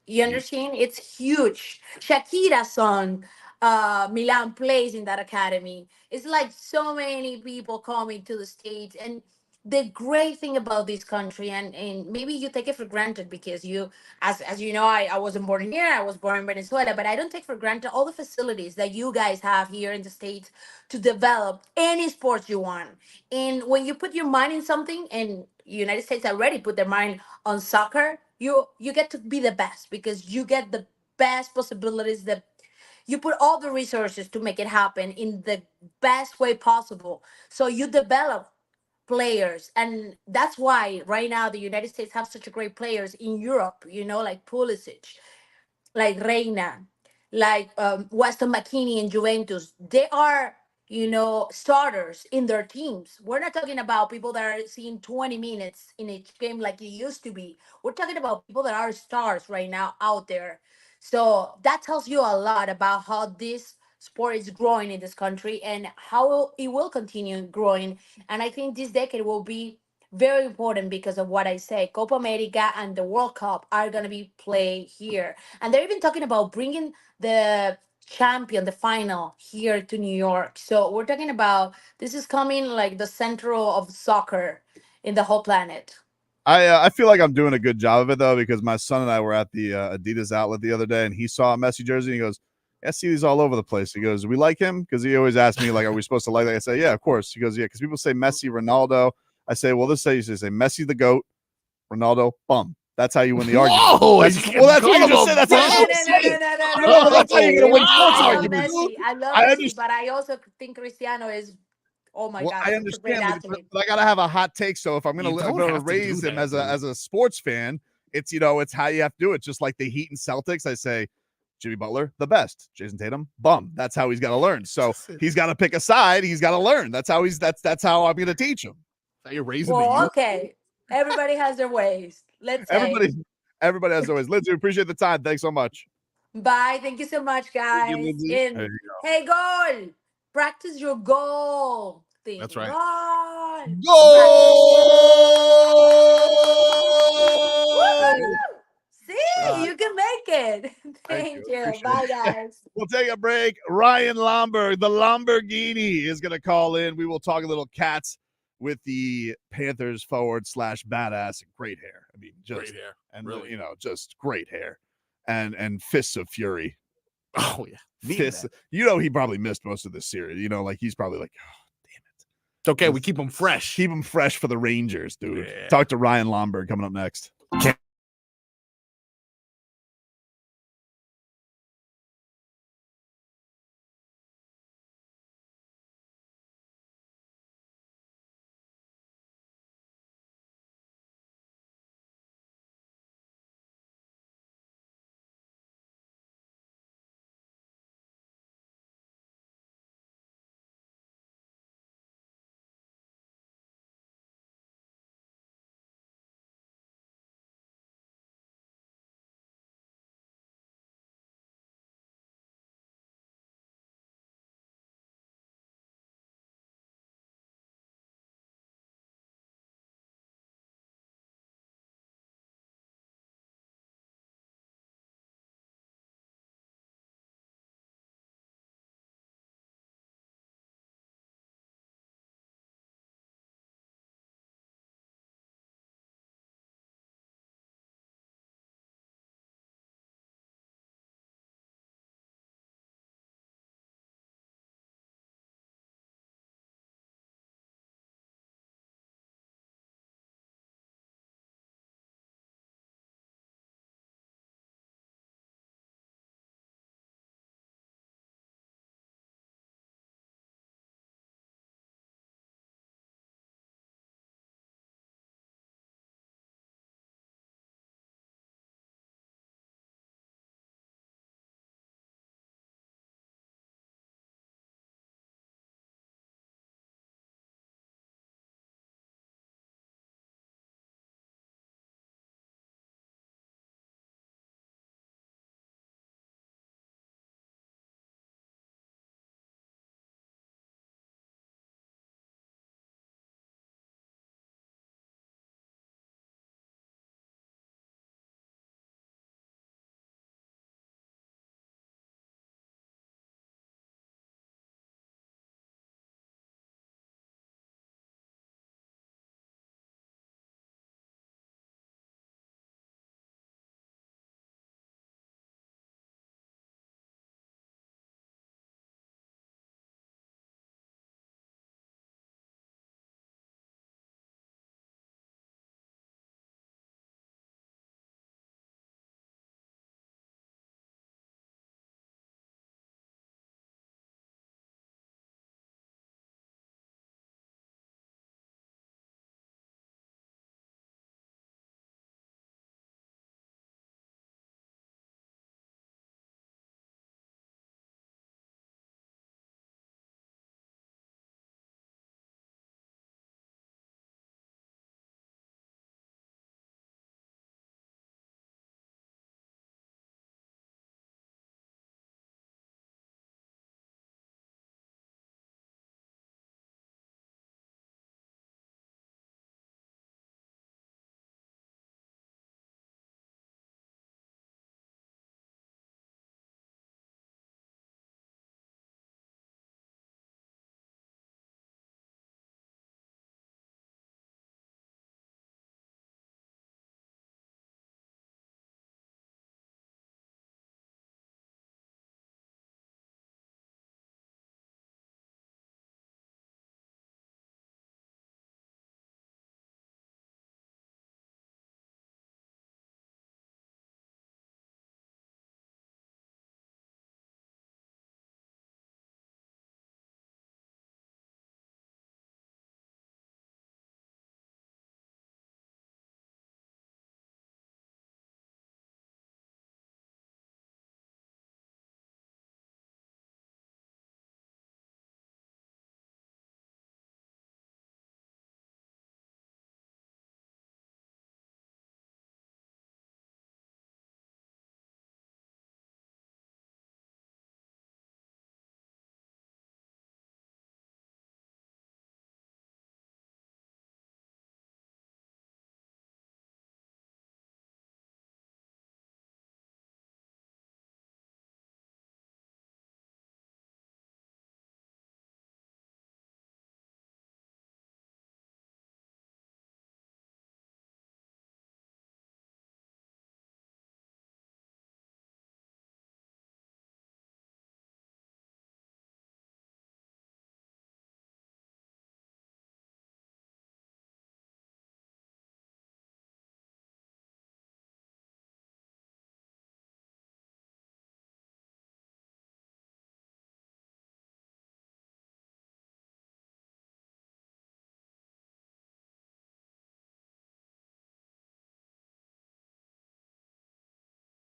You understand? It's huge. Shakira's son, Milan, plays in that academy. It's like so many people coming to the States. And the great thing about this country, and maybe you take it for granted because you, as you know, I wasn't born here, I was born in Venezuela, but I don't take for granted all the facilities that you guys have here in the States to develop any sports you want. And when you put your mind in something, and United States already put their mind on soccer, you get to be the best because you get the best possibilities, that you put all the resources to make it happen in the best way possible. So you develop players, and that's why right now the United States have such a great players in Europe, you know, like Pulisic, like Reina, like Weston McKennie in Juventus. They are, you know, starters in their teams. We're not talking about people that are seeing 20 minutes in each game like it used to be. We're talking about people that are stars right now out there. So that tells you a lot about how this sport is growing in this country and how it will continue growing. And I think this decade will be very important because of what I say. Copa America and the World Cup are going to be played here. And they're even talking about bringing the champion, the final, here to New York. So we're talking about this is coming like the central of soccer in the whole planet. I feel like I'm doing a good job of it, though, because my son and I were at the Adidas outlet the other day, and he saw a Messi jersey, and he goes, I see these all over the place. He goes, we like him? Because he always asks me, like, are we supposed to like that? I say, yeah, of course. He goes, yeah, because people say Messi, Ronaldo. I say, well, this say Messi the GOAT, Ronaldo, bum. That's how you win the argument. Whoa, That's what you just said. That's how you say it. That's how you're going to win sports arguments. I love Messi, but I also think Cristiano is, oh my God, I such a great understand, athlete. but I gotta have a hot take. So if I'm gonna raise him as a sports fan, it's, you know, it's how you have to do it. Just like the Heat and Celtics, I say Jimmy Butler, the best. Jason Tatum, bum. That's how he's got to learn. So he's got to pick a side. He's got to learn. That's how how I'm gonna teach him. You're raising Well, okay. Everybody has their ways. Let's say. Everybody has their ways. Lindsay, appreciate the time. Thanks so much. Bye. Thank you so much, guys. There you go. Hey, goal. Practice your goal thing. That's right. Goal. See? Hey, you can make it. Thank you. Appreciate Bye, it. guys. We'll take a break. Ryan Lomberg, the Lamborghini, is going to call in. We will talk a little Cats with the Panthers forward / badass. Great hair. I mean, just Great hair. and Really. just great hair, and fists of fury. Oh yeah, Fists. He probably missed most of this series. Like he's probably like, it's okay. We keep him fresh. Keep him fresh for the Rangers, dude. Yeah. Talk to Ryan Lomberg coming up next.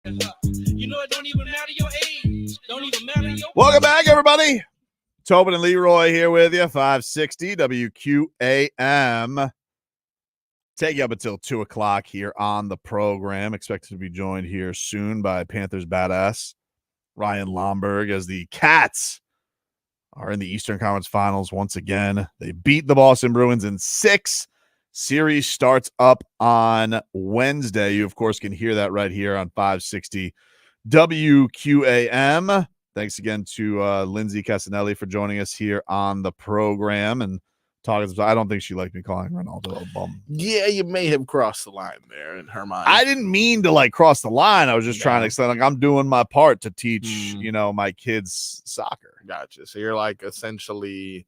You know it don't even matter your age. Don't even matter your Welcome back, everybody. Tobin and Leroy here with you, 560 WQAM. Take you up until 2 o'clock here on the program. Expected to be joined here soon by Panthers badass Ryan Lomberg as the Cats are in the Eastern Conference Finals once again. They beat the Boston Bruins in 6. Series starts up on Wednesday. You, of course, can hear that right here on 560 WQAM. Thanks again to Lindsay Casinelli for joining us here on the program and talking. I don't think she liked me calling Ronaldo a bum. Yeah, you may have crossed the line there in her mind. I didn't mean to cross the line. I was just trying to explain I'm doing my part to teach, my kids soccer. Gotcha. So you're essentially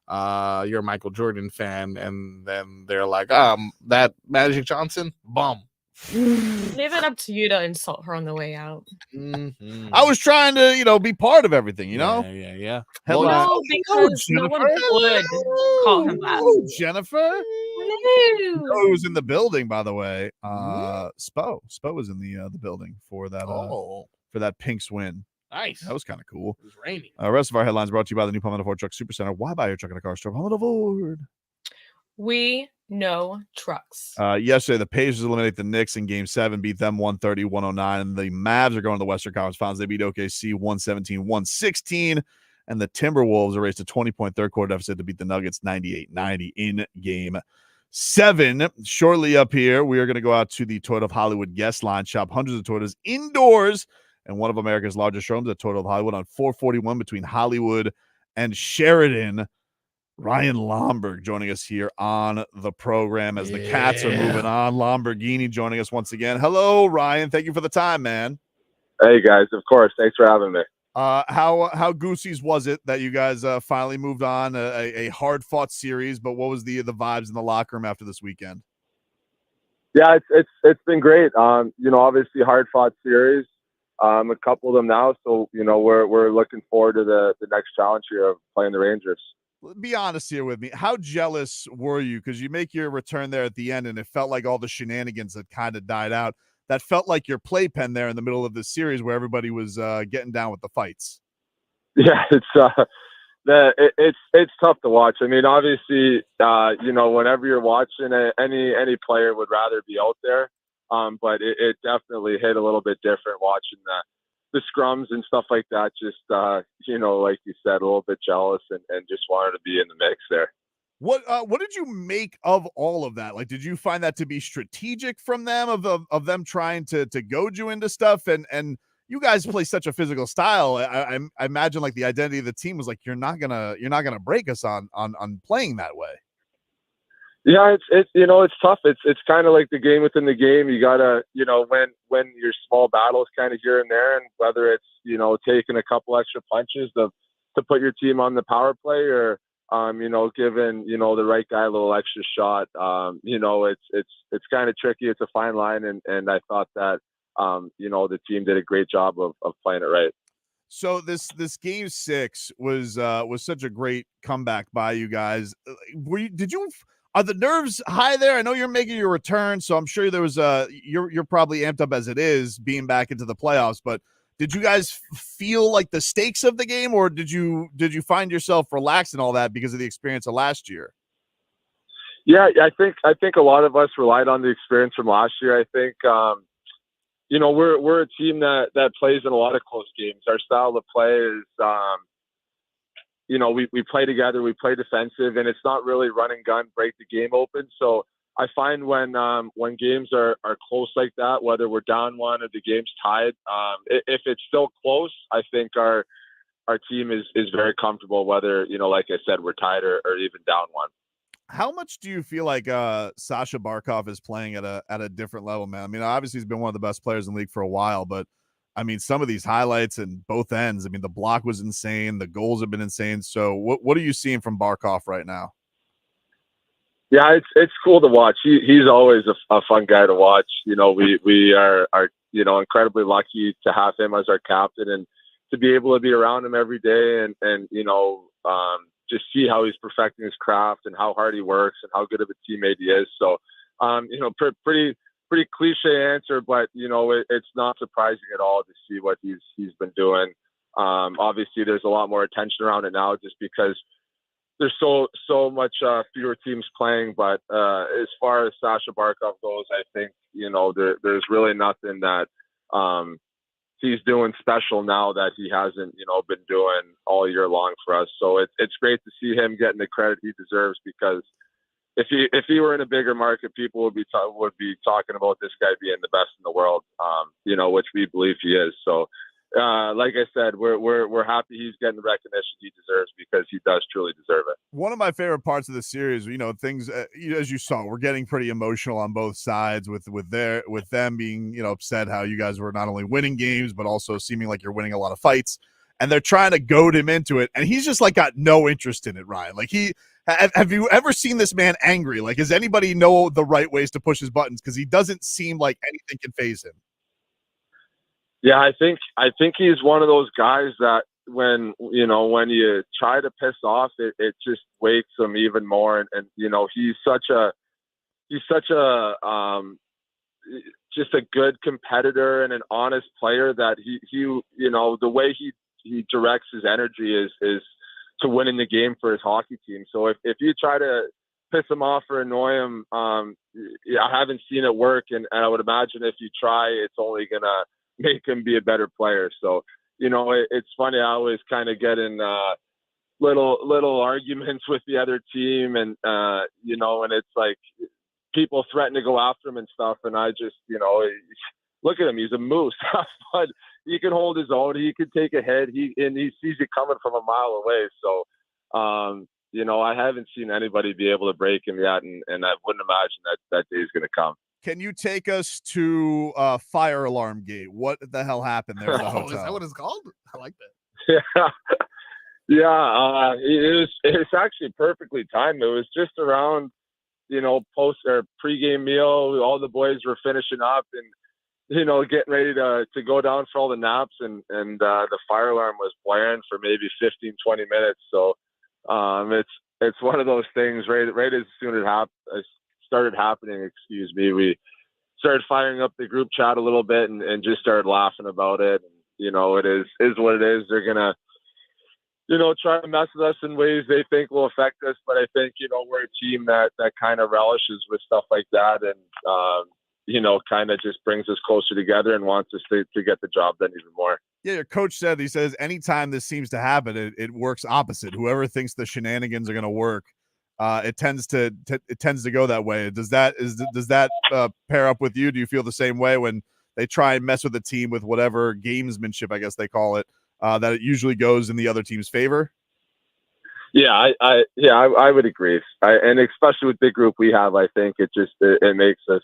you're a Michael Jordan fan, and then they're like, that Magic Johnson, bum. Leave it up to you to insult her on the way out. I was trying to, be part of everything, Yeah. Headline. No, because no one would call him that. Oh, Jennifer? No. Who was in the building, by the way? Spo was in the building for that for that Pinks win. Nice. That was kind of cool. It was raining. Rest of our headlines brought to you by the new Palmetto Ford Truck Supercenter. Why buy your truck in a car store? Palmetto Ford. We know trucks. Yesterday, the Pacers eliminate the Knicks in Game 7, beat them 130-109. And the Mavs are going to the Western Conference Finals. They beat OKC 117-116. And the Timberwolves erased a 20-point third-quarter deficit to beat the Nuggets 98-90 in Game 7. Shortly up here, we are going to go out to the Toyota of Hollywood guest line, shop hundreds of Toyotas indoors, and one of America's largest showrooms at Toyota of Hollywood on 441 between Hollywood and Sheridan. Ryan Lomberg joining us here on the program as the Cats are moving on. Lamborghini joining us once again. Hello, Ryan. Thank you for the time, man. Hey, guys. Of course. Thanks for having me. How Goosies was it that you guys finally moved on? A hard-fought series, but what was the vibes in the locker room after this weekend? Yeah, it's been great. Obviously hard-fought series. A couple of them now, so we're looking forward to the next challenge here of playing the Rangers. Be honest here with me. How jealous were you? Because you make your return there at the end, and it felt like all the shenanigans had kind of died out. That felt like your playpen there in the middle of the series where everybody was getting down with the fights. Yeah, it's tough to watch. I mean, obviously, whenever you're watching it, any player would rather be out there. But it definitely hit a little bit different watching the scrums and stuff like that. Just, like you said, a little bit jealous and just wanted to be in the mix there. What did you make of all of that? Did you find that to be strategic from them of them trying to goad you into stuff? And you guys play such a physical style. I imagine the identity of the team was you're not gonna break us on playing that way. Yeah, it's tough. It's kind of like the game within the game. You gotta, when your small battles kind of here and there, and whether it's taking a couple extra punches to put your team on the power play, or giving the right guy a little extra shot. It's kind of tricky. It's a fine line, and I thought that the team did a great job of playing it right. So this Game 6 was such a great comeback by you guys. Are the nerves high there? I know you're making your return, so I'm sure there was you're probably amped up as it is being back into the playoffs. But did you guys feel like the stakes of the game, or did you find yourself relaxed and all that because of the experience of last year? Yeah, I think a lot of us relied on the experience from last year. I think we're a team that plays in a lot of close games. Our style of play is we play together, we play defensive, and it's not really run and gun, break the game open. So I find when games are close like that, whether we're down one or the game's tied, if it's still close, I think our team is very comfortable, whether, like I said, we're tied or even down one. How much do you feel like Sasha Barkov is playing at a different level, man? I mean, obviously he's been one of the best players in the league for a while, but I mean, some of these highlights and both ends, I mean, the block was insane. The goals have been insane. So what are you seeing from Barkov right now? Yeah, it's cool to watch. He's always a fun guy to watch. We are incredibly lucky to have him as our captain and to be able to be around him every day and just see how he's perfecting his craft and how hard he works and how good of a teammate he is. So, pretty pretty cliche answer, but it's not surprising at all to see what he's been doing. Obviously, there's a lot more attention around it now, just because there's so much fewer teams playing. But as far as Sasha Barkov goes, I think there's really nothing that he's doing special now that he hasn't been doing all year long for us. So it's great to see him getting the credit he deserves, because if he were in a bigger market, people would be talking about this guy being the best in the world, which we believe he is. So, like I said, we're happy he's getting the recognition he deserves, because he does truly deserve it. One of my favorite parts of the series, things as you saw, we're getting pretty emotional on both sides with them being upset how you guys were not only winning games but also seeming like you're winning a lot of fights, and they're trying to goad him into it, and he's just like got no interest in it, Ryan. Like have you ever seen this man angry? Like, does anybody know the right ways to push his buttons? Because he doesn't seem like anything can faze him. Yeah, I think he's one of those guys that when you try to piss off, it just wakes him even more. And he's such a just a good competitor and an honest player that he the way he directs his energy is to winning the game for his hockey team. So if you try to piss him off or annoy him, I haven't seen it work, and I would imagine if you try, it's only gonna make him be a better player. So it's funny, I always kind of get in little arguments with the other team, and and it's like people threaten to go after him and stuff, and I just look at him, he's a moose. But he can hold his own, he can take a hit, he sees it coming from a mile away. So I haven't seen anybody be able to break him yet, and I wouldn't imagine that day's gonna come. Can you take us to Fire Alarm Gate? What the hell happened there at the hotel? Is that what it's called? I like that. Yeah. It's actually perfectly timed. It was just around, post or pregame meal. All the boys were finishing up and, getting ready to go down for all the naps, and the fire alarm was blaring for maybe 15, 20 minutes. So it's one of those things, right as soon as it started happening, we started firing up the group chat a little bit and just started laughing about it. And, it is what it is. They're gonna, try to mess with us in ways they think will affect us. But I think, we're a team that kind of relishes with stuff like that, and, kind of just brings us closer together and wants us to get the job done even more. Yeah, your coach said, he says, anytime this seems to happen, it works opposite. Whoever thinks the shenanigans are going to work, it tends to go that way. Does that pair up with you? Do you feel the same way when they try and mess with the team with whatever gamesmanship, I guess they call it, that it usually goes in the other team's favor? Yeah, I would agree. And especially with the group we have, I think it makes us,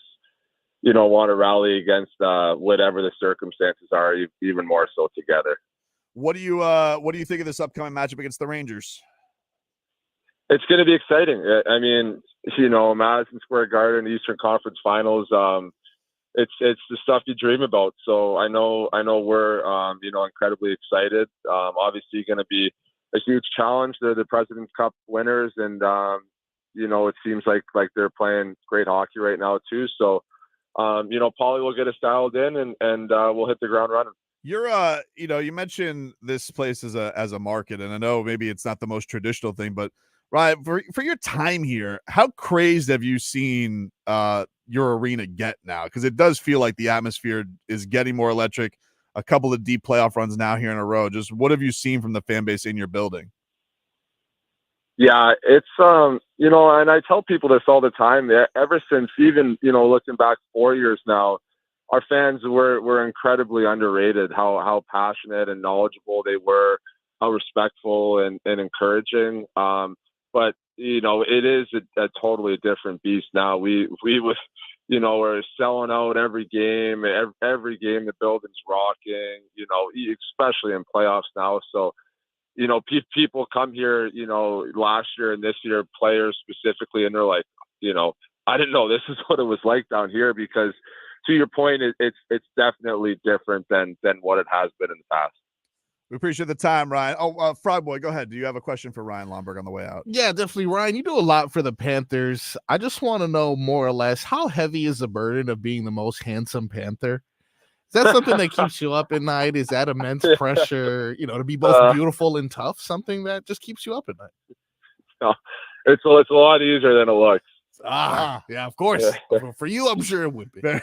want to rally against whatever the circumstances are, even more so together. What do you think of this upcoming matchup against the Rangers? It's going to be exciting. I mean, Madison Square Garden, Eastern Conference Finals. It's the stuff you dream about. So I know we're incredibly excited. Obviously, going to be a huge challenge. They're the President's Cup winners, and it seems like they're playing great hockey right now too. So Paulie will get us dialed in, and we'll hit the ground running. You're you mentioned this place as a market, and I know maybe it's not the most traditional thing, but Ryan, for your time here, how crazed have you seen your arena get now? Because it does feel like the atmosphere is getting more electric. A couple of deep playoff runs now here in a row. Just what have you seen from the fan base in your building? Yeah, it's and I tell people this all the time. Ever since even looking back 4 years now, our fans were incredibly underrated. How passionate and knowledgeable they were, how respectful and encouraging. But it is a totally different beast now. We are selling out every game. Every game the building's rocking. Especially in playoffs now. So people come here. Last year and this year, players specifically, and they're like, I didn't know this is what it was like down here. Because to your point, it's definitely different than what it has been in the past. We appreciate the time, Ryan. Oh, Frog Boy, go ahead. Do you have a question for Ryan Lomberg on the way out? Yeah, definitely, Ryan. You do a lot for the Panthers. I just want to know more or less how heavy is the burden of being the most handsome Panther? Is that something that keeps you up at night? Is that immense pressure, to be both beautiful and tough? Something that just keeps you up at night? No, it's a lot easier than it looks. Yeah, of course. For you, I'm sure it would be. Very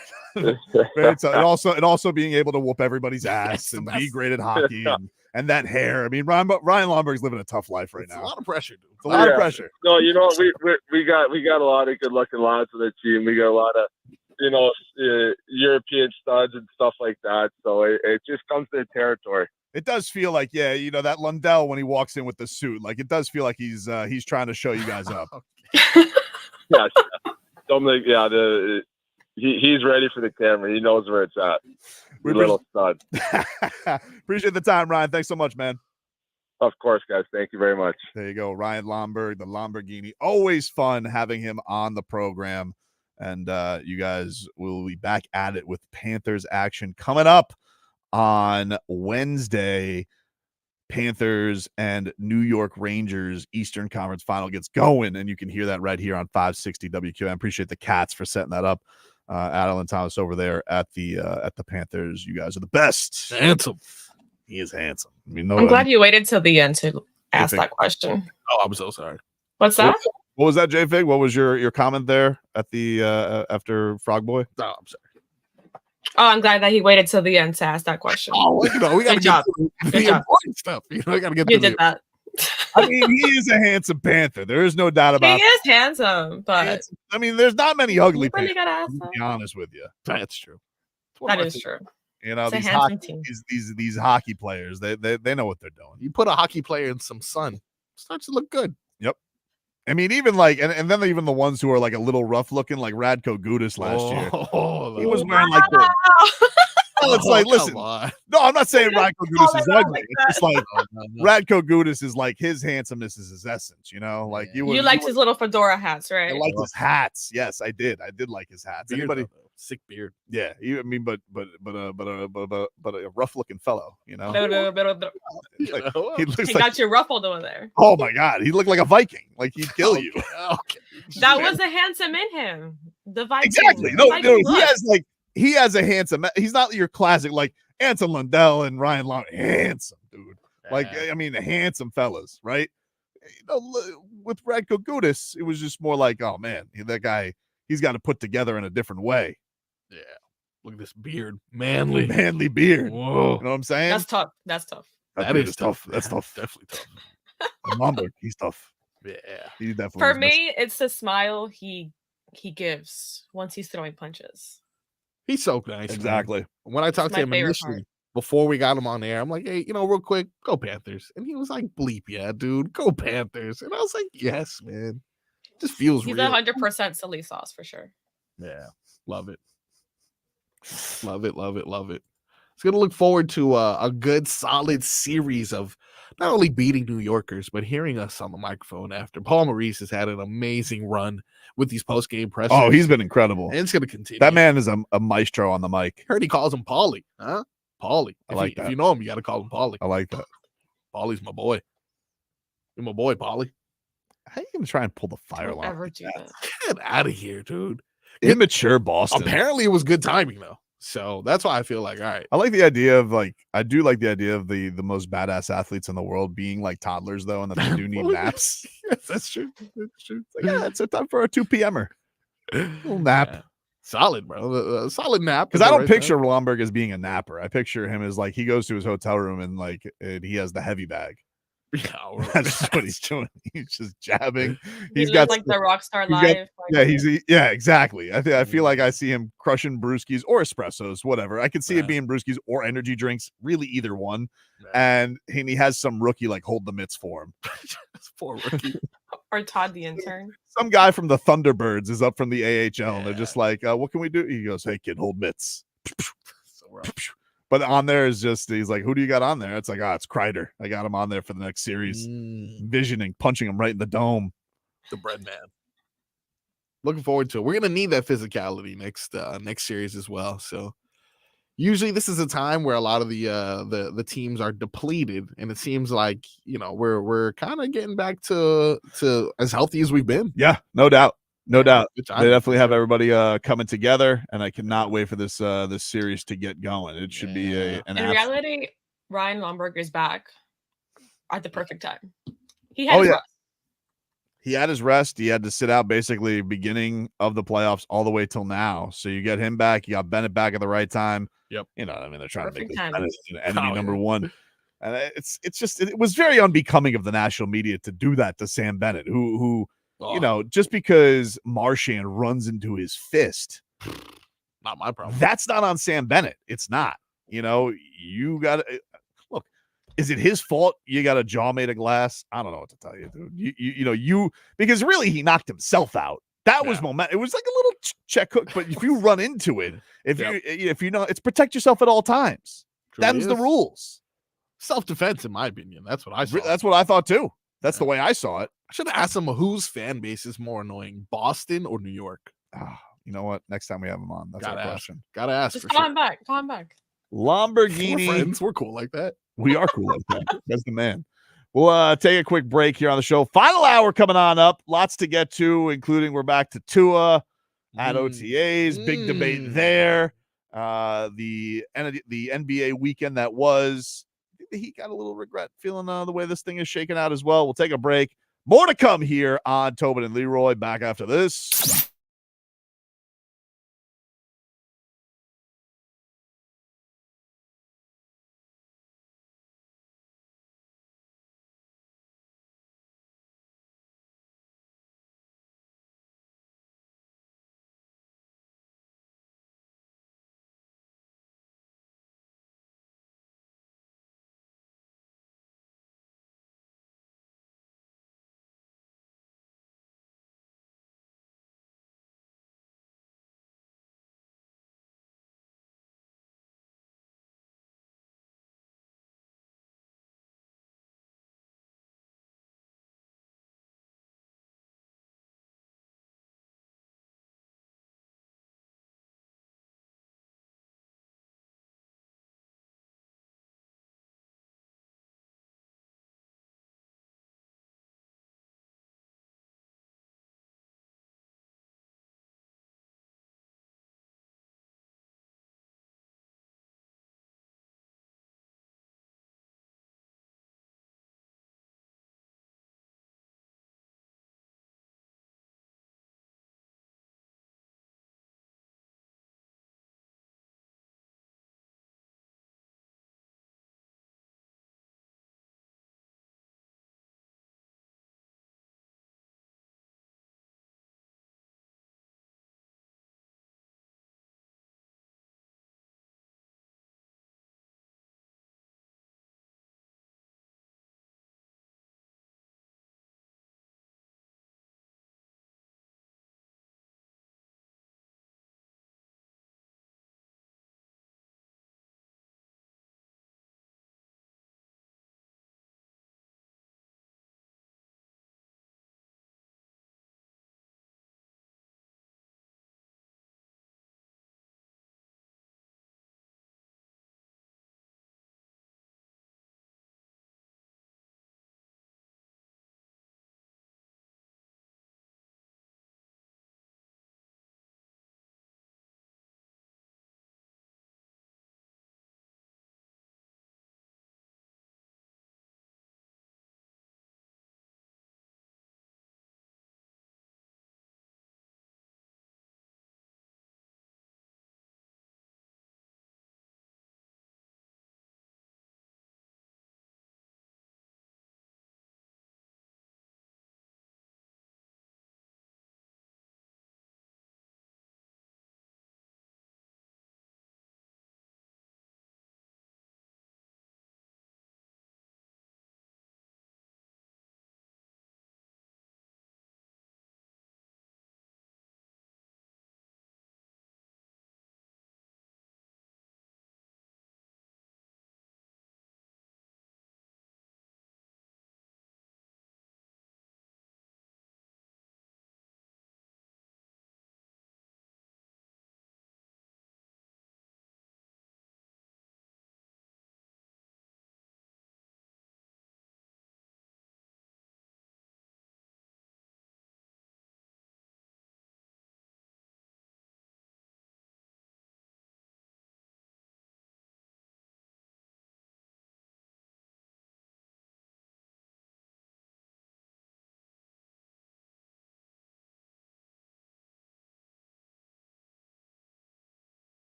tough. And also being able to whoop everybody's ass and be great at hockey and that hair. I mean, Ryan Lomberg's living a tough life right now. A lot of pressure, dude. It's a lot of pressure. No, we got a lot of good looking lads on the team. We got a lot of European studs and stuff like that. So it just comes to the territory. It does feel like, that Lundell when he walks in with the suit, like it does feel like he's trying to show you guys up. Yeah, Dominic. Yeah, he's ready for the camera. He knows where it's at. Little stud. Appreciate the time, Ryan. Thanks so much, man. Of course, guys. Thank you very much. There you go, Ryan Lomberg, the Lamborghini. Always fun having him on the program, and you guys will be back at it with Panthers action coming up on Wednesday. Panthers and New York Rangers Eastern Conference Final gets going, and you can hear that right here on 560 WQM. Appreciate the Cats for setting that up. Adeline Thomas over there at the Panthers. You guys are the best. Handsome. He is handsome. I mean, I'm glad you waited till the end to ask that question. Oh, I'm so sorry. What's that? What was that, J-Fig? What was your comment there at the after Frog Boy? No, I'm sorry. Oh, I'm glad that he waited till the end to ask that question. Oh, we got to get the important stuff. We got to get. You did that. I mean, he is a handsome Panther. There is no doubt about it. He is handsome, but I mean, there's not many ugly you really Panthers. gotta ask To that. be honest with you, that's true. That is true. It's a these handsome hockey, team. these hockey players, they know what they're doing. You put a hockey player in some sun, starts to look good. Yep. I mean, even and then even the ones who are like a little rough looking, like Radko Gudas last year. He was wearing like the. Well, it's like, listen, no, I'm not saying Radko Gudas is ugly. It's just like Radko Gudas is like his handsomeness is his essence, Like you liked his little fedora hats, right? I liked his hats. Yes, I did. I did like his hats. Beard, Anybody? Sick beard. Yeah, I mean, but a rough looking fellow, He he looks he like, got you ruffled over there. oh my god, he looked like a Viking, like he'd kill you. Okay. That was a handsome in him. The Viking. Exactly. The No, Viking he has a handsome. He's not your classic like Anton Lundell and Ryan Long. Handsome dude. Like I mean, handsome fellas, right? With Radko Gudas, it was just more like, oh man, that guy, he's got to put together in a different way. Yeah. Look at this beard, manly beard. Whoa. You know what I'm saying? That's tough. That's tough. That is tough. tough. That's tough. Definitely tough. Lomberg, he's tough. Yeah. He definitely. For is me, it's the smile he gives once he's throwing punches. He's so nice. man. Exactly. When I talked My to him favorite initially, part. before we got him on air, I'm like, hey, real quick, go Panthers. And he was like, bleep, yeah, dude, go Panthers. And I was like, yes, man. Just feels He's real. 100% silly sauce for sure. Yeah. Love it. Love it. Love it. Love it. It's going to look forward to a good, solid series of not only beating New Yorkers, but hearing us on the microphone after. Paul Maurice has had an amazing run with these post-game pressers. Oh, he's been incredible. And it's going to continue. That man is a maestro on the mic. Heard he calls him Paulie. Huh? Paulie. I like that. If you know him, you got to call him Paulie. I like that. Paulie's my boy. You're my boy, Paulie. How you going to try and pull the fire Don't alarm? ever do that. Get out of here, dude. Immature Boston. Apparently, it was good timing, though. So that's why I feel like, all right. I like the idea of I do like the idea of the most badass athletes in the world being like toddlers though, and that they do need naps. Yes, that's true. That's true. It's like, yeah, it's a time for a 2 p.m.er. Little nap. Yeah. Solid, bro. Solid nap. Because I don't picture Lomberg as being a napper. I picture him as like he goes to his hotel room and he has the heavy bag. Yeah, that's just what he's doing. He's just jabbing. He's got like the rock star life. Exactly. I feel like I see him crushing brewskis or espressos, whatever. I could see it being brewskis or energy drinks, really either one. And he has some rookie like hold the mitts for him. Poor rookie. Or Todd the intern. Some guy from the Thunderbirds is up from the AHL, and they're just like, what can we do? He goes, hey kid, hold mitts. So rough. But on there is just, he's like, who do you got on there? It's like, it's Kreider. I got him on there for the next series. Visioning, punching him right in the dome. The bread man. Looking forward to it. We're going to need that physicality next series as well. So usually this is a time where a lot of the teams are depleted, and it seems like we're kind of getting back to as healthy as we've been. Yeah, no doubt. No doubt. Which They I definitely have everybody coming together, and I cannot wait for this series to get going. It should be an In absolute. reality, Ryan Lomberg is back at the perfect time. He had his rest. He had his rest. He had to sit out basically beginning of the playoffs all the way till now. So you get him back. You got Bennett back at the right time. Yep. They're trying to make Perfect this time. Bennett an enemy number one. And it was very unbecoming of the national media to do that to Sam Bennett, who just because Marchand runs into his fist, not my problem. That's not on Sam Bennett. It's not. You got to look. Is it his fault you got a jaw made of glass? I don't know what to tell you, dude. Because really he knocked himself out. That was moment. It was like a little check hook, but if you run into it, if you know, it's protect yourself at all times. Them's the rules. Self-defense, in my opinion. That's what I saw. That's what I thought too. That's the way I saw it. I should have asked him whose fan base is more annoying, Boston or New York. You know what? Next time we have him on, that's our question. Gotta ask. Just call him back. Call him back. Lamborghini. We're friends. We're cool like that. We are cool like that. That's the man. We'll take a quick break here on the show. Final hour coming on up. Lots to get to, including we're back to Tua at OTAs. Big debate there. The NBA weekend that was. He got a little regret feeling the way this thing is shaking out as well. We'll take a break. More to come here on Tobin and Leroy. Back after this.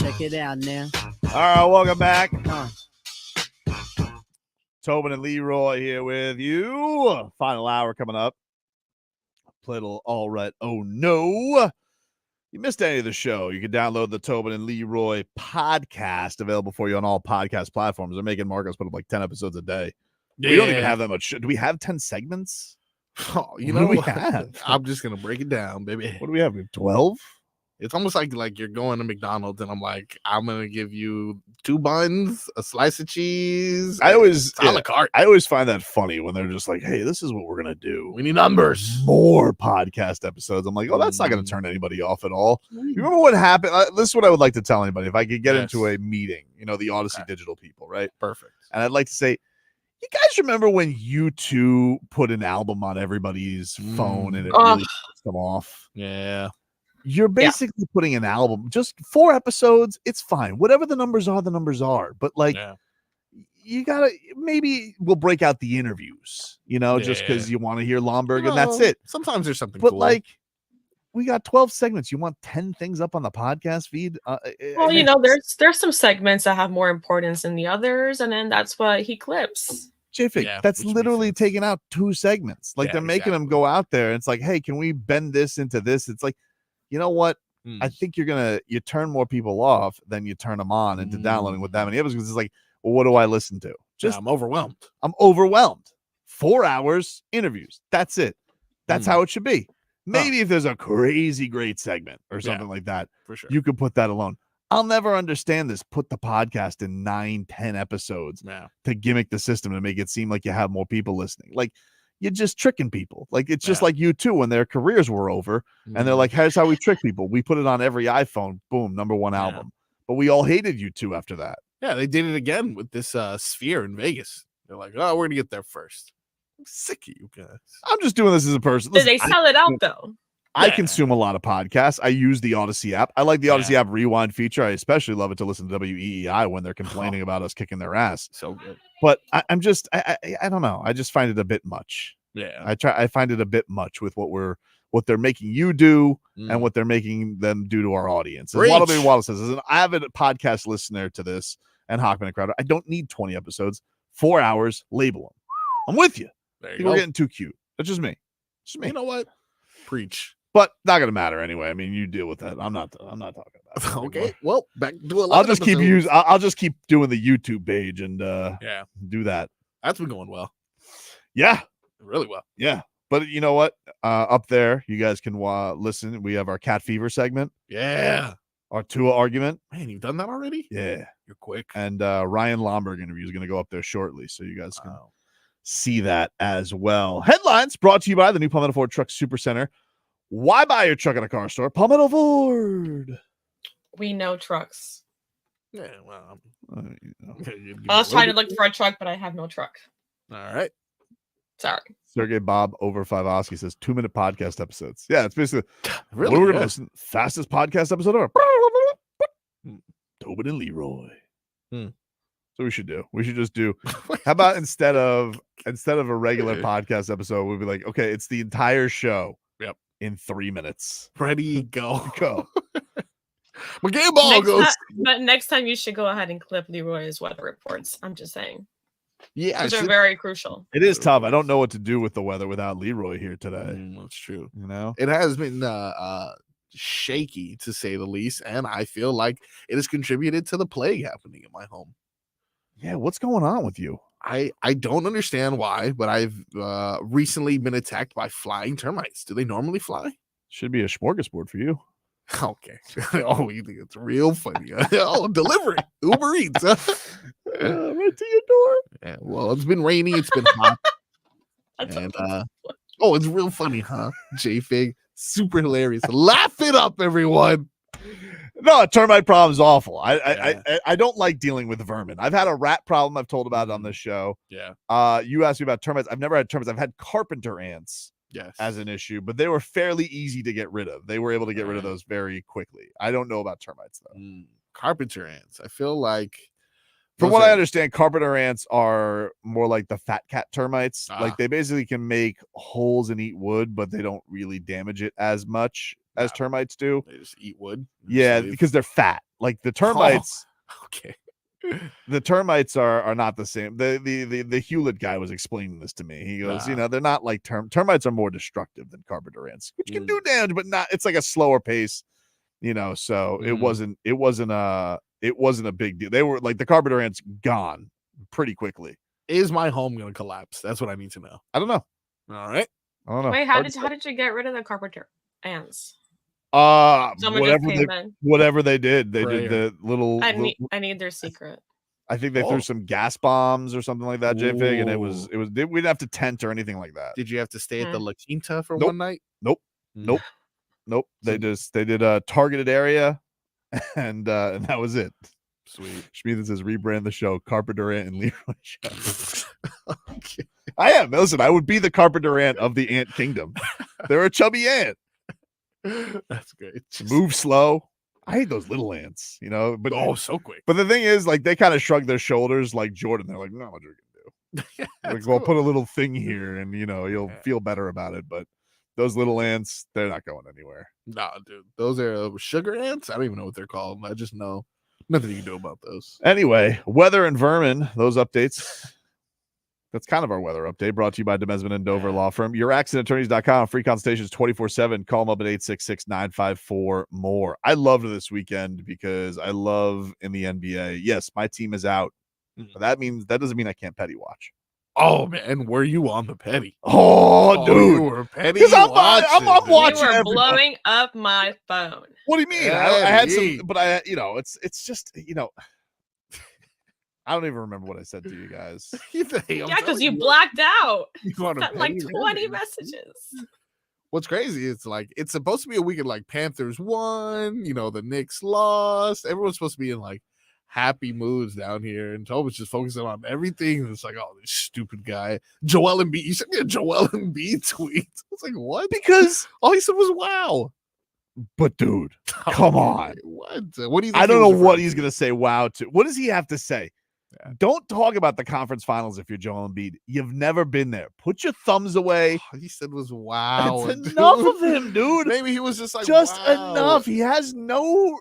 Check it out now. All right, welcome back. Tobin and Leroy here with you. Final hour coming up. Little all right. Oh no. You missed any of the show, you can download the Tobin and Leroy podcast, available for you on all podcast platforms. They're making Marcos put up like 10 episodes a day. We don't even have that much. Do we have 10 segments? Oh, you What know do we what? have? I'm just gonna break it down, baby. What do we have? 12? It's almost like you're going to McDonald's and I'm like, I'm gonna give you 2 buns, a slice of cheese. I always a la carte. I always find that funny when they're just like, hey, this is what we're gonna do. We need numbers. More podcast episodes. I'm like, oh, that's not gonna turn anybody off at all. You remember what happened? This is what I would like to tell anybody if I could get into a meeting, the Odyssey Digital people, right? Perfect. And I'd like to say, you guys remember when U2 put an album on everybody's phone and it really pissed them off? Yeah. You're basically putting an album, just 4 episodes. It's fine. Whatever the numbers are, the numbers are. But you gotta, maybe we'll break out the interviews, just because you want to hear Lomberg and that's it. Sometimes there's something But cool. we got 12 segments. You want 10 things up on the podcast feed? Well, there's some segments that have more importance than the others, and then that's what he clips. Jfig, that's literally taking out 2 segments. They're making them go out there. And it's like, hey, can we bend this into this? It's like, you know what? I think you turn more people off than you turn them on into downloading with that many episodes. It's like, well, what do I listen to? I'm overwhelmed. I'm overwhelmed. 4 hours interviews. That's it. That's how it should be. Maybe if there's a crazy great segment or something like that, for sure, you could put that alone. I'll never understand this. Put the podcast in 9-10 episodes to gimmick the system to make it seem like you have more people listening. You're just tricking people. It's just like U2 when their careers were over and they're like, here's how we trick people. We put it on every iPhone. Boom, #1 album. But we all hated U2 after that. Yeah, they did it again with this Sphere in Vegas. They're like, oh, we're gonna get there first. I'm sick of you guys. I'm just doing this as a person. Did they sell it out though? I consume a lot of podcasts. I use the Odyssey app. I like the Odyssey app rewind feature. I especially love it to listen to WEEI when they're complaining about us kicking their ass. So good. But I don't know. I just find it a bit much. Yeah. I find it a bit much with what they're making you do and what they're making them do to our audience. As Wallace says, as an avid podcast listener to this and Hockman and Crowder, I don't need 20 episodes, 4 hours, label them. I'm with you. There I you think go. we're getting too cute. That's just me. You know what? Preach. But not gonna matter anyway. I mean, you deal with that. I'm not talking about it. Okay. Well, back to 11 I'll just keep episodes. I'll just keep doing the YouTube page and do that. That's been going well. Yeah. Really well. Yeah. But you know what? Up there, you guys can listen. We have our Cat Fever segment. Yeah. Our Tua argument. Man, you've done that already? Yeah. You're quick. And Ryan Lomberg interview is going to go up there shortly. So you guys can see that as well. Headlines brought to you by the new Palmetto Ford Truck Super Center. Why buy your truck at a car store? Palmetto Ford. We know trucks. Yeah, well, I was trying to look for a truck, but I have no truck. All right. Sorry. Sergey Bob over 5 Oski says 2-minute podcast episodes. Yeah, it's basically really we're good. gonna listen. Fastest podcast episode ever. Tobin and Leroy. So we should do. We should just do. How about instead of a regular podcast episode, we'd be like, okay, it's the entire show. Yep. In 3 minutes. Ready, go. Go. My game ball goes. But next time you should go ahead and clip Leroy's weather reports. I'm just saying. Yeah, those are very crucial. It is tough. I don't know what to do with the weather without Leroy here today. That's true. You know, it has been shaky to say the least, and I feel like it has contributed to the plague happening in my home. Yeah, what's going on with you? I don't understand why, but I've recently been attacked by flying termites. Do they normally fly? Should be a smorgasbord for you. Okay. Oh, you think it's real funny? Oh, delivery, Uber Eats, right to your door. Yeah. Well, it's been rainy. It's been hot. And oh, it's real funny, huh? J-Fig, super hilarious. Laugh it up, everyone. No, a termite problem is awful. I don't like dealing with vermin. I've had a rat problem. I've told about it on this show. Yeah. You asked me about termites. I've never had termites. I've had carpenter ants. Yes. As an issue, but they were fairly easy to get rid of. They were able to get rid of those very quickly. I don't know about termites though. Carpenter ants. I feel like, from what I understand, carpenter ants are more like the fat cat termites. Like they basically can make holes and eat wood, but they don't really damage it as much as termites do. They just eat wood. Yeah, because they're fat. like the termites. Okay. The termites are not the same. The Hewlett guy was explaining this to me. He goes, they're not like termites are more destructive than carpenter ants, which can do damage, but not. It's like a slower pace, So it wasn't a big deal. They were like the carpenter ants gone pretty quickly. Is my home gonna collapse? That's what I need to know. I don't know. All right. I don't know. Wait, how did you get rid of the carpenter ants? Whatever they did, they did the little. I need their secret. I think they threw some gas bombs or something like that, JFig, and it was. We didn't have to tent or anything like that. Did you have to stay at the La Quinta for one night? Nope. They did a targeted area, and that was it. Sweet. Schmieden says rebrand the show Carpenter Ant and Leroy Show. Okay. I am. Listen, I would be the Carpenter Ant of the ant kingdom. They're a chubby ant. That's great. Move slow. I hate those little ants, but so quick. But the thing is, like, they kind of shrug their shoulders like Jordan. They're like, no, what you're gonna do. Like, well, put a little thing here and you'll feel better about it. But those little ants, they're not going anywhere. Nah, dude. Those are sugar ants. I don't even know what they're called. I just know nothing you can do about those. Anyway, weather and vermin, those updates. That's kind of our weather update, brought to you by Demesman and Dover Law Firm. YourAccidentAttorneys.com. Free consultations 24/7. Call them up at 866-954-MORE. I loved this weekend because I love in the NBA. Yes, my team is out. But that doesn't mean I can't petty watch. Oh, man. Were you on the petty? Oh, dude. You were petty. Because I'm watching. You were blowing up my phone. What do you mean? I had some, but it's just, I don't even remember what I said to you guys. Yeah, because you blacked out. You want got like 20 messages. What's crazy is like it's supposed to be a weekend like Panthers won, the Knicks lost. Everyone's supposed to be in like happy moods down here, and Tobin's just focusing on everything. And it's like, oh, this stupid guy, Joel Embiid. You sent me a Joel Embiid tweet. I was like, what? Because all he said was wow. But dude, come on. What? What do you? I don't know what he's gonna say. Wow to. What does he have to say? Yeah. Don't talk about the conference finals if you're Joel Embiid. You've never been there. Put your thumbs away. All he said was wow. It's enough of him, dude. Maybe he was just like wow. Enough. He has no.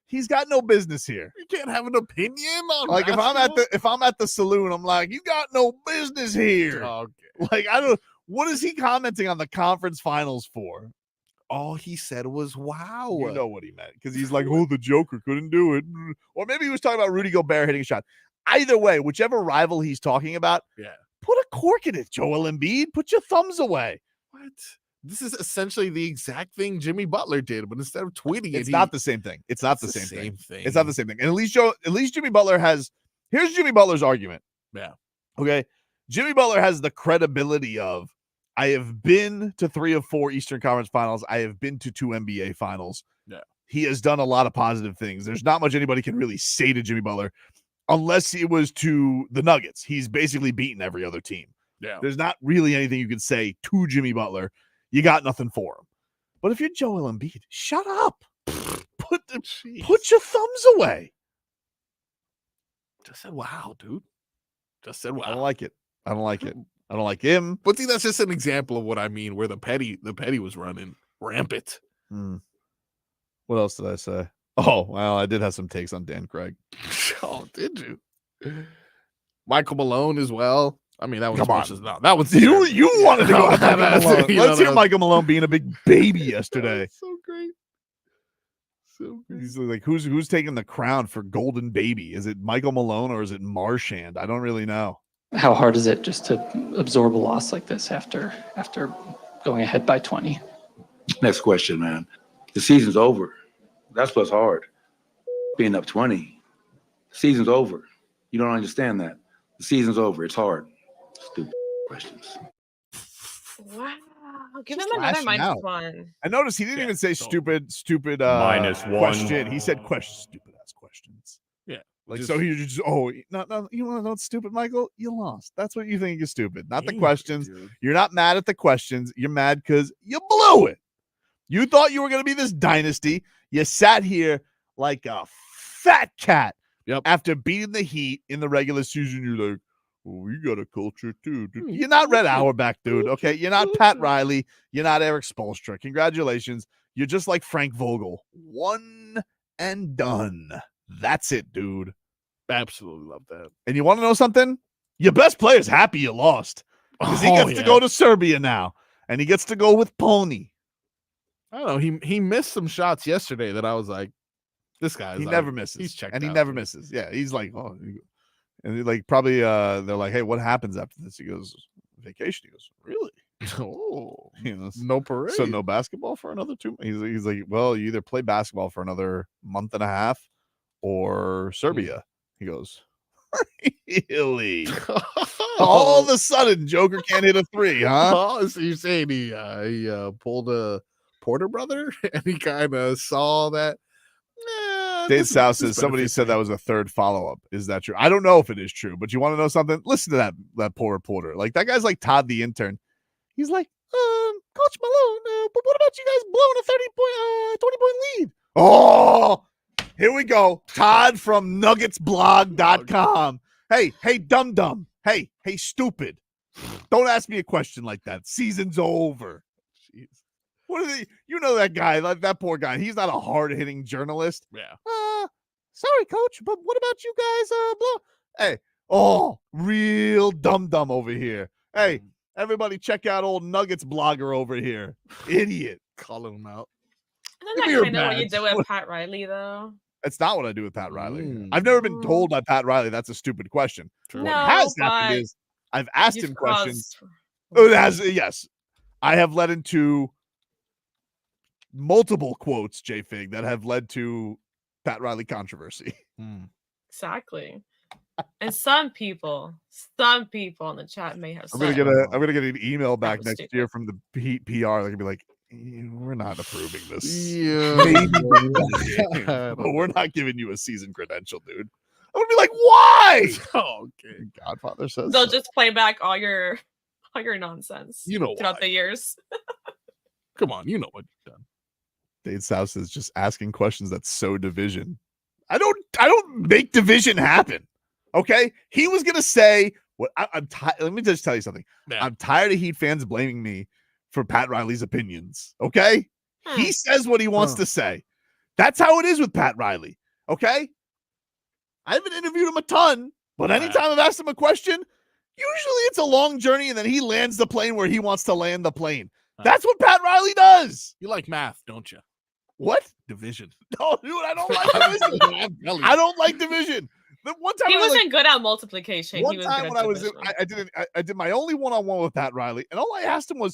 He's got no business here. You can't have an opinion on like basketball? if I'm at the saloon, I'm like, you got no business here. Okay. Like I don't. What is he commenting on the conference finals for? All he said was wow. You know what he meant because he's like, oh, the Joker couldn't do it. Or maybe he was talking about Rudy Gobert hitting a shot. Either way, whichever rival he's talking about, put a cork in it, Joel Embiid. Put your thumbs away. What? This is essentially the exact thing Jimmy Butler did, but instead of tweeting it's not the same thing. It's not the same thing. It's not the same thing. And at least Jimmy Butler has. Here's Jimmy Butler's argument. Yeah. Okay. Jimmy Butler has the credibility of. I have been to 3 of 4 Eastern Conference Finals. I have been to 2 NBA Finals. Yeah. He has done a lot of positive things. There's not much anybody can really say to Jimmy Butler unless it was to the Nuggets. He's basically beaten every other team. Yeah. There's not really anything you can say to Jimmy Butler. You got nothing for him. But if you're Joel Embiid, shut up. Put your thumbs away. Just said wow, dude. Just said wow. I don't like it. I don't like him. But see, that's just an example of what I mean, where the petty was running rampant. What else did I say? Oh, well, I did have some takes on Dan Craig. Oh, did you? Michael Malone as well. I mean, that was that was you wanted to go after Michael Malone. Let's hear Michael Malone being a big baby yesterday. So great. So great. He's like, who's taking the crown for Golden Baby? Is it Michael Malone or is it Marchand? I don't really know. How hard is it just to absorb a loss like this after going ahead by 20? Next question, man. The season's over. That's what's hard. Being up 20. The season's over. You don't understand that. The season's over. It's hard. Stupid questions. Wow. Give him another minus one. I noticed he didn't even say stupid -1 question. He said stupid ass questions. Yeah. Like, so he just, no, you want to know what's stupid, Michael? You lost. That's what you think is stupid, not the questions. Dude. You're not mad at the questions. You're mad because you blew it. You thought you were going to be this dynasty. You sat here like a fat cat after beating the Heat in the regular season. You're like, well, we got a culture too. Dude. You're not Red Auerbach, dude. Okay. You're not Pat Riley. You're not Eric Spoelstra. Congratulations. You're just like Frank Vogel. 1 and done. That's it, dude. Absolutely love that. And you want to know something? Your best player's happy you lost because he gets to go to Serbia now, and he gets to go with Pony. I don't know. He missed some shots yesterday that I was like, this guy. He never misses. He's checked and he out, never dude. misses. Yeah, he's like, oh, and he like probably they're like, hey, what happens after this? He goes, vacation. He goes, really? Oh, You no parade. So no basketball for another 2 months. He's like, well, you either play basketball for another month and a half or Serbia. He goes, really? All of a sudden, Joker can't hit a three, huh? Oh, so you're saying he pulled a Porter brother and he kind of saw that. Dave South says somebody said that was a third follow-up. Is that true? I don't know if it is true, but you want to know something? Listen to that poor reporter. Like that guy's like Todd the intern. He's like, Coach Malone, but what about you guys blowing a 20-point lead? Oh, here we go. Todd from nuggetsblog.com. Hey, dum-dum. Hey, stupid. Don't ask me a question like that. Season's over. Jeez. What are they? You know that guy, that poor guy. He's not a hard-hitting journalist. Yeah. Sorry, coach, but what about you guys Hey, real dum-dum over here. Hey, everybody check out old Nuggets blogger over here. Idiot. Calling him out. Isn't that kind of what you do with Pat Riley, though? That's not what I do with Pat Riley. I've never been told by Pat Riley that's a stupid question. No, What has happened is I've asked him questions. Oh, yes. I have led into multiple quotes, J-Fig, that have led to Pat Riley controversy. Exactly. And some people in the chat may have I'm gonna get an email back next year from the Heat PR. They're gonna be like, we're not approving this. Yeah. Maybe, but we're not giving you a season credential, dude. I would be like, why? Okay. Godfather says They'll so. just play back all your nonsense. You know throughout why. the years. Come on, you know what you've done. Dave South is just asking questions that sow division. I don't make division happen. Okay, he was gonna say what I'm tired. Let me just tell you something. Yeah. I'm tired of Heat fans blaming me for Pat Riley's opinions. Okay, he says what he wants to say. That's how it is with Pat Riley. Okay, I haven't interviewed him a ton, but anytime I've asked him a question, usually it's a long journey, and then he lands the plane where he wants to land the plane. That's what Pat Riley does. You like math, don't you? What? Division. No, dude, I don't like division. I don't like division. The one time He I was wasn't good at multiplication. One He was time good when at I was division. I did my only one-on-one with Pat Riley, and all I asked him a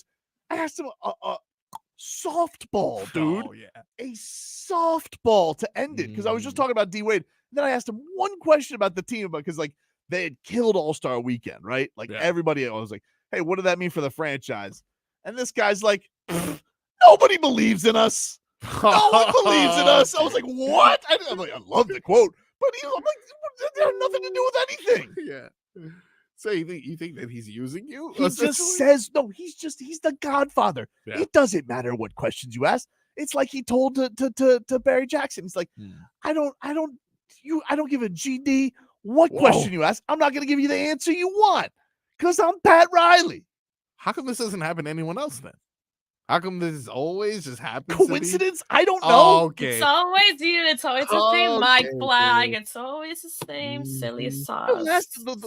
softball, dude. Oh, yeah. A softball to end it, because I was just talking about D Wade. Then I asked him one question about the team, because like they had killed All-Star Weekend, right? Like everybody, I was like, hey, what did that mean for the franchise? And this guy's like, nobody believes in us. No one believes in us. I was like, what? I'm like, I love the quote, but I'm like, they have nothing to do with anything. Yeah. So you think that he's using you? He just says, no, he's the Godfather. Yeah. It doesn't matter what questions you ask. It's like he told to Barry Jackson. He's like, I don't give a GD what question you ask. I'm not going to give you the answer you want because I'm Pat Riley. How come this doesn't happen to anyone else then? How come this always just happens? Coincidence? I don't know. Oh, okay. It's always you. It's always the same Mike Okay, flag. okay. It's always the same silly The sauce.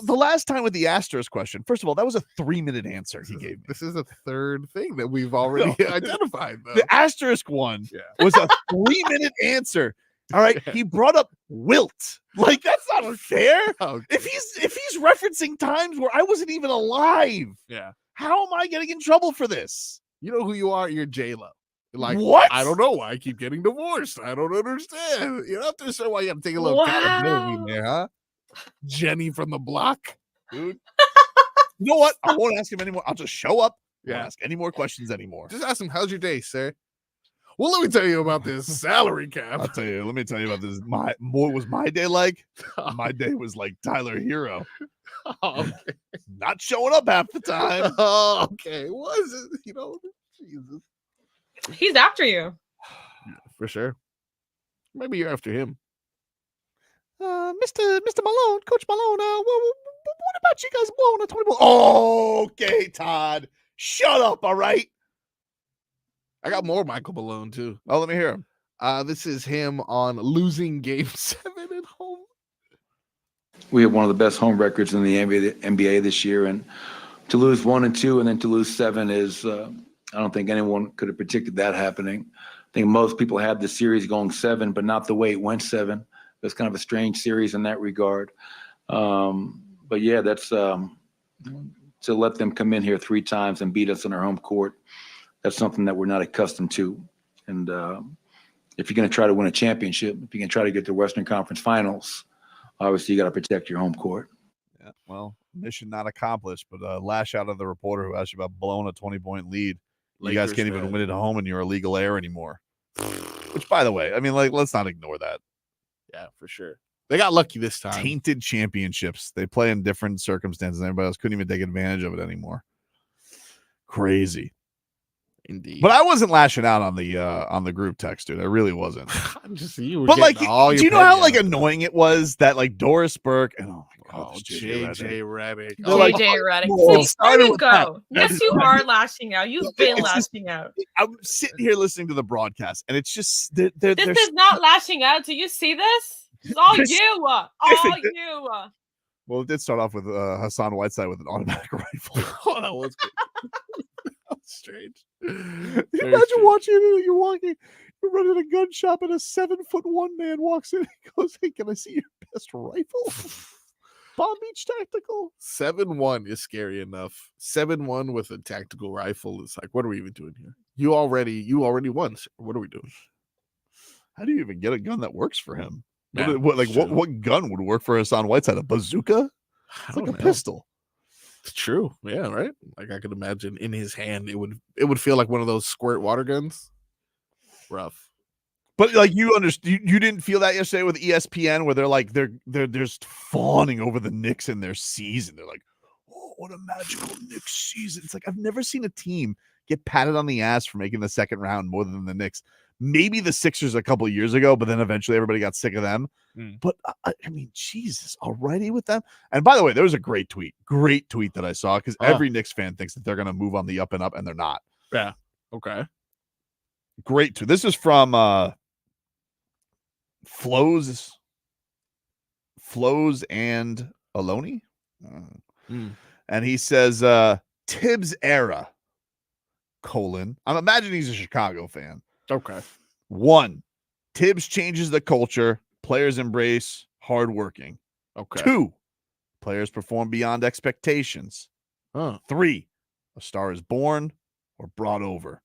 last time with the asterisk question, first of all, that was a 3-minute answer he gave me. This is a third thing that we've already identified, though. The asterisk one was a 3-minute answer. All right. He brought up wilt. Like, that's not fair. Okay. If he's referencing times where I wasn't even alive, Yeah. how am I getting in trouble for this? You know who you are? You're J-Lo. Like, What? I don't know why I keep getting divorced. I don't understand. You don't have to understand why you have to take a little accountability in there, huh? Jenny from the block. Dude. You know what? I won't ask him anymore. I'll just show up. I won't Yeah. ask any more questions anymore. Just ask him, how's your day, sir? Well, let me tell you about this salary cap. Let me tell you about this. What was my day like? My day was like Tyler Hero. Oh, okay. Not showing up half the time. Oh, okay. What is it? You know, Jesus. He's after you. For sure. Maybe you're after him. Mr. Malone, Coach Malone, what about you guys blowing a 20 ball? Okay, Todd. Shut up, all right? I got more Michael Malone, too. Oh, let me hear him. This is him on losing Game 7 at home. We have one of the best home records in the NBA this year, and to lose 1 and 2 and then to lose 7 is I don't think anyone could have predicted that happening. I think most people had the series going 7, but not the way it went 7. It's kind of a strange series in that regard. But yeah, that's to let them come in here 3 times and beat us on our home court. That's something that we're not accustomed to. And if you're going to try to win a championship, if you're going to try to get to Western Conference Finals, obviously you got to protect your home court. Yeah, well, mission not accomplished, but lash out of the reporter who asked you about blowing a 20-point lead. You guys can't even win it at home in your illegal air anymore. Which, by the way, I mean, like, let's not ignore that. Yeah, for sure. They got lucky this time. Tainted championships. They play in different circumstances. Everybody else couldn't even take advantage of it anymore. Crazy. Indeed. But I wasn't lashing out on the group text, dude. I really wasn't. I'm just you. But like, do you know how like annoying it was that like Doris Burke and oh my god, JJ Redick. JJ Redick. There you go. Yes, you are lashing out. You've been lashing out. I'm sitting here listening to the broadcast, and it's just this is not lashing out. Do you see this? It's all you. All you. Well, it did start off with Hassan Whiteside with an automatic rifle. Oh, that was good. Strange. Imagine watching it. You're walking, you're running a gun shop, and a 7'1" man walks in and goes, "Hey, can I see your best rifle?" Palm Beach Tactical. 7'1" is scary enough. 7'1" with a tactical rifle is like, what are we even doing here? You already won. What are we doing? How do you even get a gun that works for him? Yeah, what gun would work for Hassan Whiteside? A bazooka? It's like a pistol. It's true. Yeah, right. Like I could imagine in his hand, it would feel like one of those squirt water guns. Rough. But like you understand, you didn't feel that yesterday with ESPN, where they're like they're just fawning over the Knicks in their season. They're like, "Oh, what a magical Knicks season!" It's like I've never seen a team get patted on the ass for making the second round more than the Knicks. Maybe the Sixers a couple of years ago, but then eventually everybody got sick of them. But I mean, Jesus, already with them. And by the way, there was a great tweet that I saw because every Knicks fan thinks that they're going to move on the up and up, and they're not. Yeah. Okay. Great tweet. This is from Flows and Aloni. And he says, Tibbs era, : I'm imagining he's a Chicago fan. Okay. 1, Tibbs changes the culture. Players embrace hardworking. Okay. 2, players perform beyond expectations. 3, a star is born or brought over.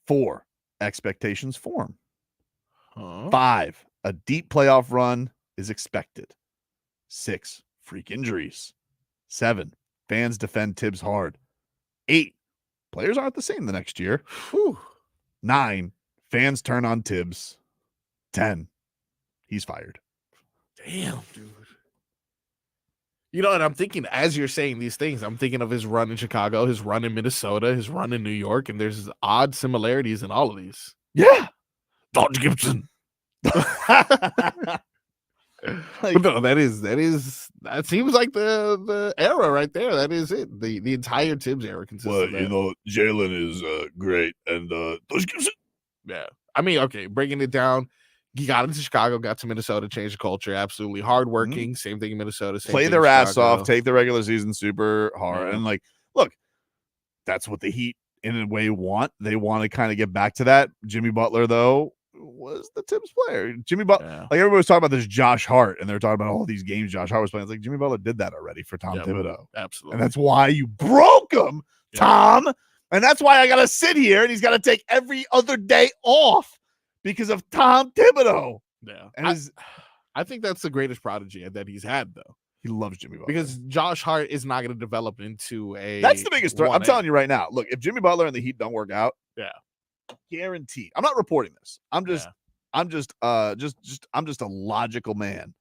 4, expectations form. 5, a deep playoff run is expected. 6, freak injuries. 7, fans defend Tibbs hard. 8, players aren't the same the next year. 9, fans turn on Tibbs. 10, he's fired. Damn, dude. You know what I'm thinking as you're saying these things? I'm thinking of his run in Chicago, his run in Minnesota, his run in New York, and there's odd similarities in all of these. Yeah. Dodge Gibson. No, that seems like the era right there. That is it. The entire Tibbs era consists of that. You know, Jaylen is great, and Dodge Gibson. Yeah. I mean, okay, breaking it down, he got into Chicago, got to Minnesota, changed the culture, absolutely hardworking. Same thing in Minnesota. Play their ass off, take the regular season super hard. And like, look, that's what the Heat in a way want. They want to kind of get back to that. Jimmy Butler, though, was the Tibbs player. Jimmy Butler, like everybody was talking about this Josh Hart, and they're talking about all these games Josh Hart was playing. It's like Jimmy Butler did that already for Tom Thibodeau. Absolutely. And that's why you broke him, Tom. And that's why I got to sit here and he's got to take every other day off because of Tom Thibodeau. Yeah. And I think that's the greatest prodigy that he's had, though. He loves Jimmy Butler. Because Josh Hart is not going to develop into a. That's the biggest threat. I'm telling you right now. Look, if Jimmy Butler and the Heat don't work out, guaranteed. I'm not reporting this. I'm just a logical man.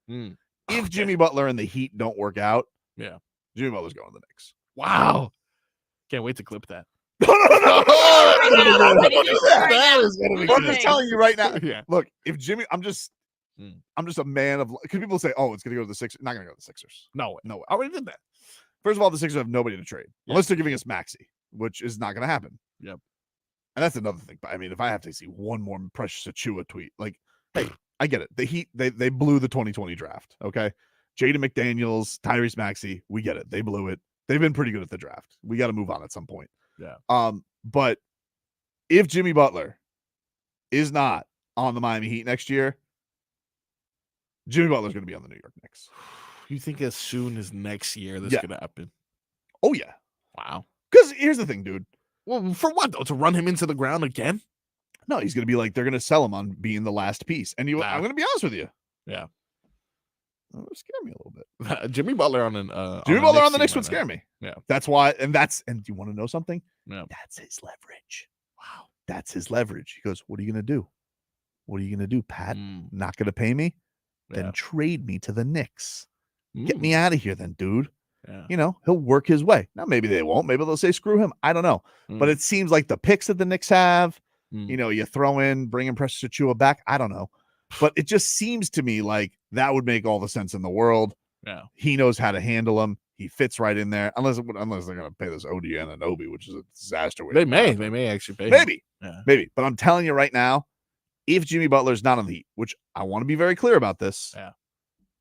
If Jimmy Butler and the Heat don't work out, Jimmy Butler's going to the Knicks. Wow. Can't wait to clip that. I'm just telling you right now. Look, if Jimmy, I'm just a man of, because people say, oh, it's going to go to the Sixers. Not going to go to the Sixers. No way. I already did that. First of all, the Sixers have nobody to trade unless they're giving us Maxey, which is not going to happen. Yep. And that's another thing. But I mean, if I have to see one more Precious Achua tweet, like, hey, I get it. The Heat, they blew the 2020 draft. Okay. Jaden McDaniels, Tyrese Maxey, we get it. They blew it. They've been pretty good at the draft. We got to move on at some point. Yeah. But if Jimmy Butler is not on the Miami Heat next year, Jimmy Butler's going to be on the New York Knicks. You think as soon as next year this could happen? Oh, yeah. Wow. Because here's the thing, dude. Well, for what, though? To run him into the ground again? No, he's going to be like, they're going to sell him on being the last piece. And I'm going to be honest with you. Yeah. That would scare me a little bit. Jimmy Butler on the Knicks would scare me. Yeah. That's why. And do you want to know something? Yeah. That's his leverage. Wow. That's his leverage. He goes, what are you going to do? What are you going to do, Pat? Not going to pay me? Then trade me to the Knicks. Get me out of here then, dude. Yeah. You know, he'll work his way. Now, maybe they won't. Maybe they'll say, screw him. I don't know. But it seems like the picks that the Knicks have, you know, you throw in, bringing Precious Achua back. I don't know. But it just seems to me like that would make all the sense in the world. Yeah. He knows how to handle him. He fits right in there. Unless they're going to pay this OD and an Obi, which is a disaster. They may actually pay Maybe. him. Maybe. But I'm telling you right now, if Jimmy Butler's not on the Heat, which I want to be very clear about this. Yeah.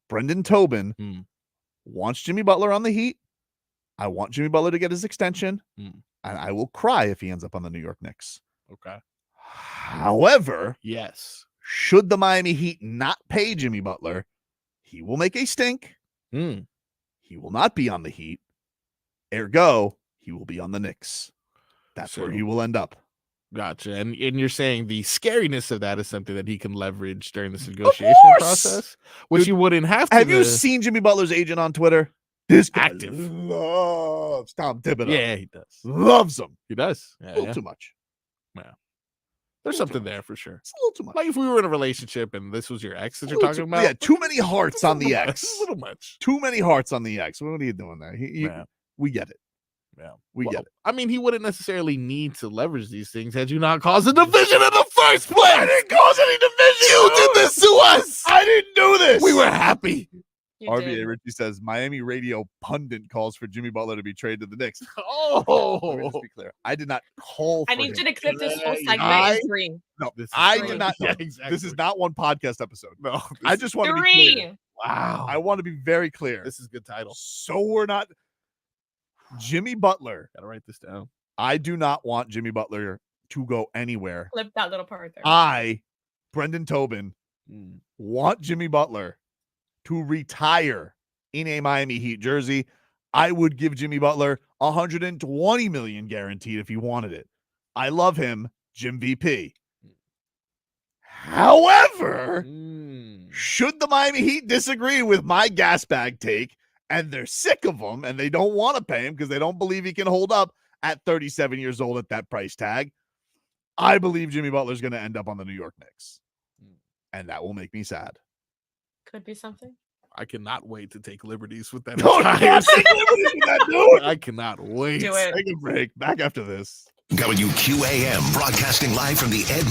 Brendan Tobin wants Jimmy Butler on the Heat. I want Jimmy Butler to get his extension. And I will cry if he ends up on the New York Knicks. Okay. However, yes, should the Miami Heat not pay Jimmy Butler, he will make a stink. He will not be on the Heat. Ergo, he will be on the Knicks. That's where he will end up. Gotcha. And you're saying the scariness of that is something that he can leverage during this negotiation process, which you wouldn't have to. Have you seen Jimmy Butler's agent on Twitter? This guy active loves Tom Thibodeau. Yeah, he does. Loves him. He does. A little too much. Yeah. There's something there for sure. It's a little too much. Like if we were in a relationship and this was your ex that you're talking about. Yeah, too many hearts on the X. A little much. Too many hearts on the X. What are you doing there? We get it. Yeah, we get it. I mean, he wouldn't necessarily need to leverage these things had you not caused a division in the first place. I didn't cause any division. You did this to us. I didn't do this. We were happy. RBA Richie says Miami radio pundit calls for Jimmy Butler to be traded to the Knicks. Oh, let me just be clear. I did not call. I for need him. you to clip this whole segment in three. No, this is I three. did not. Yeah, No, exactly. This is not one podcast episode. No, I just want to be three. clear. Wow. I want to be very clear. This is a good title. So we're not. Jimmy Butler. Gotta write this down. I do not want Jimmy Butler to go anywhere. Clip that little part there. I, Brendan Tobin, want Jimmy Butler to retire in a Miami Heat jersey. I would give Jimmy Butler $120 million guaranteed if he wanted it. I love him, Jim VP. However, should the Miami Heat disagree with my gas bag take and they're sick of him and they don't want to pay him because they don't believe he can hold up at 37 years old at that price tag, I believe Jimmy Butler's going to end up on the New York Knicks. And that will make me sad. Could be something. I cannot wait to take liberties with that. No, you can't take liberties with that, dude. I cannot wait. Do it. Take a break. Back after this. WQAM broadcasting live from the Ed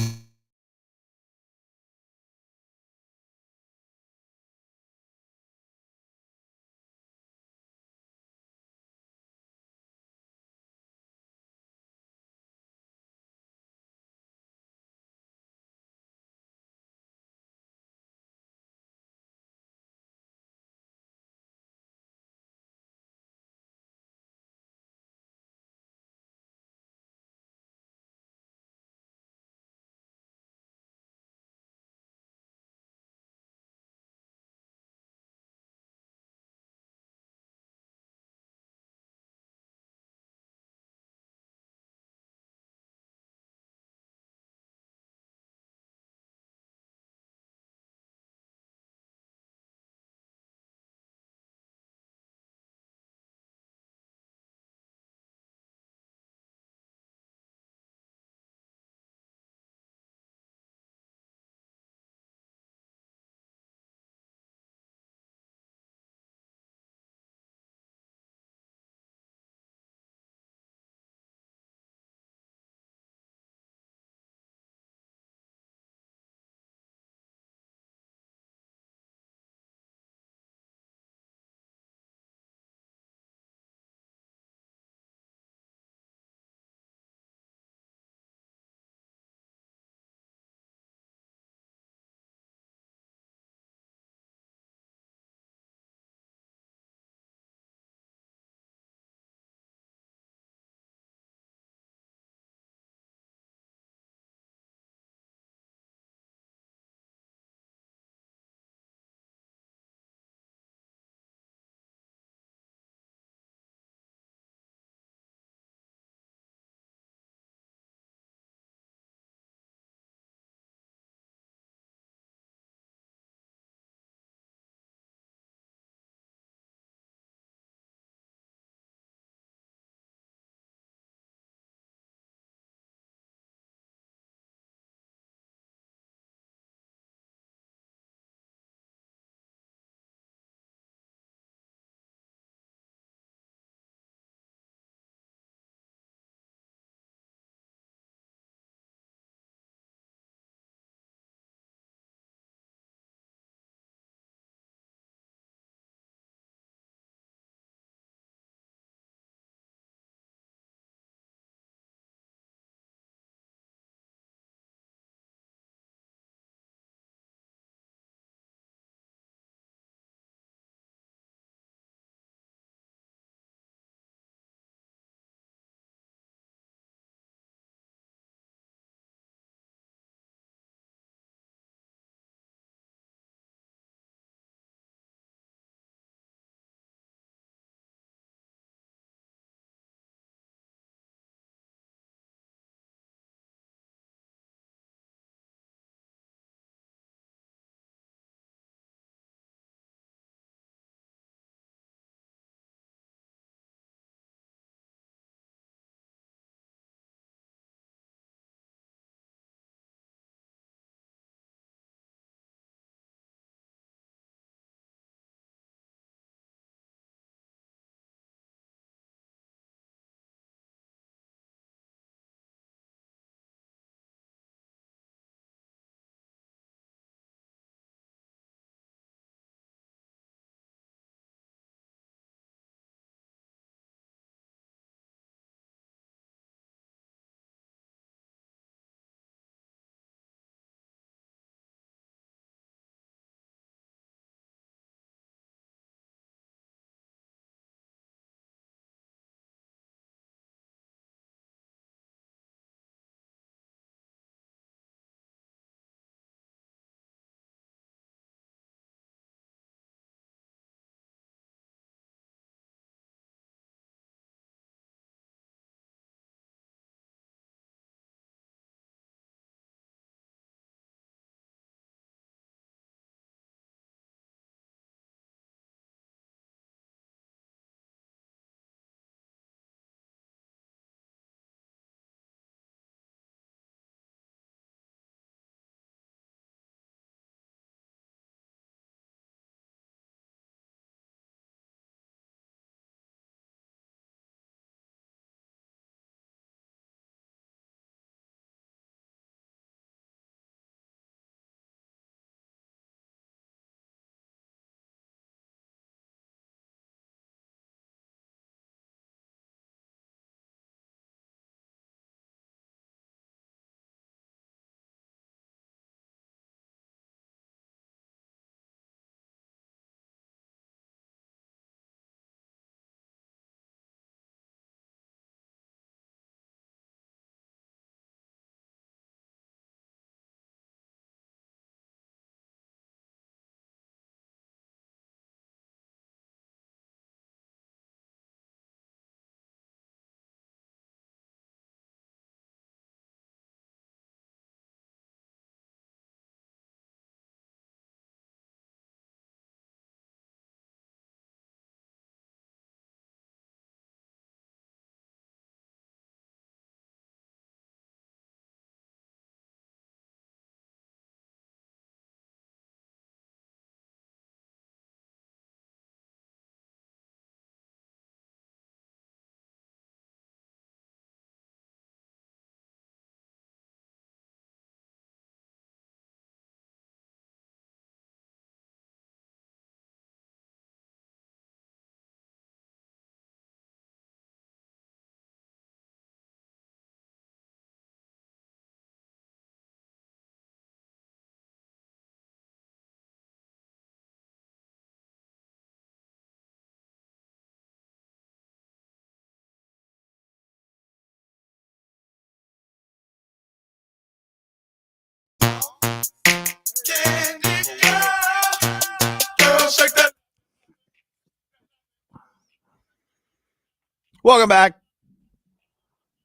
Welcome back.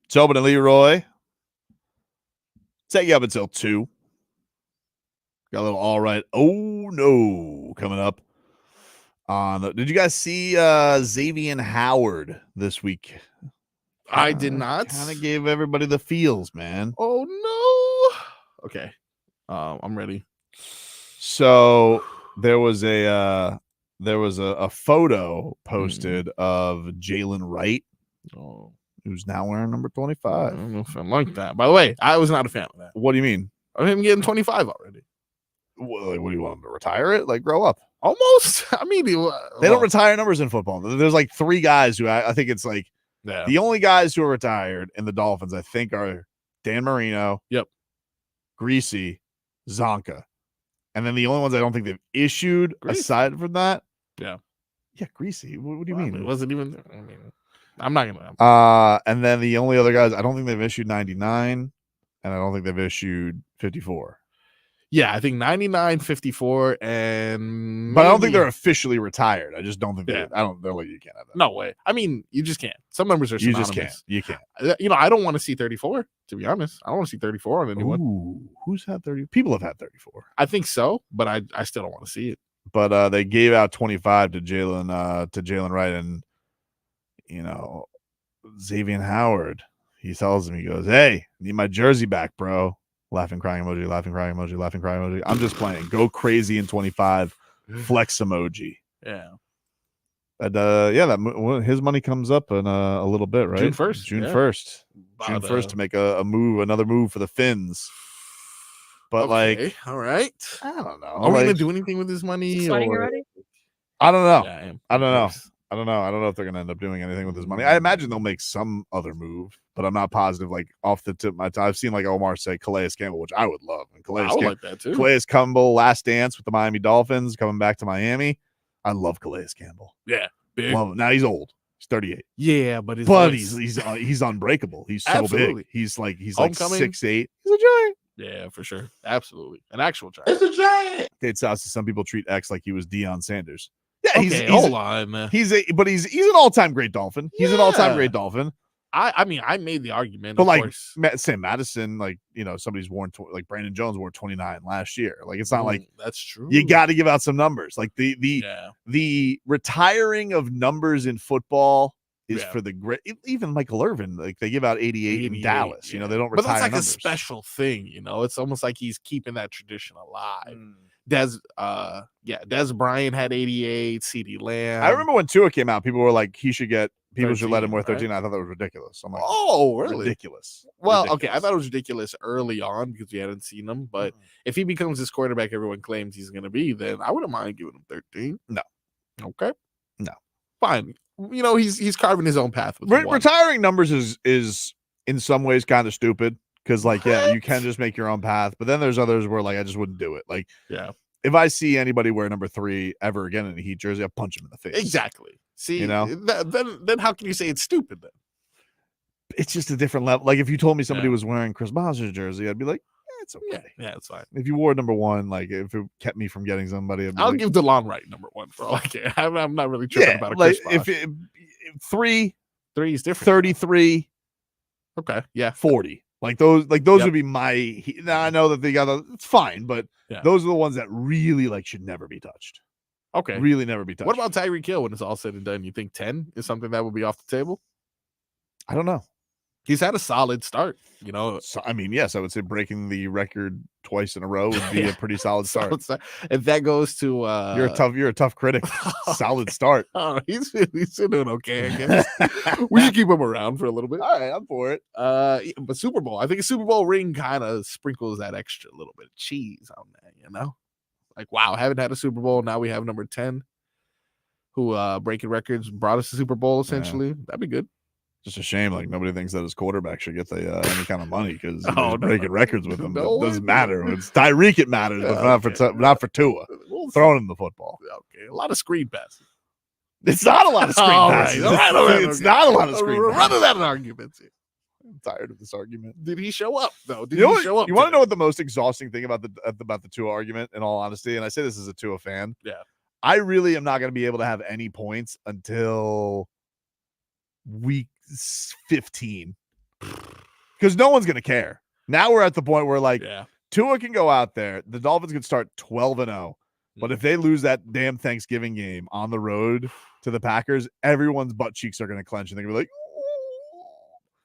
Tobin and Leroy. Take you up until 2. Got a little all right. Oh no, coming up. Did you guys see Xavien Howard this week? I did not. Kind of gave everybody the feels, man. Oh no. Okay. I'm ready. So there was a photo posted of Jaylen Wright, who's now wearing number 25. I don't know if I like that. By the way, I was not a fan of that. What do you mean? Of him getting 25 already. What do you want him to retire it? Like, grow up. Almost. I mean, they don't retire numbers in football. There's like 3 guys who I think it's like the only guys who are retired in the Dolphins, I think, are Dan Marino, Greasy, Zonka. And then the only ones I don't think they've issued aside from that. Yeah, Greasy. What do you mean? It wasn't even. I mean, I'm not gonna. And then the only other guys, I don't think they've issued 99, and I don't think they've issued 54. Yeah, I think 99, 54, and but I don't think they're officially retired. I just don't think they're like, you can't have that. No way. I mean, you just can't. Some numbers are synonymous. You can't. I don't want to see 34. To be honest, I don't want to see 34 on anyone. Ooh, who's had 30? People have had 34. I think so, but I still don't want to see it. But they gave out 25 to Jaylen Wright, and Xavien Howard. He tells him, he goes, "Hey, need my jersey back, bro." Laughing, crying emoji, laughing, crying emoji, laughing, crying emoji. I'm just playing. Go crazy in 25. Flex emoji. Yeah. And his money comes up in a little bit, right? June 1st. June 1st to make another move for the Fins. But all right. I don't know. Are we gonna do anything with this money? Already? I don't know. Yeah, I don't know. I don't know if they're gonna end up doing anything with this money. I imagine they'll make some other move, but I'm not positive. Like off the tip of my tongue, I've seen like Omar say Calais Campbell, which I would love. And I would like that too. Calais Campbell, last dance with the Miami Dolphins, coming back to Miami. I love Calais Campbell. Yeah, big. Love him. Now he's old. He's 38. Yeah, but he's unbreakable. He's so big. He's like Homecoming. 6'8". He's a giant. Yeah, for sure. Absolutely. An actual giant. It's a giant. It's some people treat X like he was Deion Sanders. Yeah, he's hold on. He's an all-time great Dolphin. He's an all-time great Dolphin. I mean, I made the argument, but of like course. Sam Madison, like somebody's worn like Brandon Jones wore 29 last year. Like it's not like that's true. You got to give out some numbers. Like the retiring of numbers in football is for the great. Even Michael Irvin, like they give out 88 in Dallas. They don't retire. But that's like numbers. a special thing. It's almost like he's keeping that tradition alive. Des Bryant had 88, CD Lamb. I remember when Tua came out, people were like, people should let him wear 13. Right? I thought that was ridiculous. I'm like, oh, really? Ridiculous. Well, okay, I thought it was ridiculous early on because we hadn't seen him. But if he becomes this quarterback everyone claims he's going to be, then I wouldn't mind giving him 13. No. Okay. No. Fine. He's carving his own path. With retiring numbers is in some ways kind of stupid. Because, you can just make your own path. But then there's others where, I just wouldn't do it. If I see anybody wear number 3 ever again in a Heat jersey, I'll punch him in the face. Exactly. See, then how can you say it's stupid then? It's just a different level. Like, if you told me somebody was wearing Chris Bosser's jersey, I'd be like, it's okay. Yeah, it's fine. If you wore number 1, if it kept me from getting somebody, I'll give DeLon Wright number 1 for all I care. I'm not really tripping about a Chris Bosh. If 3 is different. 33. Okay. Yeah. 40. Those would be my. Now I know that they got it's fine, but those are the ones that really should never be touched. Okay, really never be touched. What about Tyreek Hill when it's all said and done? You think 10 is something that would be off the table? I don't know. He's had a solid start, So, I mean, yes, I would say breaking the record twice in a row would be a pretty solid start. If that goes to you're a tough critic. Solid start. Oh, he's doing okay, I guess. We should keep him around for a little bit. All right, I'm for it. But Super Bowl, I think a Super Bowl ring kind of sprinkles that extra little bit of cheese on that, Like, wow, haven't had a Super Bowl. Now we have number 10 who breaking records brought us to Super Bowl essentially. Yeah. That'd be good. Just a shame, nobody thinks that his quarterback should get the any kind of money because breaking records with him. It doesn't matter. It's Tyreek, it matters, but not for Tua. Throwing him the football. Okay, a lot of screen passes. It's not a lot of screen passes. Right. It's not a lot of screen passes. Run of that argument. I'm tired of this argument. Did he show up though? Did You know he show what, up? you want to today? know what the most exhausting thing about the Tua argument, in all honesty, and I say this as a Tua fan. Yeah. I really am not going to be able to have any points until week 15 because no one's going to care. Now we're at the point where like Tua can go out there. The Dolphins can start 12-0. But if they lose that damn Thanksgiving game on the road to the Packers, everyone's butt cheeks are going to clench and they're going to be like,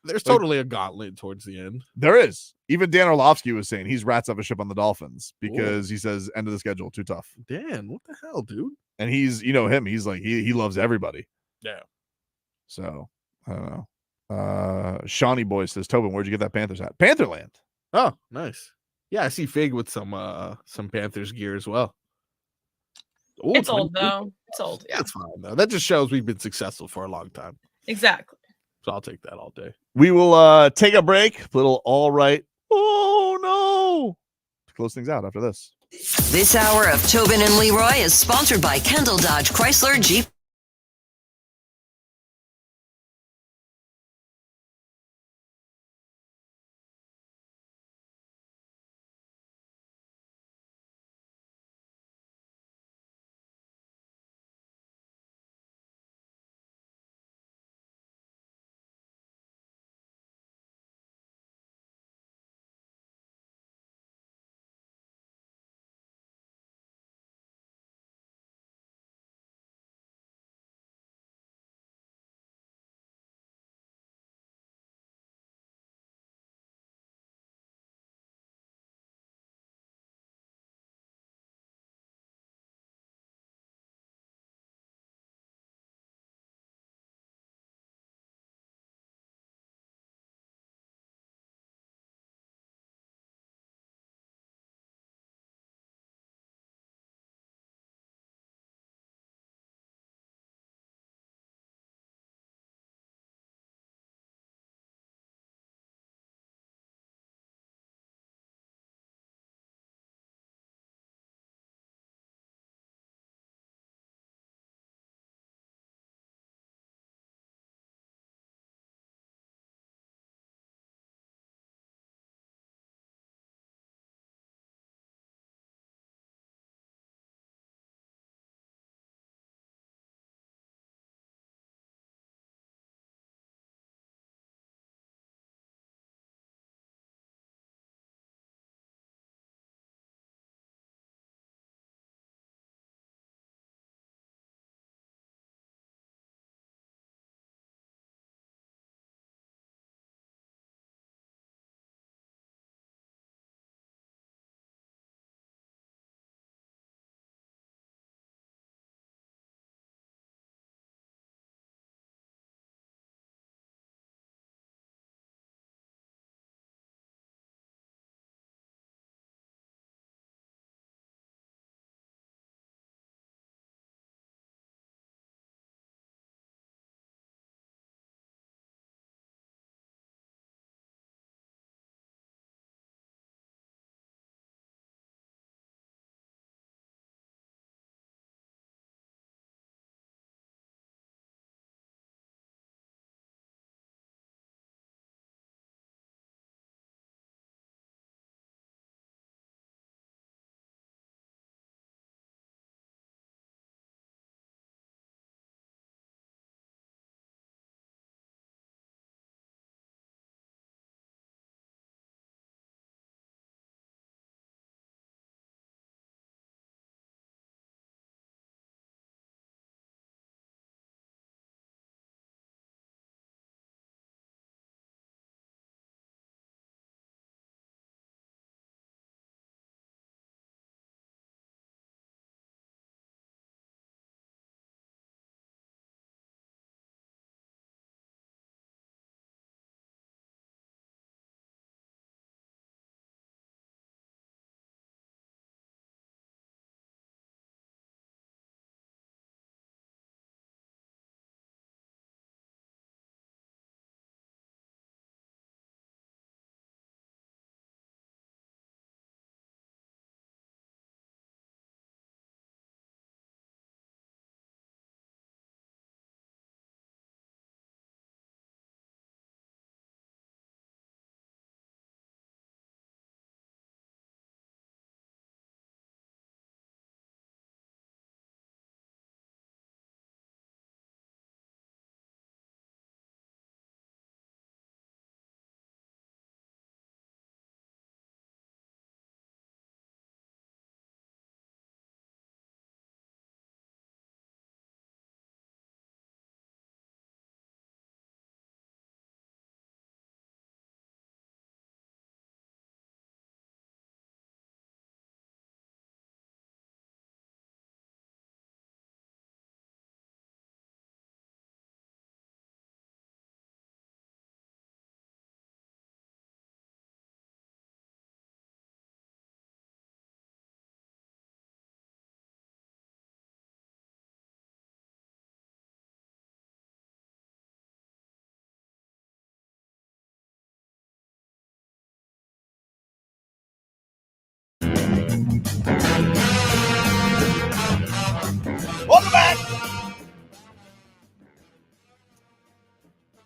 There's totally a gauntlet towards the end. there is. Even Dan Orlovsky was saying he's rats up a ship on the Dolphins because he says end of the schedule too tough. Dan, what the hell, dude? And he's, you know him, he's like he loves everybody. Yeah. So I don't know. Shawnee Boy says, Tobin, where'd you get that Panthers hat? Panther Land. Oh, nice. Yeah, I see Fig with some Panthers gear as well. Ooh, It's old 22. though. It's old. Yeah. That's fine though. That just shows we've been successful for a long time. Exactly. So I'll take that all day. We will take a break. Little all right. Oh no. To close things out after this. This hour of Tobin and Leroy is sponsored by Kendall Dodge Chrysler Jeep.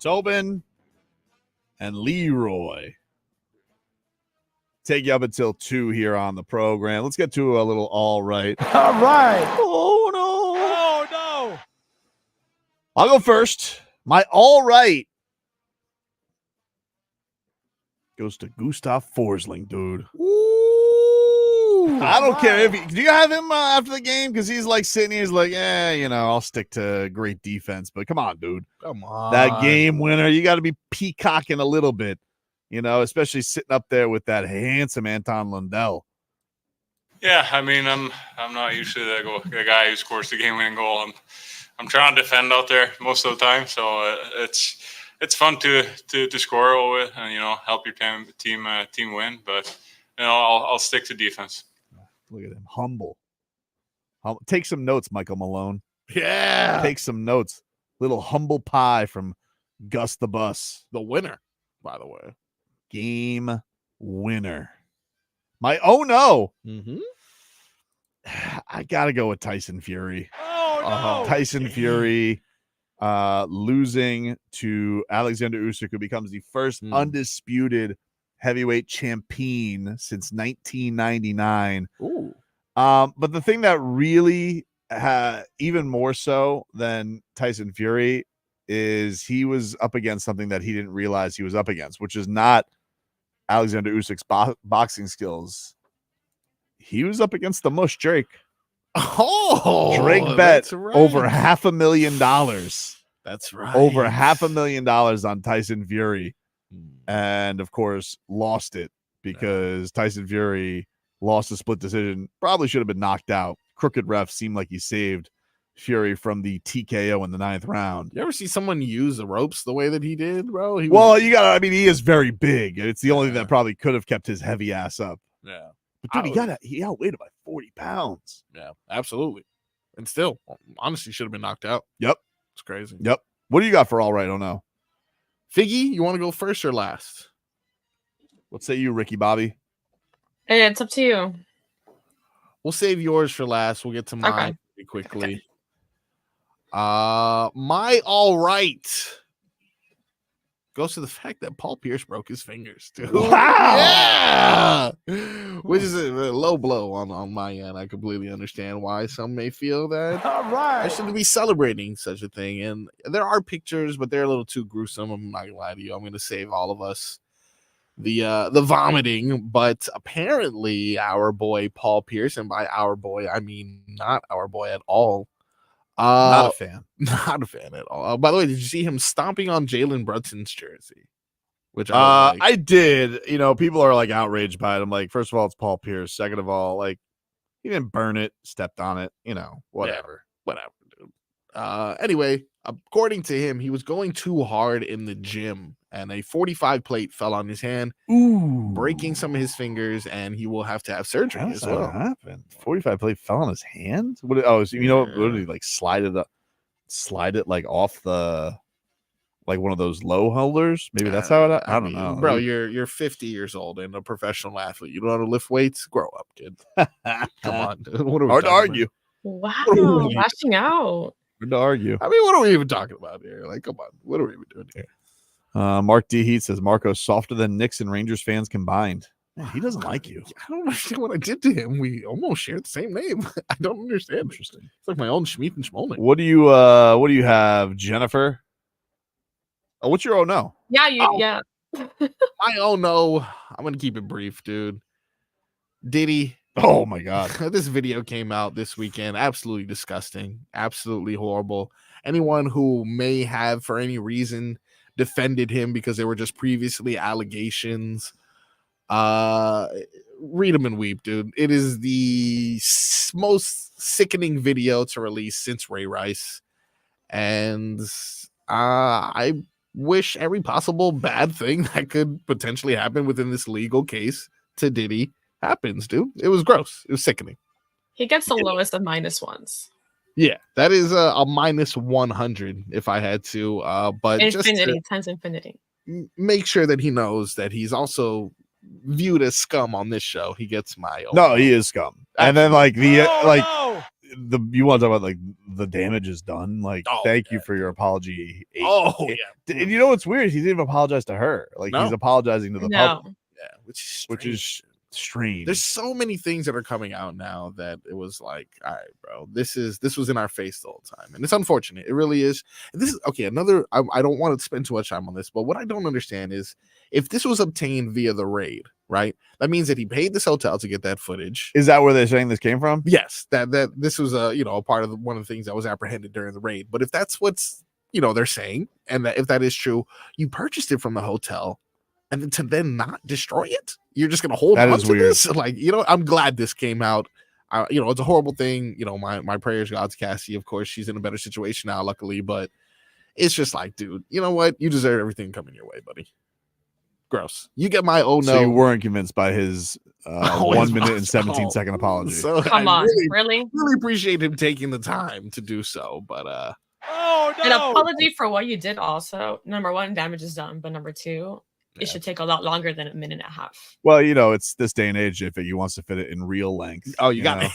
Tobin and Leroy. Take you up until 2 here on the program. Let's get to a little all right. All right. Oh, no. Oh, no. I'll go first. My all right goes to Gus Forsling, dude. Ooh, I don't care if do you have him after the game? Because he's like sitting here, he's like, I'll stick to great defense. But come on, dude. Come on. That game winner, you got to be peacocking a little bit, especially sitting up there with that handsome Anton Lundell. Yeah, I mean, I'm not usually the guy who scores the game-winning goal. I'm trying to defend out there most of the time, so it's fun to score always and help your team win. But I'll stick to defense. Look at him, humble. Take some notes, Michael Malone. Yeah, take some notes. Little humble pie from Gus the Bus, the winner, by the way. Game winner. My no. Mm-hmm. I gotta go with Tyson Fury. Oh no, Tyson Fury losing to Aleksander Usyk, who becomes the first undisputed heavyweight champion since 1999. Ooh. But the thing that really even more so than Tyson Fury is he was up against something that he didn't realize he was up against, which is not Aleksander Usyk's boxing skills. He was up against the mush Drake. Oh, Drake bet right. over $500,000. That's right. Over $500,000 on Tyson Fury. And of course, lost it because Tyson Fury lost a split decision. Probably should have been knocked out. Crooked ref seemed like he saved Fury from the TKO in the 9th round. You ever see someone use the ropes the way that he did, bro? He is very big. It's the only thing that probably could have kept his heavy ass up. Yeah. But dude, he outweighed it by 40 pounds. Yeah, absolutely. And still, honestly, should have been knocked out. Yep. It's crazy. Yep. What do you got for all right? Oh no. Figgy, you want to go first or last? What say you, Ricky Bobby? Hey, it's up to you. We'll save yours for last. We'll get to mine pretty quickly. Okay. My all right goes to the fact that Paul Pierce broke his fingers, dude. Wow. Yeah. Which is a low blow on my end. I completely understand why some may feel that I shouldn't be celebrating such a thing. And there are pictures, but they're a little too gruesome. I'm not gonna lie to you. I'm gonna save all of us the vomiting. But apparently our boy Paul Pierce, and by our boy, I mean not our boy at all. Not a fan. Not a fan at all. By the way, did you see him stomping on Jalen Brunson's jersey? Which I did. People are like outraged by it. I'm like, first of all, it's Paul Pierce. Second of all, like he didn't burn it, stepped on it. Whatever. Yeah, whatever, dude. Anyway, according to him, he was going too hard in the gym, and a 45 plate fell on his hand, breaking some of his fingers, and he will have to have surgery as well. What happened? 45 plate fell on his hand? What did he like slide it like off the like one of those low holders? Maybe that's how it I don't know. Bro, you're 50 years old and a professional athlete. You don't know how to lift weights? Grow up, kid. Come on, dude. What are we hard to argue. Wow, lashing out. Hard to argue. I mean, what are we even talking about here? Like, come on, what are we even doing here? Mark D. Heat says Marco's softer than Knicks and Rangers fans combined. Man, he doesn't like you. I don't understand what I did to him. We almost shared the same name. I don't understand. Interesting. It's like my own Schmeat and Schmolnik. What do you have, Jennifer? Oh, what's your no? Yeah, yeah. My no. I'm gonna keep it brief, dude. Diddy. Oh my god. This video came out this weekend. Absolutely disgusting. Absolutely horrible. Anyone who may have, for any reason, defended him because they were just previously allegations, read them and weep, dude. It is the most sickening video to release since Ray Rice, and I wish every possible bad thing that could potentially happen within this legal case to Diddy happens, dude. It was gross. It was sickening. He gets the lowest of -1s. Yeah, that is a minus 100 if I had to. But infinity just times infinity. Make sure that he knows that he's also viewed as scum on this show. He gets my No, he is scum. And then like the you want to talk about like the damage is done. Like, thank you for your apology. And you know what's weird? He didn't even apologize to her. Like he's apologizing to the public. Yeah, which is strange. There's so many things that are coming out now that it was like, all right, bro, this was in our face the whole time, and it's unfortunate. It really is. And this is okay. Another, I don't want to spend too much time on this, but what I don't understand is if this was obtained via the raid, right? That means that he paid this hotel to get that footage. Is that where they're saying this came from? Yes, that this was a part of one of the things that was apprehended during the raid. But if that's what's they're saying, and that if that is true, you purchased it from the hotel. And then to then not destroy it, you're just gonna hold on to this. Like, I'm glad this came out. It's a horrible thing. My prayers go out to Cassie. Of course, she's in a better situation now, luckily. But it's just like, dude, you know what? You deserve everything coming your way, buddy. Gross. You get my no. So you weren't convinced by his 1 minute and 17-second apology. So Come on, really? Really appreciate him taking the time to do so, but an apology for what you did. Also, number one, damage is done, but number two. It should take a lot longer than a minute and a half. Well, it's this day and age. If he wants to fit it in real length. Oh, you got it.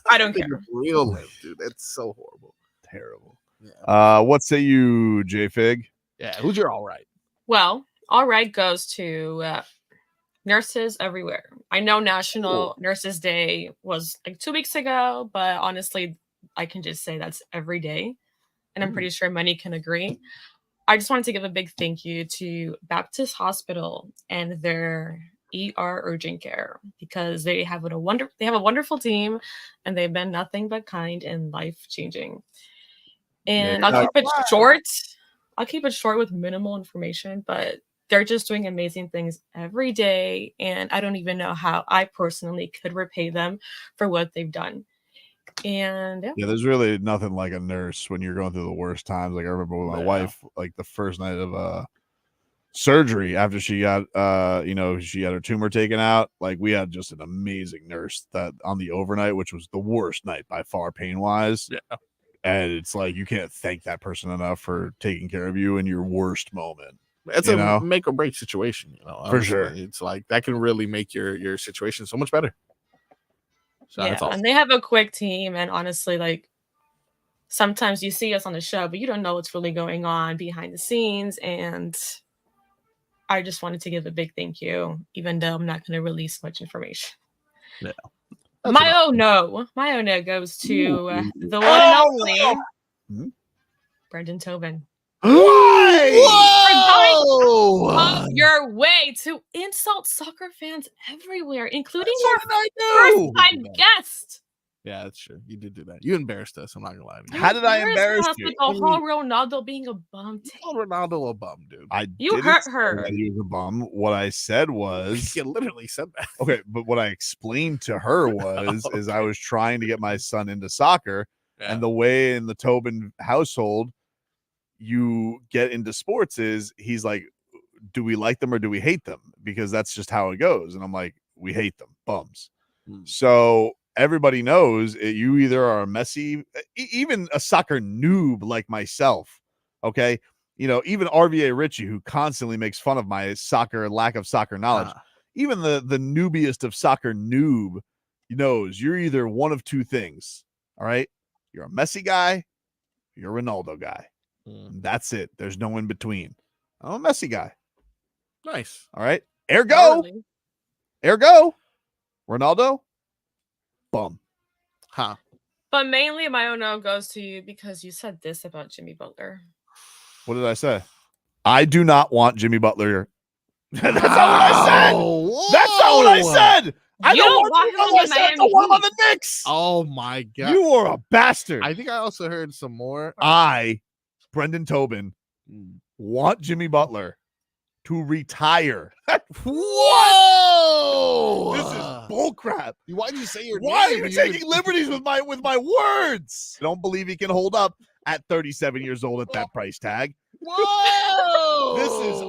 I don't care. Real length, dude. That's so horrible. Terrible. Yeah. What say you, J-Fig? Yeah, who's your all right? Well, all right goes to nurses everywhere. I know National Nurses Day was like 2 weeks ago, but honestly, I can just say that's every day. And I'm pretty sure many can agree. I just wanted to give a big thank you to Baptist Hospital and their ER urgent care because they have a wonderful team and they've been nothing but kind and life-changing. And I'll keep it short. I'll keep it short with minimal information, but they're just doing amazing things every day. And I don't even know how I personally could repay them for what they've done. And there's really nothing like a nurse when you're going through the worst times. Like I remember with my wife, like the first night of surgery after she got she had her tumor taken out. Like we had just an amazing nurse that on the overnight, which was the worst night by far pain wise. Yeah. And it's like you can't thank that person enough for taking care of you in your worst moment. It's a make or break situation, for sure. It's like that can really make your situation so much better. So that's awesome. And they have a quick team, and honestly, like sometimes you see us on the show, but you don't know what's really going on behind the scenes. And I just wanted to give a big thank you, even though I'm not going to release much information. Yeah. My oh no goes to the one and only Brendan Tobin. Whoa! Your way to insult soccer fans everywhere, including your first-time guest. Yeah, that's true. You did do that. You embarrassed us. I'm not gonna lie to you. How did I embarrass you? With the whole Ronaldo being a bum. Ronaldo a bum, dude. You hurt her. He was a bum. What I said was, you literally said that. Okay, but what I explained to her was, is I was trying to get my son into soccer, and the way in the Tobin household you get into sports is he's like, do we like them or do we hate them? Because that's just how it goes. And I'm like, we hate them, bums. So everybody knows you either are a Messi, even a soccer noob like myself. Okay. Even RVA Richie, who constantly makes fun of my lack of soccer knowledge, even the noobiest of soccer noob knows you're either one of two things. All right. You're a Messi guy. You're a Ronaldo guy. That's it. There's no in between. I'm a Messi guy. Nice. All right. Ergo, Ronaldo, bum. Huh. But mainly my oh no goes to you because you said this about Jimmy Butler. What did I say? I do not want Jimmy Butler. That's not what I said. That's not what I said. I don't want him on the I want him on the Knicks. Oh my god. You are a bastard. I think I also heard some more. Brendan Tobin, want Jimmy Butler to retire. Whoa! This is bullcrap. Why did you say your name? Why are you taking liberties with my words? I don't believe he can hold up at 37 years old at that price tag. Whoa! This is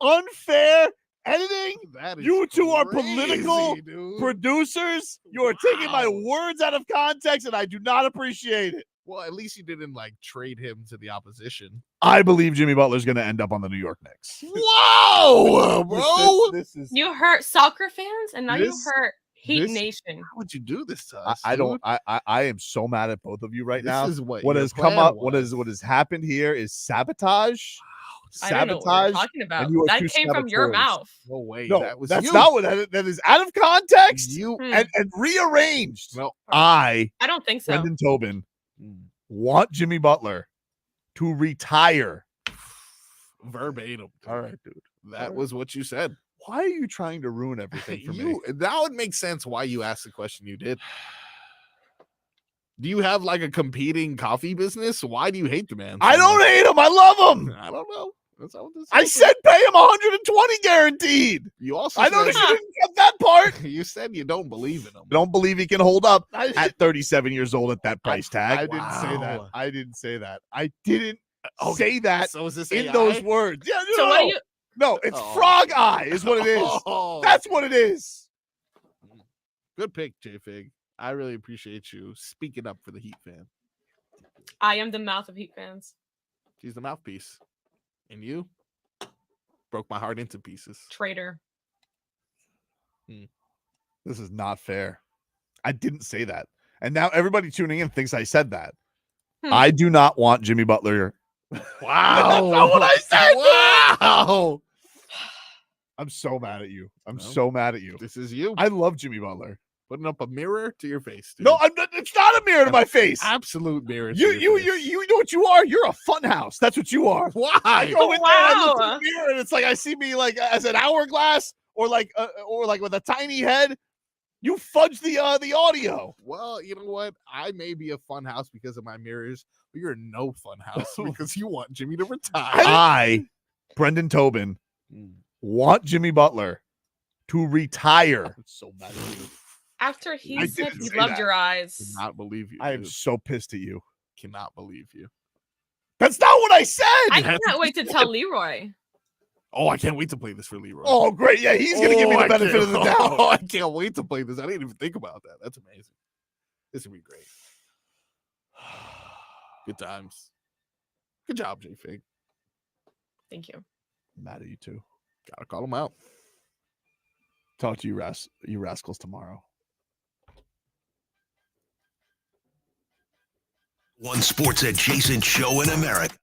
unfair editing. You two are crazy, political producers. You are taking my words out of context, and I do not appreciate it. Well, at least you didn't trade him to the opposition. I believe Jimmy Butler's going to end up on the New York Knicks. Whoa, bro! This is you hurt soccer fans, and now you hurt Heat Nation. How would you do this to I, us? I don't. dude? I am so mad at both of you right This now. is what what your has come plan up. was. What has happened here is sabotage. I don't know what you're Sabotage. talking about. and you are That two came from your saboteurs. mouth. No way. No, that was that's you. not what that is out of context You and rearranged. No, I don't think so. Brendan Tobin want Jimmy Butler to retire. verbatim. All right, dude. That was what you said. Why are you trying to ruin everything for me? That would make sense why you asked the question you did. Do you have like a competing coffee business? Why do you hate the man? I don't hate him. I love him. I don't know. That's not what this I is. said pay him 120 guaranteed. You also I noticed said, you didn't get that part. You said you don't believe in him. I don't believe he can hold up I- at 37 years old at that price tag. I didn't say that. Wow. I didn't say that. I didn't say that So is this in AI? those words. Yeah, So no, what do you? no, it's Oh. frog eye is what it is. Oh. That's what it is. Good pick, J-Fig. I really appreciate you speaking up for the Heat fan. I am the mouth of Heat fans. She's the mouthpiece. And you broke my heart into pieces. Traitor. This is not fair. I didn't say that. And now everybody tuning in thinks I said that. I do not want Jimmy Butler. Wow. That's not what I said. Wow. I'm so mad at you. I'm No. so mad at you. This is you I love Jimmy Butler. putting up a mirror to your face. Dude. No, it's not a mirror to my face. Absolute mirror. To You your face. you know what you are? You're a fun house. That's what you are. Why? I go in there, I look in Wow. the mirror, and it's like I see me like as an hourglass or like with a tiny head. You fudge the audio. Well, you know what? I may be a fun house because of my mirrors, but you're no fun house because you want Jimmy to retire. I, Brendan Tobin, want Jimmy Butler to retire. I'm so mad at you. After he I said didn't he say loved that. your eyes. Cannot believe you. I am dude. so pissed at you. Cannot believe you. That's not what I said. I can't wait to tell Leroy. Oh, I can't wait to play this for Leroy. Oh, great. Yeah, he's going to give me the benefit of the doubt. Oh, I can't wait to play this. I didn't even think about that. That's amazing. This would be great. Good times. Good job, J Fig. Thank you. I'm mad at you too. Gotta call him out. Talk to you rascals tomorrow. One sports adjacent show in America.